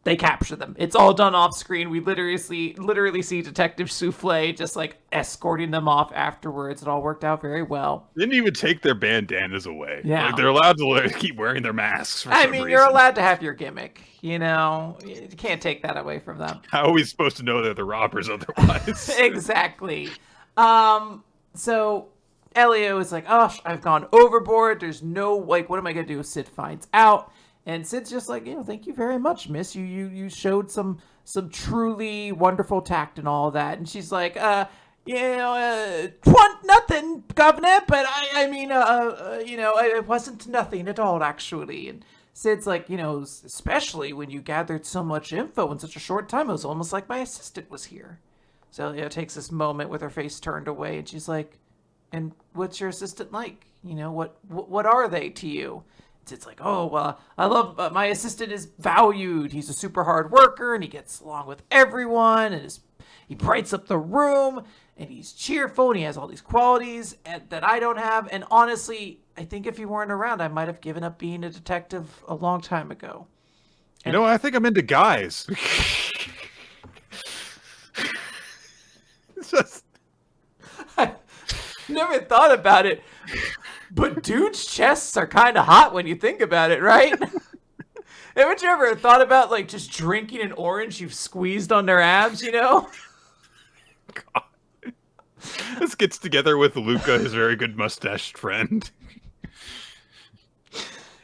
They capture them. It's all done off screen. We literally see Detective Souffle just like escorting them off afterwards. It all worked out very well.
They didn't even take their bandanas away.
Yeah.
Like, they're allowed to keep wearing their masks for some reason.
You're allowed to have your gimmick. You know, you can't take that away from them.
How are we supposed to know they're the robbers otherwise?
Exactly. So Elio is like, oh, I've gone overboard. There's no, like, what am I going to do if Sid finds out? And Sid's just like, thank you very much, miss. You showed some truly wonderful tact and all that. And she's like, nothing, governor, but it wasn't nothing at all, actually. And Sid's like, especially when you gathered so much info in such a short time, it was almost like my assistant was here. So Elio takes this moment with her face turned away, and she's like, and what's your assistant like? What are they to you? It's like, oh, well, I love, my assistant is valued. He's a super hard worker, and he gets along with everyone, and he brights up the room, and he's cheerful, and he has all these qualities that I don't have. And honestly, I think if he weren't around, I might have given up being a detective a long time ago.
And I think I'm into guys. It's just...
I never thought about it. But dudes' chests are kind of hot when you think about it, right? Haven't you ever thought about, like, just drinking an orange you've squeezed on their abs, God.
This gets together with Luca, his very good mustached friend.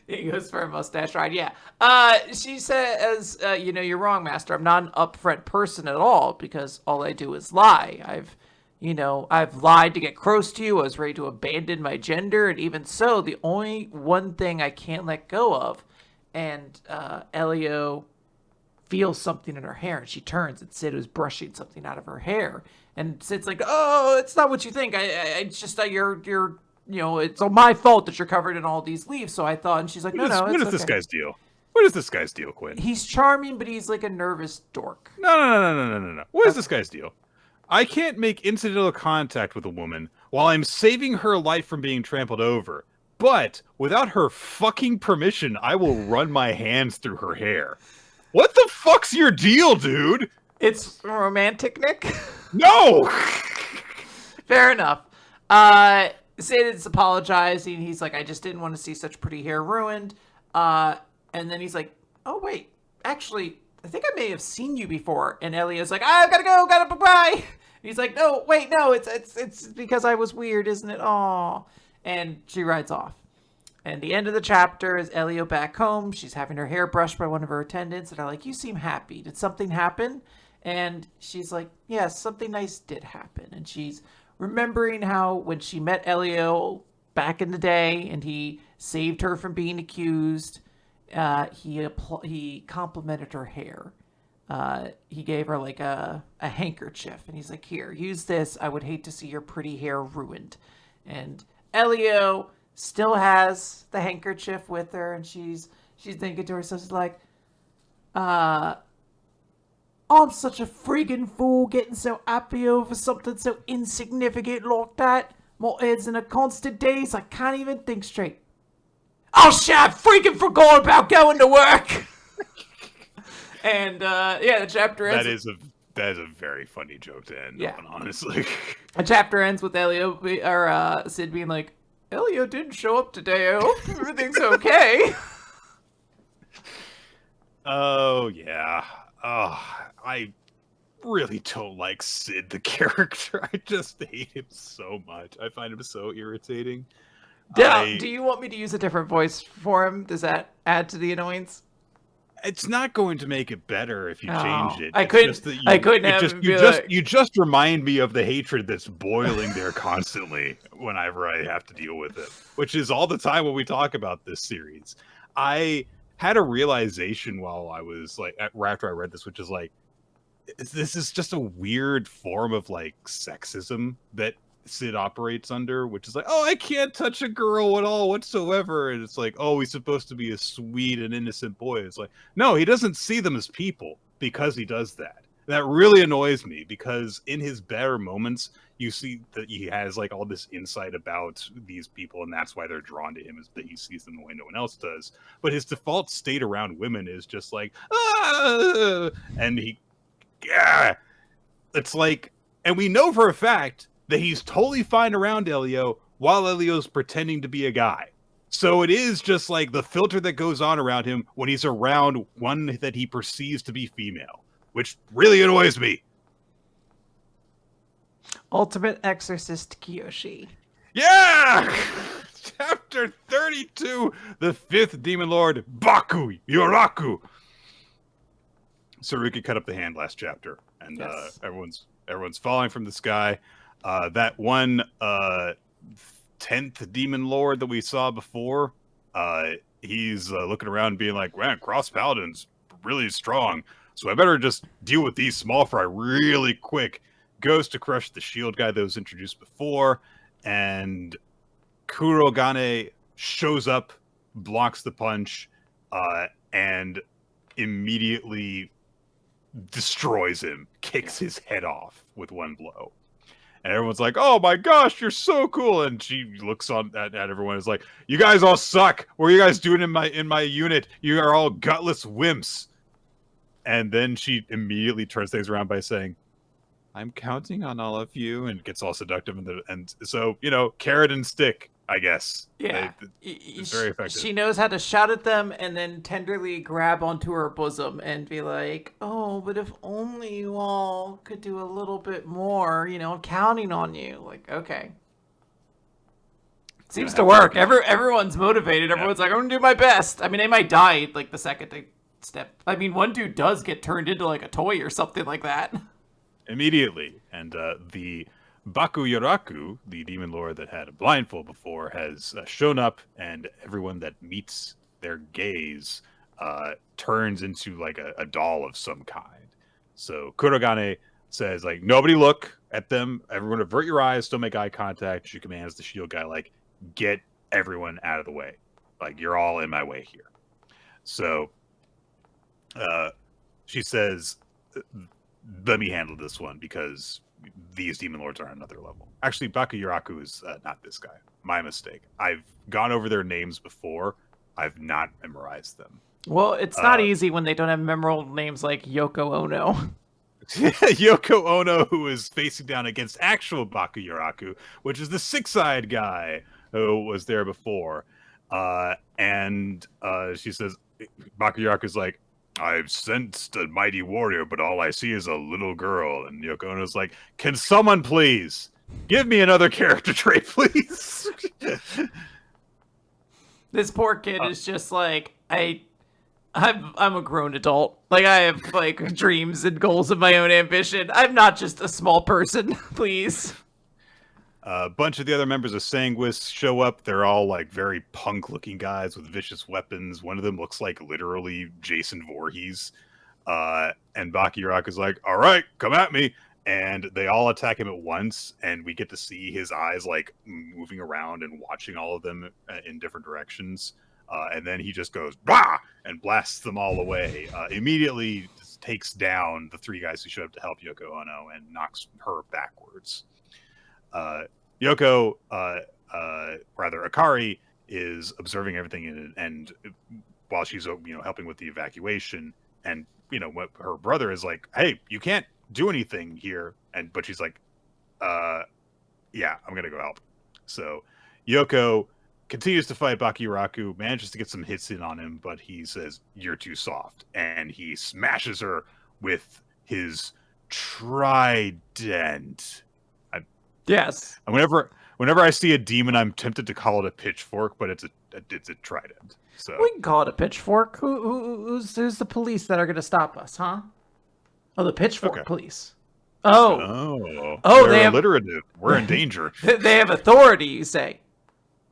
He goes for a mustache ride, yeah. She says, you're wrong, master. I'm not an upfront person at all because all I do is lie. I've lied to get close to you. I was ready to abandon my gender. And even so, the only one thing I can't let go of. And Elio feels something in her hair. And she turns and Sid was brushing something out of her hair. And Sid's like, oh, it's not what you think. It's just that you're it's all my fault that you're covered in all these leaves. So I thought, and she's like, no,
what is this guy's deal? What is this guy's deal, Quinn?
He's charming, but he's like a nervous dork.
No. What is this guy's deal? I can't make incidental contact with a woman while I'm saving her life from being trampled over. But without her fucking permission, I will run my hands through her hair. What the fuck's your deal, dude?
It's romantic, Nick.
No!
Fair enough. Sid is apologizing. He's like, I just didn't want to see such pretty hair ruined. And then he's like, oh, wait. Actually, I think I may have seen you before. And Elio's like, I gotta go. Gotta bye-bye. He's like, no, wait, no. It's because I was weird, isn't it? Aw. And she rides off. And the end of the chapter is Elio back home. She's having her hair brushed by one of her attendants. And they're like, you seem happy. Did something happen? And she's like, yes, something nice did happen. And she's remembering how when she met Elio back in the day and he saved her from being accused, he complimented her hair. He gave her like a handkerchief. And he's like, here, use this. I would hate to see your pretty hair ruined. And Elio still has the handkerchief with her, and she's thinking to herself, she's like, I'm such a friggin' fool getting so happy over something so insignificant like that. My head's in a constant daze, I can't even think straight. Oh shit, I freaking forgot about going to work! And yeah, the chapter ends.
That is a very funny joke to end on, honestly.
The chapter ends with Sid being like, Elio didn't show up today. I hope everything's okay.
Oh, yeah. Oh, I really don't like Sid, the character. I just hate him so much. I find him so irritating.
Do you want me to use a different voice for him? Does that add to the annoyance?
It's not going to make it better if you change it. You just remind me of the hatred that's boiling there constantly whenever I have to deal with it, which is all the time when we talk about this series. I had a realization while I was like, after I read this, which is like, this is just a weird form of like sexism that Sid operates under, which is like, oh, I can't touch a girl at all whatsoever. And it's like, oh, he's supposed to be a sweet and innocent boy. It's like, no, he doesn't see them as people because he does that. That really annoys me because in his better moments, you see that he has like all this insight about these people, and that's why they're drawn to him, is that he sees them the way no one else does. But his default state around women is just like, ah! And it's like, and we know for a fact that he's totally fine around Elio while Elio's pretending to be a guy. So it is just like the filter that goes on around him when he's around one that he perceives to be female, which really annoys me.
Ultimate Exorcist Kiyoshi.
Yeah! Chapter 32, the fifth demon lord, Baku Yoraku. Saruki cut up the hand last chapter, and yes. Everyone's falling from the sky. That one 10th demon lord that we saw before, he's looking around and being like, man, Cross Paladin's really strong, so I better just deal with these small fry really quick. Goes to crush the shield guy that was introduced before, and Kurogane shows up, blocks the punch, and immediately destroys him, kicks his head off with one blow. And everyone's like, oh my gosh, you're so cool. And she looks on at everyone and is like, you guys all suck. What are you guys doing in my unit? You are all gutless wimps. And then she immediately turns things around by saying, I'm counting on all of you, and gets all seductive. And so, carrot and stick, I guess.
Yeah.
It's very effective.
She knows how to shout at them and then tenderly grab onto her bosom and be like, oh, but if only you all could do a little bit more, I'm counting on you. Like, okay. Seems to work. Everyone's motivated. Everyone's like, I'm going to do my best. I mean, they might die like the second they step. I mean, one dude does get turned into like a toy or something like that.
Immediately. And the Baku Yoraku, the demon lord that had a blindfold before, has shown up, and everyone that meets their gaze turns into like a doll of some kind. So Kurogane says, like, nobody look at them. Everyone avert your eyes. Don't make eye contact. She commands the shield guy, like, get everyone out of the way. Like, you're all in my way here. So she says, let me handle this one because these demon lords are on another level. Actually, Baku Yoraku is not this guy. My mistake. I've gone over their names before. I've not memorized them.
Well, it's not easy when they don't have memorable names like Yoko Ono.
Yoko Ono, who is facing down against actual Bakuyaraku, which is the six-eyed guy who was there before. And she says, Bakuyaraku's like, I've sensed a mighty warrior, but all I see is a little girl. And Yoko Ono's like, can someone please give me another character trait, please?
This poor kid is just like, I'm a grown adult. Like, I have like dreams and goals of my own ambition. I'm not just a small person, please.
A bunch of the other members of Sanguis show up. They're all like very punk-looking guys with vicious weapons. One of them looks like literally Jason Voorhees. And Bakuyaraku's like, all right, come at me. And they all attack him at once, and we get to see his eyes like moving around and watching all of them in different directions. And then he just goes, bah! And blasts them all away. Immediately takes down the three guys who showed up to help Yoko Ono and knocks her backwards. Akari is observing everything and while she's helping with the evacuation, and what her brother is like, hey, you can't do anything here, but she's like, yeah, I'm gonna go help. So Yoko continues to fight Bakuyaraku, manages to get some hits in on him, but he says, you're too soft, and he smashes her with his trident.
Yes.
Whenever I see a demon, I'm tempted to call it a pitchfork, but it's a trident. So
We can call it a pitchfork. Who's the police that are going to stop us, huh? Oh, the pitchfork police. Oh,
they're alliterative. We're in danger.
They have authority, you say.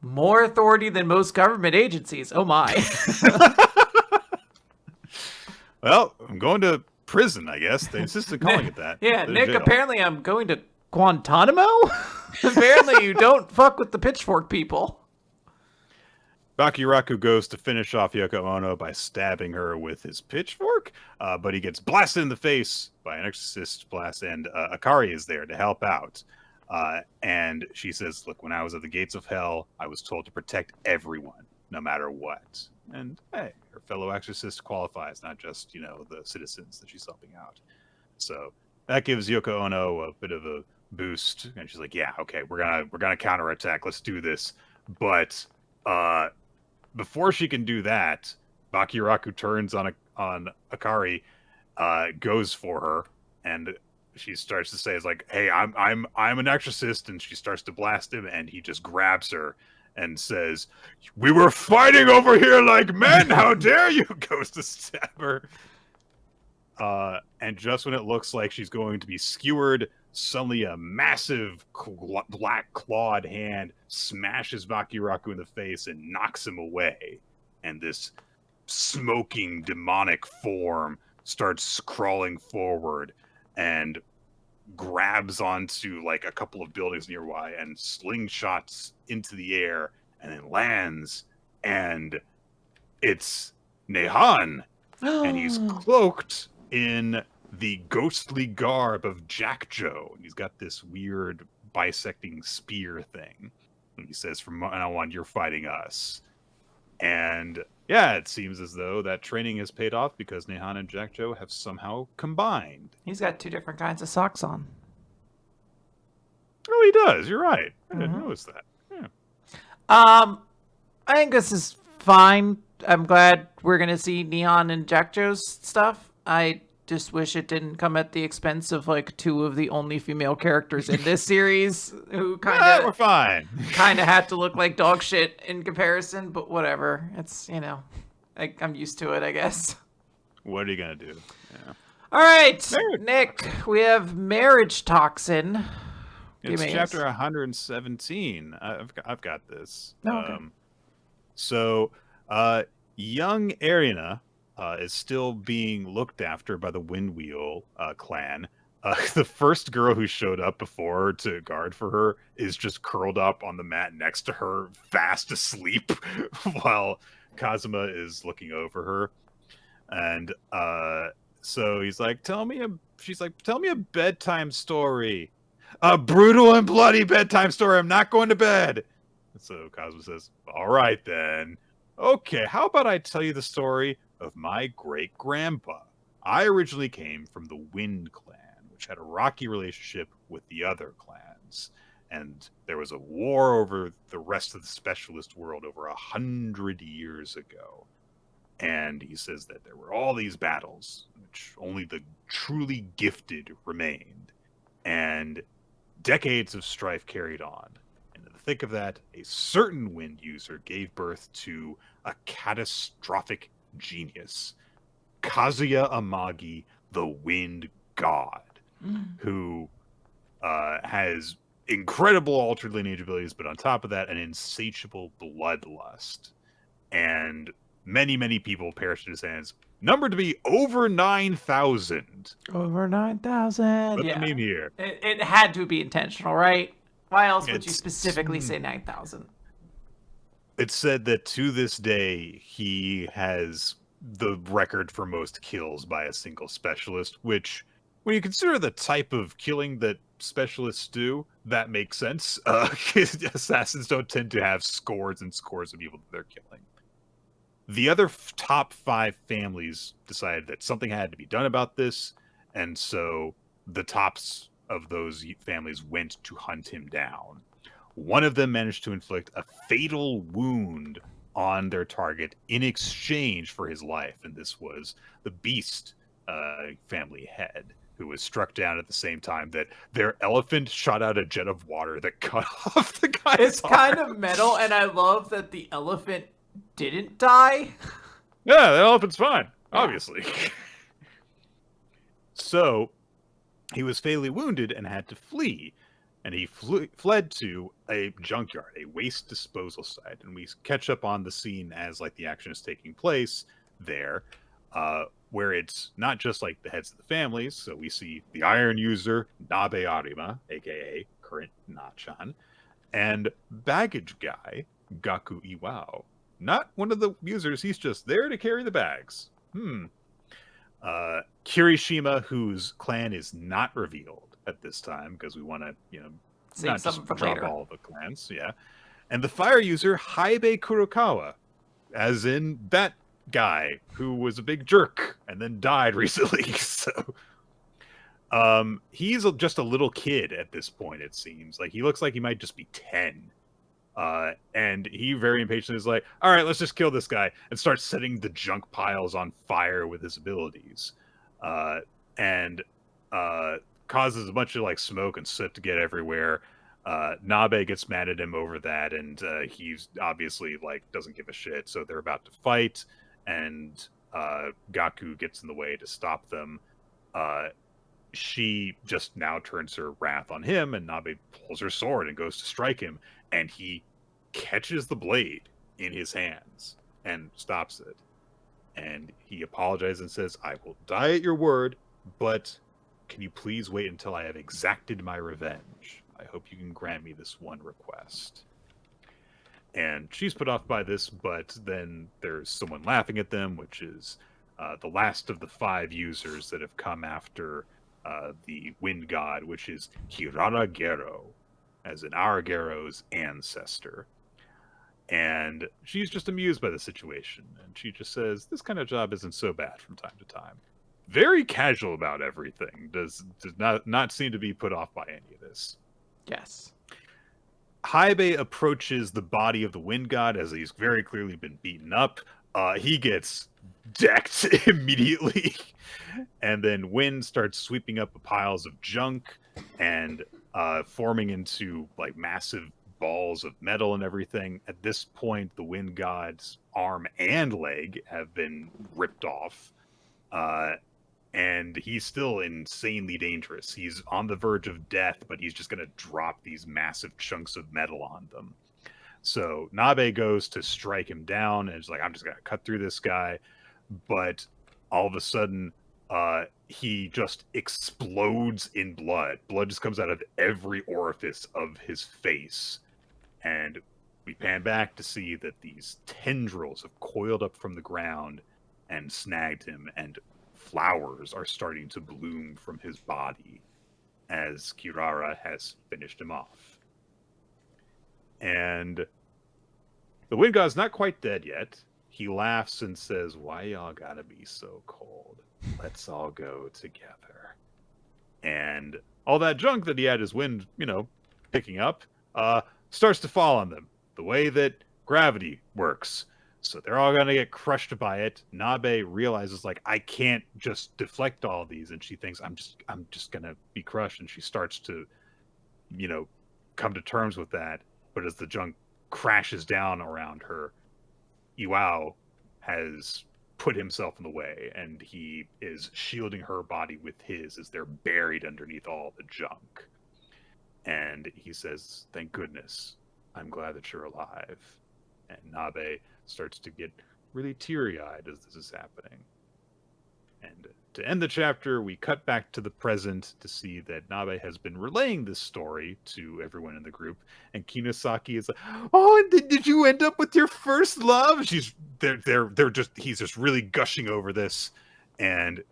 More authority than most government agencies. Oh, my.
Well, I'm going to prison, I guess. They insisted calling it that.
Yeah, Nick, apparently I'm going to Guantanamo? Apparently you don't fuck with the pitchfork people.
Bakuyaraku goes to finish off Yoko Ono by stabbing her with his pitchfork, but he gets blasted in the face by an exorcist blast, and Akari is there to help out. And she says, look, when I was at the gates of hell, I was told to protect everyone, no matter what. And hey, her fellow exorcist qualifies, not just, the citizens that she's helping out. So that gives Yoko Ono a bit of a boost, and she's like, yeah, okay, we're gonna counterattack, let's do this. But before she can do that, Bakuyaraku turns on Akari, goes for her, and she starts to say, "Is like, hey, I'm an exorcist," and she starts to blast him, and he just grabs her and says, "We were fighting over here like men. How dare you?" Goes to stab her. And just when it looks like she's going to be skewered, suddenly a massive black clawed hand smashes Bakuyaraku in the face and knocks him away. And this smoking demonic form starts crawling forward and grabs onto like a couple of buildings nearby and slingshots into the air and then lands. And it's Nehan. And he's cloaked in the ghostly garb of Jack-Joe. And he's got this weird bisecting spear thing. And he says, from now on, you're fighting us. And yeah, it seems as though that training has paid off because Nehan and Jack-Joe have somehow combined.
He's got two different kinds of socks on.
Oh, he does. You're right. I didn't notice that. Yeah.
I think this is fine. I'm glad we're going to see Nehan and Jack-Joe's stuff. I just wish it didn't come at the expense of like two of the only female characters in this series who
we're fine.
Kind of had to look like dog shit in comparison, but whatever. It's, I'm used to it, I guess.
What are you going to do? Yeah.
All right, Nick, we have Marriagetoxin.
It's chapter 117. I've got this.
Oh, okay.
So, young Ariana is still being looked after by the Windwheel clan. The first girl who showed up before to guard for her is just curled up on the mat next to her, fast asleep, while Kazuma is looking over her. And so he's like, she's like, tell me a bedtime story. A brutal and bloody bedtime story. I'm not going to bed. So Kazuma says, all right then. Okay, how about I tell you the story of my great-grandpa? I originally came from the Wind Clan. which had a rocky relationship with the other clans. And there was a war over the rest of the specialist world over 100 years ago. And he says that there were all these battles, which only the truly gifted remained. And decades of strife carried on. And in the thick of that, a certain wind user gave birth to a catastrophic genius, Kazuya Amagi, the Wind God, who has incredible altered lineage abilities, but on top of that, an insatiable bloodlust. And many, many people perished in his hands, numbered to be over 9,000.
Over 9,000.
Let
Yeah.
the meme here.
It had to be intentional, right? Why else would you
It's-
specifically say 9,000?
It's said that to this day, he has the record for most kills by a single specialist, which, when you consider the type of killing that specialists do, that makes sense. Assassins don't tend to have scores and scores of people that they're killing. The other top 5 families decided that something had to be done about this, and so the tops of those families went to hunt him down. One of them managed to inflict a fatal wound on their target in exchange for his life, and this was the Beast family head, who was struck down at the same time that their elephant shot out a jet of water that cut off the guy's
It's
arm.
kind of metal, and I love that the elephant didn't die.
Yeah, the elephant's fine, obviously. So, he was fatally wounded and had to flee. And he fled to a junkyard, a waste disposal site. And we catch up on the scene as like the action is taking place there, where it's not just like the heads of the families. So we see the iron user, Nabe Arima, aka current Nachan, and baggage guy, Gaku Iwao. Not one of the users, he's just there to carry the bags. Kirishima, whose clan is not revealed at this time, because we want to,
Save
not
some
just
for
drop
later.
all the clans, yeah. And the fire user, Haibe Kurokawa, as in that guy who was a big jerk and then died recently. So, he's just a little kid at this point, it seems. Like, he looks like he might just be 10. And he very impatiently is like, all right, let's just kill this guy, and starts setting the junk piles on fire with his abilities. And causes a bunch of like smoke and soot to get everywhere. Nabe gets mad at him over that, and he's obviously like doesn't give a shit. So they're about to fight, and Gaku gets in the way to stop them. She just now turns her wrath on him, and Nabe pulls her sword and goes to strike him, and he catches the blade in his hands and stops it. And he apologizes and says, I will die at your word, but can you please wait until I have exacted my revenge? I hope you can grant me this one request. And she's put off by this, but then there's someone laughing at them, which is the last of the 5 users that have come after the Wind God, which is Hirara Gero, as in our Gero's ancestor. And she's just amused by the situation, and she just says, this kind of job isn't so bad from time to time. Very casual about everything. Does not seem to be put off by any of this.
Yes.
Haibe approaches the body of the Wind God as he's very clearly been beaten up. He gets decked immediately. And then Wind starts sweeping up the piles of junk and forming into like massive balls of metal and everything. At this point, the Wind God's arm and leg have been ripped off. And he's still insanely dangerous. He's on the verge of death, but he's just going to drop these massive chunks of metal on them. So Nabe goes to strike him down, and it's like, I'm just going to cut through this guy. But all of a sudden, he just explodes in blood. Blood just comes out of every orifice of his face. And we pan back to see that these tendrils have coiled up from the ground and snagged him, and flowers are starting to bloom from his body as Kirara has finished him off. And the Wind God's not quite dead yet. He laughs and says, why y'all gotta be so cold? Let's all go together. And all that junk that he had his wind, picking up, starts to fall on them. The way that gravity works. So they're all going to get crushed by it. Nabe realizes, like, I can't just deflect all of these. And she thinks, I'm just going to be crushed. And she starts to, come to terms with that. But as the junk crashes down around her, Iwao has put himself in the way, and he is shielding her body with his as they're buried underneath all the junk. And he says, thank goodness, I'm glad that you're alive. And Nabe starts to get really teary-eyed as this is happening. And to end the chapter, we cut back to the present to see that Nabe has been relaying this story to everyone in the group. And Kinosaki is like, "Oh, and did you end up with your first love?" He's just really gushing over this. And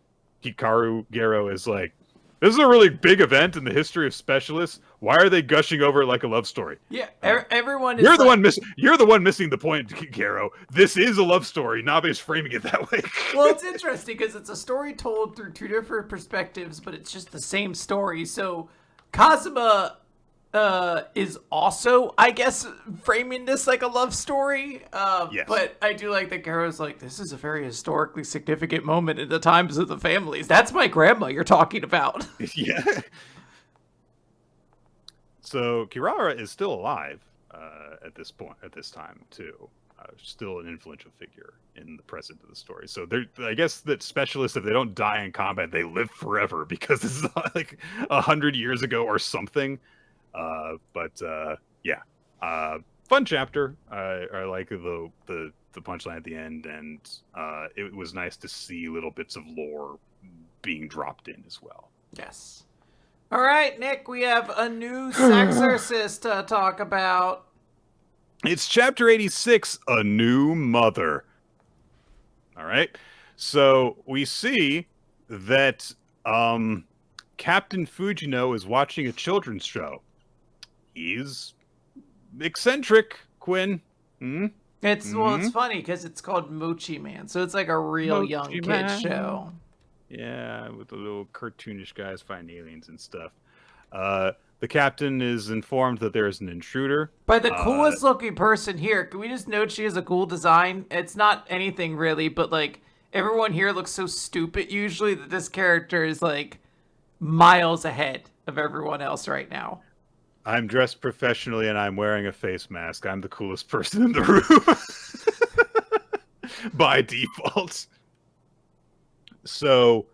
Hikaru Gero is like, "This is a really big event in the history of specialists. Why are they gushing over it like a love story?"
Yeah, everyone is.
You're the one missing the point, Gero. This is a love story. Nabe's framing it that way.
Well, it's interesting because it's a story told through two different perspectives, but it's just the same story. So Kazuma is also, I guess, framing this like a love story.
Yes.
But I do like that Gero's like, this is a very historically significant moment in the times of the families. That's my grandma you're talking about.
Yeah. So Kirara is still alive at this time too. Still an influential figure in the present of the story. So I guess that specialists, if they don't die in combat, they live forever because this is like 100 years ago or something. Yeah. Fun chapter. I like the punchline at the end, and it was nice to see little bits of lore being dropped in as well.
Yes. All right, Nick, we have a new Exorcist to talk about.
It's chapter 86, A New Mother. All right. So we see that Captain Fujino is watching a children's show. He's eccentric, Quinn.
It's funny because it's called Mochi Man, so it's like a real
Mochi
young kid
Man.
show.
Yeah, with the little cartoonish guys fighting aliens and stuff. The captain is informed that there is an intruder.
By the coolest looking person here. Can we just note she has a cool design? It's not anything really, but like everyone here looks so stupid usually that this character is like miles ahead of everyone else right now.
I'm dressed professionally and I'm wearing a face mask. I'm the coolest person in the room. By default. So,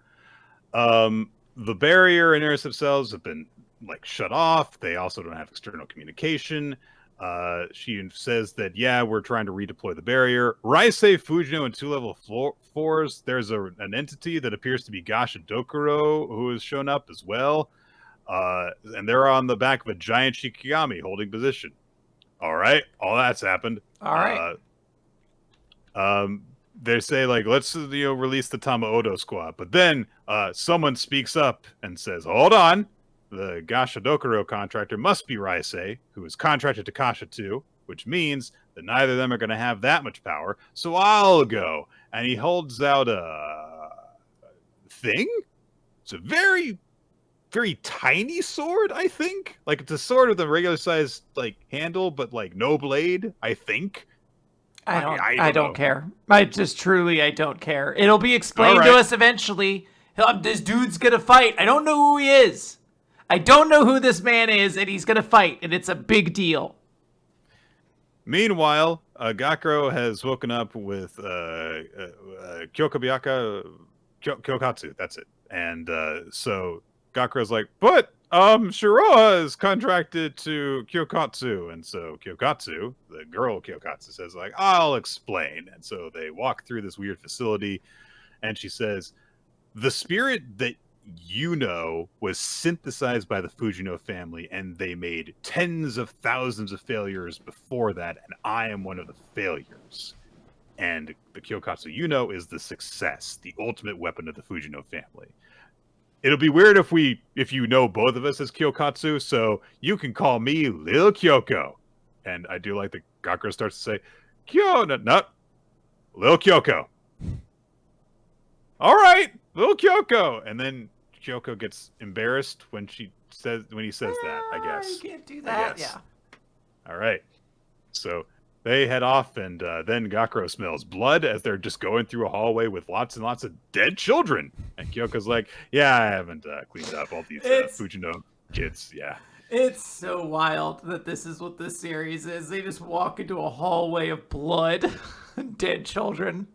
the barrier and intercept cells have been like shut off. They also don't have external communication. She says that, yeah, we're trying to redeploy the barrier. Raisei, Fujino, and 2 level 4s. There's an entity that appears to be Gasha Dokuro who has shown up as well. And they're on the back of a giant Shikigami holding position. All right. All that's happened.
All right.
They say, like, let's release the Tama-Odo squad. But then someone speaks up and says, hold on. The Gasha Dokuro contractor must be Raisei, who is contracted to Kasha too, which means that neither of them are going to have that much power. So I'll go. And he holds out a thing. It's a very, very tiny sword, I think. Like, it's a sword with a regular sized like handle, but like no blade, I think.
I don't care. I don't care. It'll be explained to us eventually. This dude's gonna fight. I don't know who he is. I don't know who this man is, and he's gonna fight, and it's a big deal.
Meanwhile, Gakuro has woken up with Kyokatsu. That's it. And so Gakuro's like, but Shiroha is contracted to Kyokatsu. And so Kyokatsu, the girl Kyokatsu, says, like, I'll explain. And so they walk through this weird facility, and she says, the spirit that was synthesized by the Fujino family, and they made tens of thousands of failures before that, and I am one of the failures. And the Kyokatsu is the success, the ultimate weapon of the Fujino family. It'll be weird if you know both of us as Kyokatsu, so you can call me Lil Kyoko. And I do like that Gakuro starts to say, not Lil Kyoko. All right, Lil Kyoko. And then Kyoko gets embarrassed when he says that, I guess.
You can't do that.
Guess.
Yeah.
All right. So they head off, and then Gakuro smells blood as they're just going through a hallway with lots and lots of dead children. And Kyoko's like, yeah, I haven't cleaned up all these Fujino kids. Yeah.
It's so wild that this is what this series is. They just walk into a hallway of blood and dead children.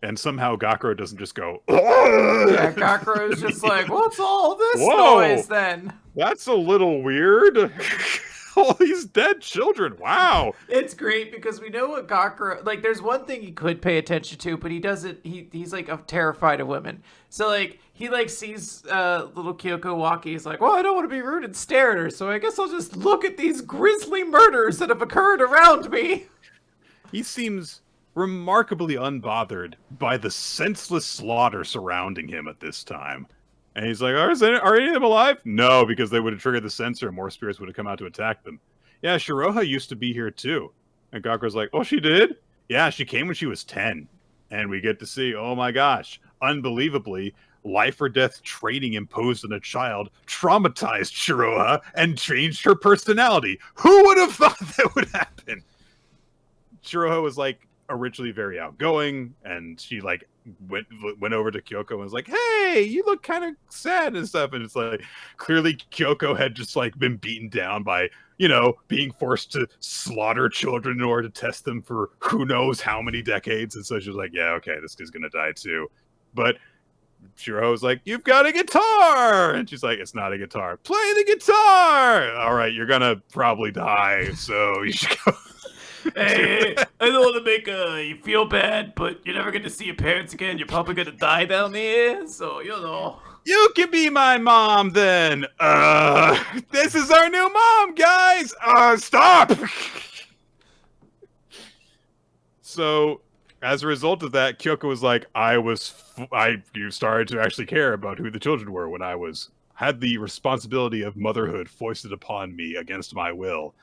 And somehow Gakuro doesn't just go,
yeah, Gakuro's just like, what's all this noise then?
That's a little weird. All these dead children. Wow.
It's great because we know what Gakuro, like, there's one thing he could pay attention to, but he doesn't, he's like terrified of women. So like, he like sees little Kyoko walking. He's like, well, I don't want to be rude and stare at her, so I guess I'll just look at these grisly murders that have occurred around me.
He seems remarkably unbothered by the senseless slaughter surrounding him at this time. And he's like, are any of them alive? No, because they would have triggered the sensor and more spirits would have come out to attack them. Yeah, Shiroha used to be here too. And Gakuro's like, oh, she did? Yeah, she came when she was 10. And we get to see, oh my gosh, unbelievably, life or death training imposed on a child traumatized Shiroha and changed her personality. Who would have thought that would happen? Shiroha was like originally very outgoing, and she like went over to Kyoko and was like, hey, you look kind of sad and stuff. And it's like, clearly Kyoko had just like been beaten down by, being forced to slaughter children in order to test them for who knows how many decades. And so she was like, yeah, okay, this kid's gonna die too. But Shiroha's like, you've got a guitar! And she's like, it's not a guitar. Play the guitar! All right, you're gonna probably die, so you should go.
Hey, I don't want to make you feel bad, but you're never going to see your parents again. You're probably going to die down there, so,
You can be my mom, then. This is our new mom, guys! Stop! So, as a result of that, Kyoko was like, you started to actually care about who the children were when I had the responsibility of motherhood foisted upon me against my will,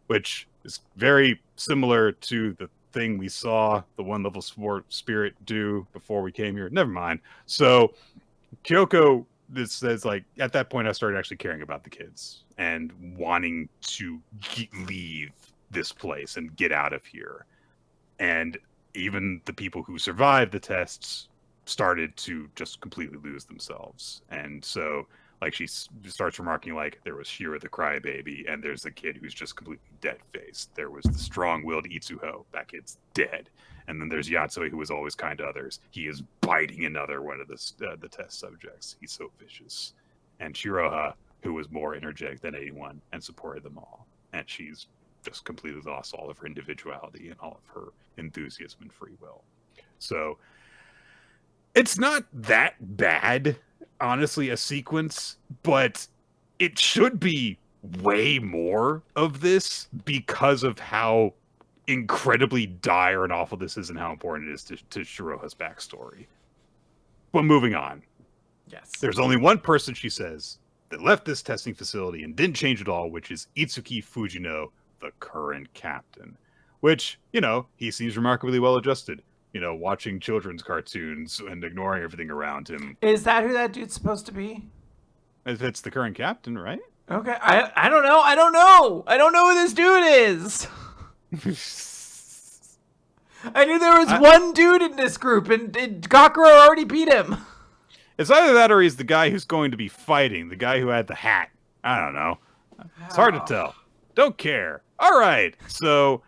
which is very similar to the thing we saw the one level spirit do before we came here. Never mind. So Kyoko, this says like, at that point I started actually caring about the kids and wanting to leave this place and get out of here. And even the people who survived the tests started to just completely lose themselves. And so like she starts remarking like there was Shira the crybaby, and there's the kid who's just completely dead-faced. There was the strong-willed Itsuho. That kid's dead. And then there's Yatsui, who was always kind to others. He is biting another one of the test subjects. He's so vicious. And Shiroha, who was more energetic than anyone and supported them all. And she's just completely lost all of her individuality and all of her enthusiasm and free will. So it's not that bad, honestly, a sequence, but it should be way more of this because of how incredibly dire and awful this is and how important it is to Shiroha's backstory. But moving on.
Yes.
There's only one person, she says, that left this testing facility and didn't change at all, which is Itsuki Fujino, the current captain. Which, he seems remarkably well adjusted. Watching children's cartoons and ignoring everything around him.
Is that who that dude's supposed to be?
If it's the current captain, right?
Okay, I don't know. I don't know who this dude is. I knew there was one dude in this group, and Gakuro already beat him.
It's either that or he's the guy who's going to be fighting, the guy who had the hat. I don't know. It's hard to tell. Don't care. All right, so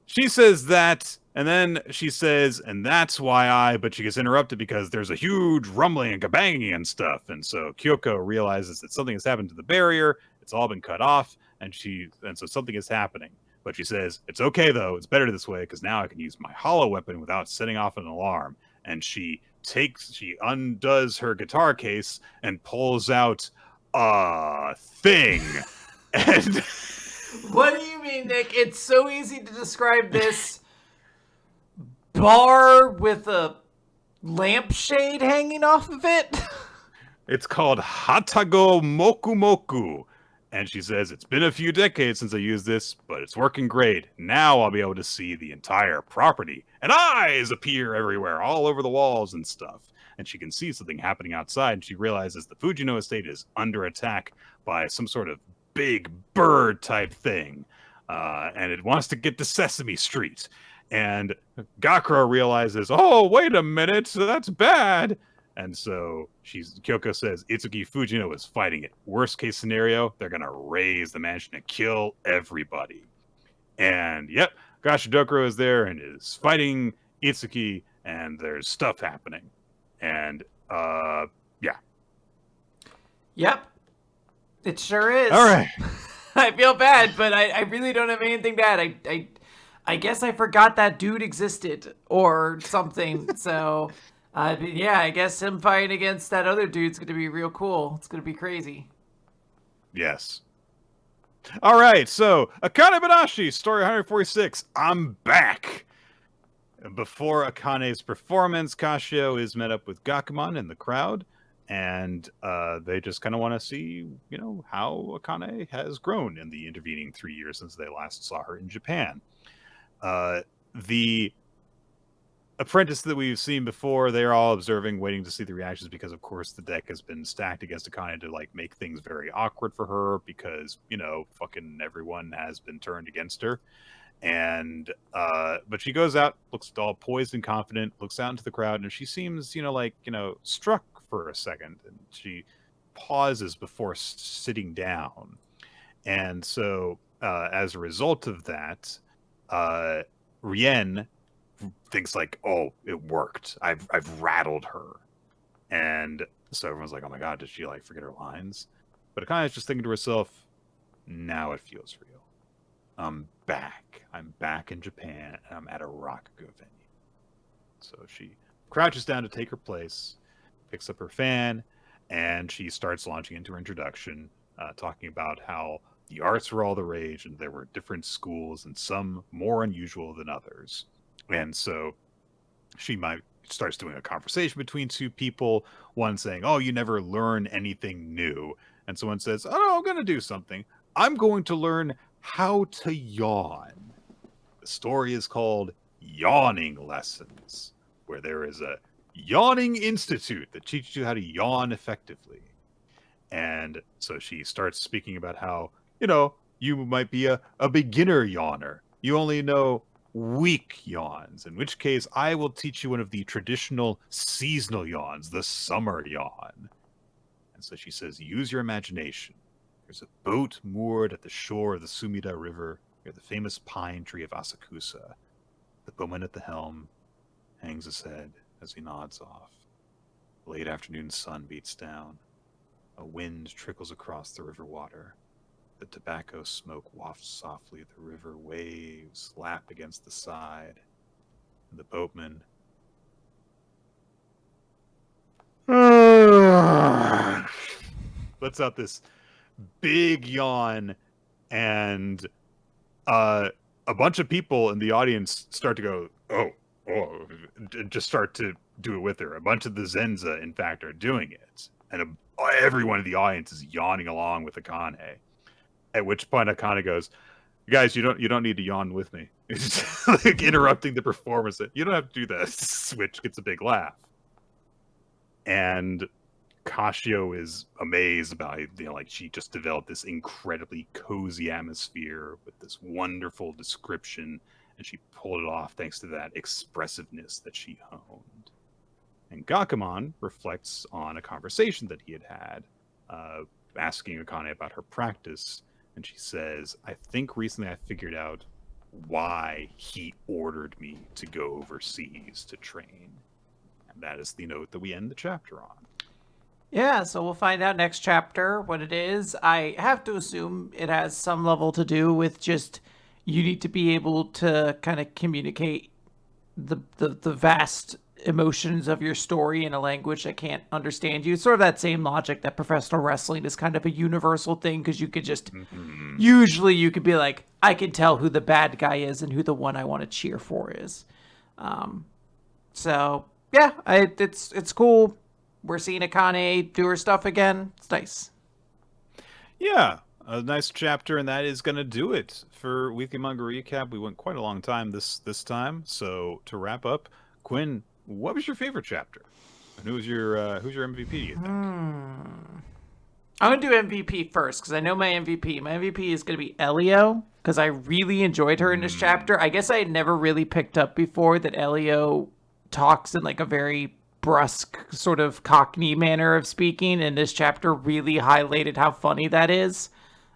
she says that, and then she says, and that's why but she gets interrupted because there's a huge rumbling and kabanging and stuff. And so Kyoko realizes that something has happened to the barrier. It's all been cut off, and so something is happening. But she says, it's okay, though. It's better this way, because now I can use my hollow weapon without setting off an alarm. And she undoes her guitar case and pulls out a thing. And
what do you mean, Nick? It's so easy to describe this bar with a lampshade hanging off of it.
It's called Hatago Moku Moku. And she says, it's been a few decades since I used this, but it's working great. Now I'll be able to see the entire property. And eyes appear everywhere, all over the walls and stuff. and she can see something happening outside, and she realizes the Fujino estate is under attack by some sort of big bird type thing, and it wants to get to Sesame Street. And Gakura realizes, oh, wait a minute, that's bad. And so Kyoko says Itsuki Fujino is fighting it. Worst case scenario, they're gonna raise the mansion and kill everybody. And yep, Gashidokuro is there and is fighting Itsuki, and there's stuff happening. And yeah.
Yep. It sure is.
All right.
I feel bad, but I really don't have anything to add. I guess I forgot that dude existed or something. So yeah, I guess him fighting against that other dude's going to be real cool. It's going to be crazy.
Yes. All right, so Akane-banashi, story 146. I'm back. Before Akane's performance, Kashio is met up with Gakumon in the crowd, and they just kind of want to see, how Akane has grown in the intervening 3 years since they last saw her in Japan. The apprentice that we've seen before, they're all observing, waiting to see the reactions, because of course the deck has been stacked against Akane to make things very awkward for her, because fucking everyone has been turned against her. And but she goes out, looks all poised and confident, looks out into the crowd, and she seems struck for a second, and she pauses before sitting down. And so as a result of that, Rien thinks oh, it worked. I've rattled her. And so everyone's like, oh my god, did she forget her lines? But Akane's just thinking to herself, now it feels real. I'm back. I'm back in Japan, and I'm at a Rakugo venue. So she crouches down to take her place, picks up her fan, and she starts launching into her introduction, talking about how the arts were all the rage, and there were different schools, and some more unusual than others. And so she starts doing a conversation between two people, one saying, oh, you never learn anything new. And someone says, oh, I'm going to do something. I'm going to learn how to yawn. The story is called Yawning Lessons, where there is a yawning institute that teaches you how to yawn effectively. And so she starts speaking about how, you might be a beginner yawner. You only know weak yawns, in which case I will teach you one of the traditional seasonal yawns, the summer yawn. And so she says, use your imagination. There's a boat moored at the shore of the Sumida River near the famous pine tree of Asakusa. The boatman at the helm hangs his head as he nods off. The late afternoon sun beats down. A wind trickles across the river water. The tobacco smoke wafts softly. The river waves lap against the side. And the boatman lets out this big yawn, and a bunch of people in the audience start to go, oh, just start to do it with her. A bunch of the Zenza, in fact, are doing it. And everyone in the audience is yawning along with Akane. At which point Akane goes, guys, you don't need to yawn with me. It's interrupting the performance. You don't have to do that. Switch gets a big laugh. And Kashio is amazed about it. She just developed this incredibly cozy atmosphere with this wonderful description, and she pulled it off thanks to that expressiveness that she honed. And Gakumon reflects on a conversation that he had asking Akane about her practice, and she says, I think recently I figured out why he ordered me to go overseas to train. And that is the note that we end the chapter on.
Yeah, so we'll find out next chapter what it is. I have to assume it has some level to do with just you need to be able to kind of communicate the vast emotions of your story in a language that can't understand you. It's sort of that same logic that professional wrestling is kind of a universal thing, because you could just usually you could be like, I can tell who the bad guy is and who the one I want to cheer for is. So yeah, it's cool. We're seeing Akane do her stuff again. It's nice.
Yeah, a nice chapter, and that is going to do it for Weekly Manga Recap. We went quite a long time this time. So to wrap up, Quinn, what was your favorite chapter? Who's your MVP? You think?
I'm going to do MVP first because I know my MVP. My MVP is going to be Elio because I really enjoyed her in this chapter. I guess I had never really picked up before that Elio talks in like a very brusque sort of Cockney manner of speaking, and this chapter really highlighted how funny that is.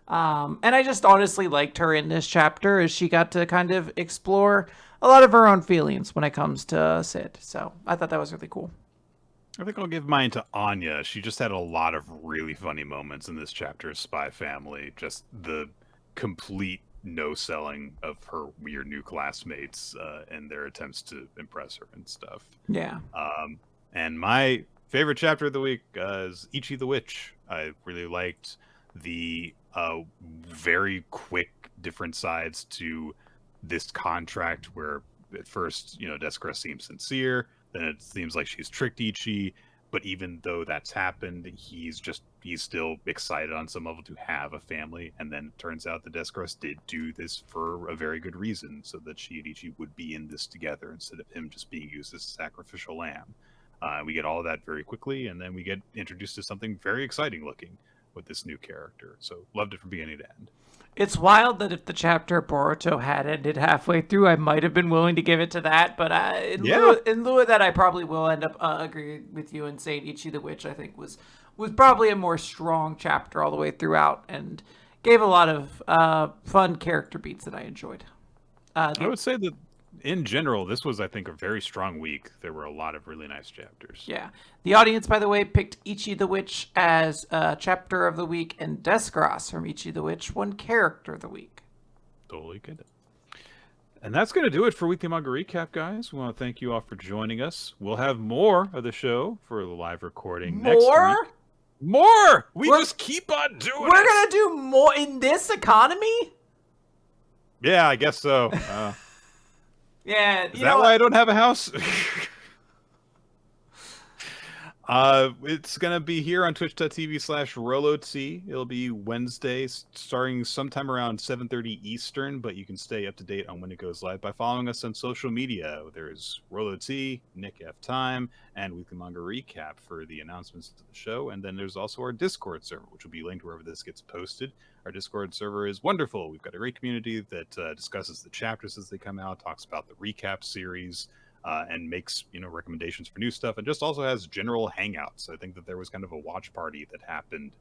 And I just honestly liked her in this chapter as she got to kind of explore a lot of her own feelings when it comes to Sid. So I thought that was really cool.
I think I'll give mine to Anya. She just had a lot of really funny moments in this chapter of Spy Family. Just the complete no-selling of her weird new classmates and their attempts to impress her and stuff.
Yeah.
And my favorite chapter of the week is Ichi the Witch. I really liked the very quick different sides to this contract where at first, Desscaras seems sincere, then it seems like she's tricked Ichi, but even though that's happened, he's still excited on some level to have a family, and then it turns out that Desscaras did do this for a very good reason, so that she and Ichi would be in this together instead of him just being used as a sacrificial lamb. We get all of that very quickly, and then we get introduced to something very exciting looking with this new character. So loved it from beginning to end.
It's wild that if the chapter Boruto had ended halfway through, I might have been willing to give it to that. But in lieu of that, I probably will end up agreeing with you and saying Ichi the Witch, I think, was probably a more strong chapter all the way throughout and gave a lot of fun character beats that I enjoyed.
I would say that in general, this was, I think, a very strong week. There were a lot of really nice chapters.
Yeah. The audience, by the way, picked Ichi the Witch as chapter of the week, and Desscaras from Ichi the Witch won character of the week.
Totally get it. And that's going to do it for Weekly Manga Recap, guys. We want to thank you all for joining us. We'll have more of the show for the live recording next week. More? We're just keep on doing it.
We're going to do more in this economy?
Yeah, I guess so.
Yeah.
Is that why I don't have a house? It's going to be here on twitch.tv/RoloT. It'll be Wednesday, starting sometime around 7:30 Eastern, but you can stay up to date on when it goes live by following us on social media. There's RoloT, Nick F. Time, and Weekly Manga Recap for the announcements to the show. And then there's also our Discord server, which will be linked wherever this gets posted. Our Discord server is wonderful. We've got a great community that discusses the chapters as they come out, talks about the recap series, and makes recommendations for new stuff, and just also has general hangouts. I think that there was kind of a watch party that happened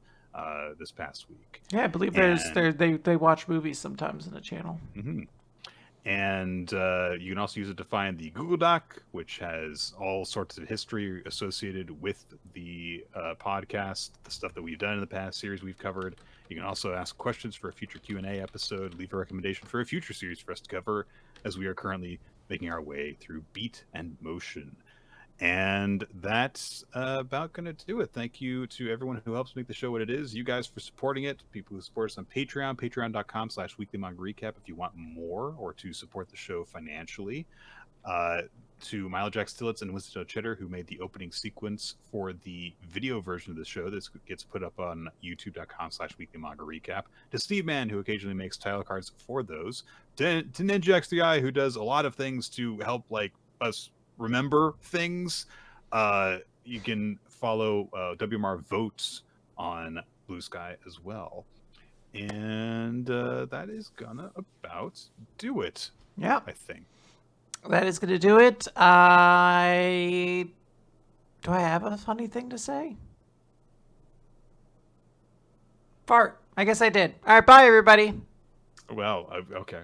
this past week.
Yeah, I believe they watch movies sometimes in the channel.
Mm-hmm. And you can also use it to find the Google Doc, which has all sorts of history associated with the podcast, the stuff that we've done in the past series we've covered. You can also ask questions for a future Q&A episode, leave a recommendation for a future series for us to cover, as we are currently making our way through Beat and Motion. And that's about going to do it. Thank you to everyone who helps make the show what it is. You guys for supporting it. People who support us on Patreon, patreon.com/Weekly Manga Recap if you want more, or to support the show financially. To Milo Jack Stillitz and Winston Cheddar, who made the opening sequence for the video version of the show that gets put up on youtube.com/Weekly Manga Recap. To Steve Mann, who occasionally makes title cards for those. To Ninja XDI, who does a lot of things to help us remember things. You can follow WMR Votes on BlueSky as well. And that is gonna about do it.
Yeah,
I think
that is gonna do it. Do I have a funny thing to say? Fart. I guess I did. All right, bye everybody.
Well, okay.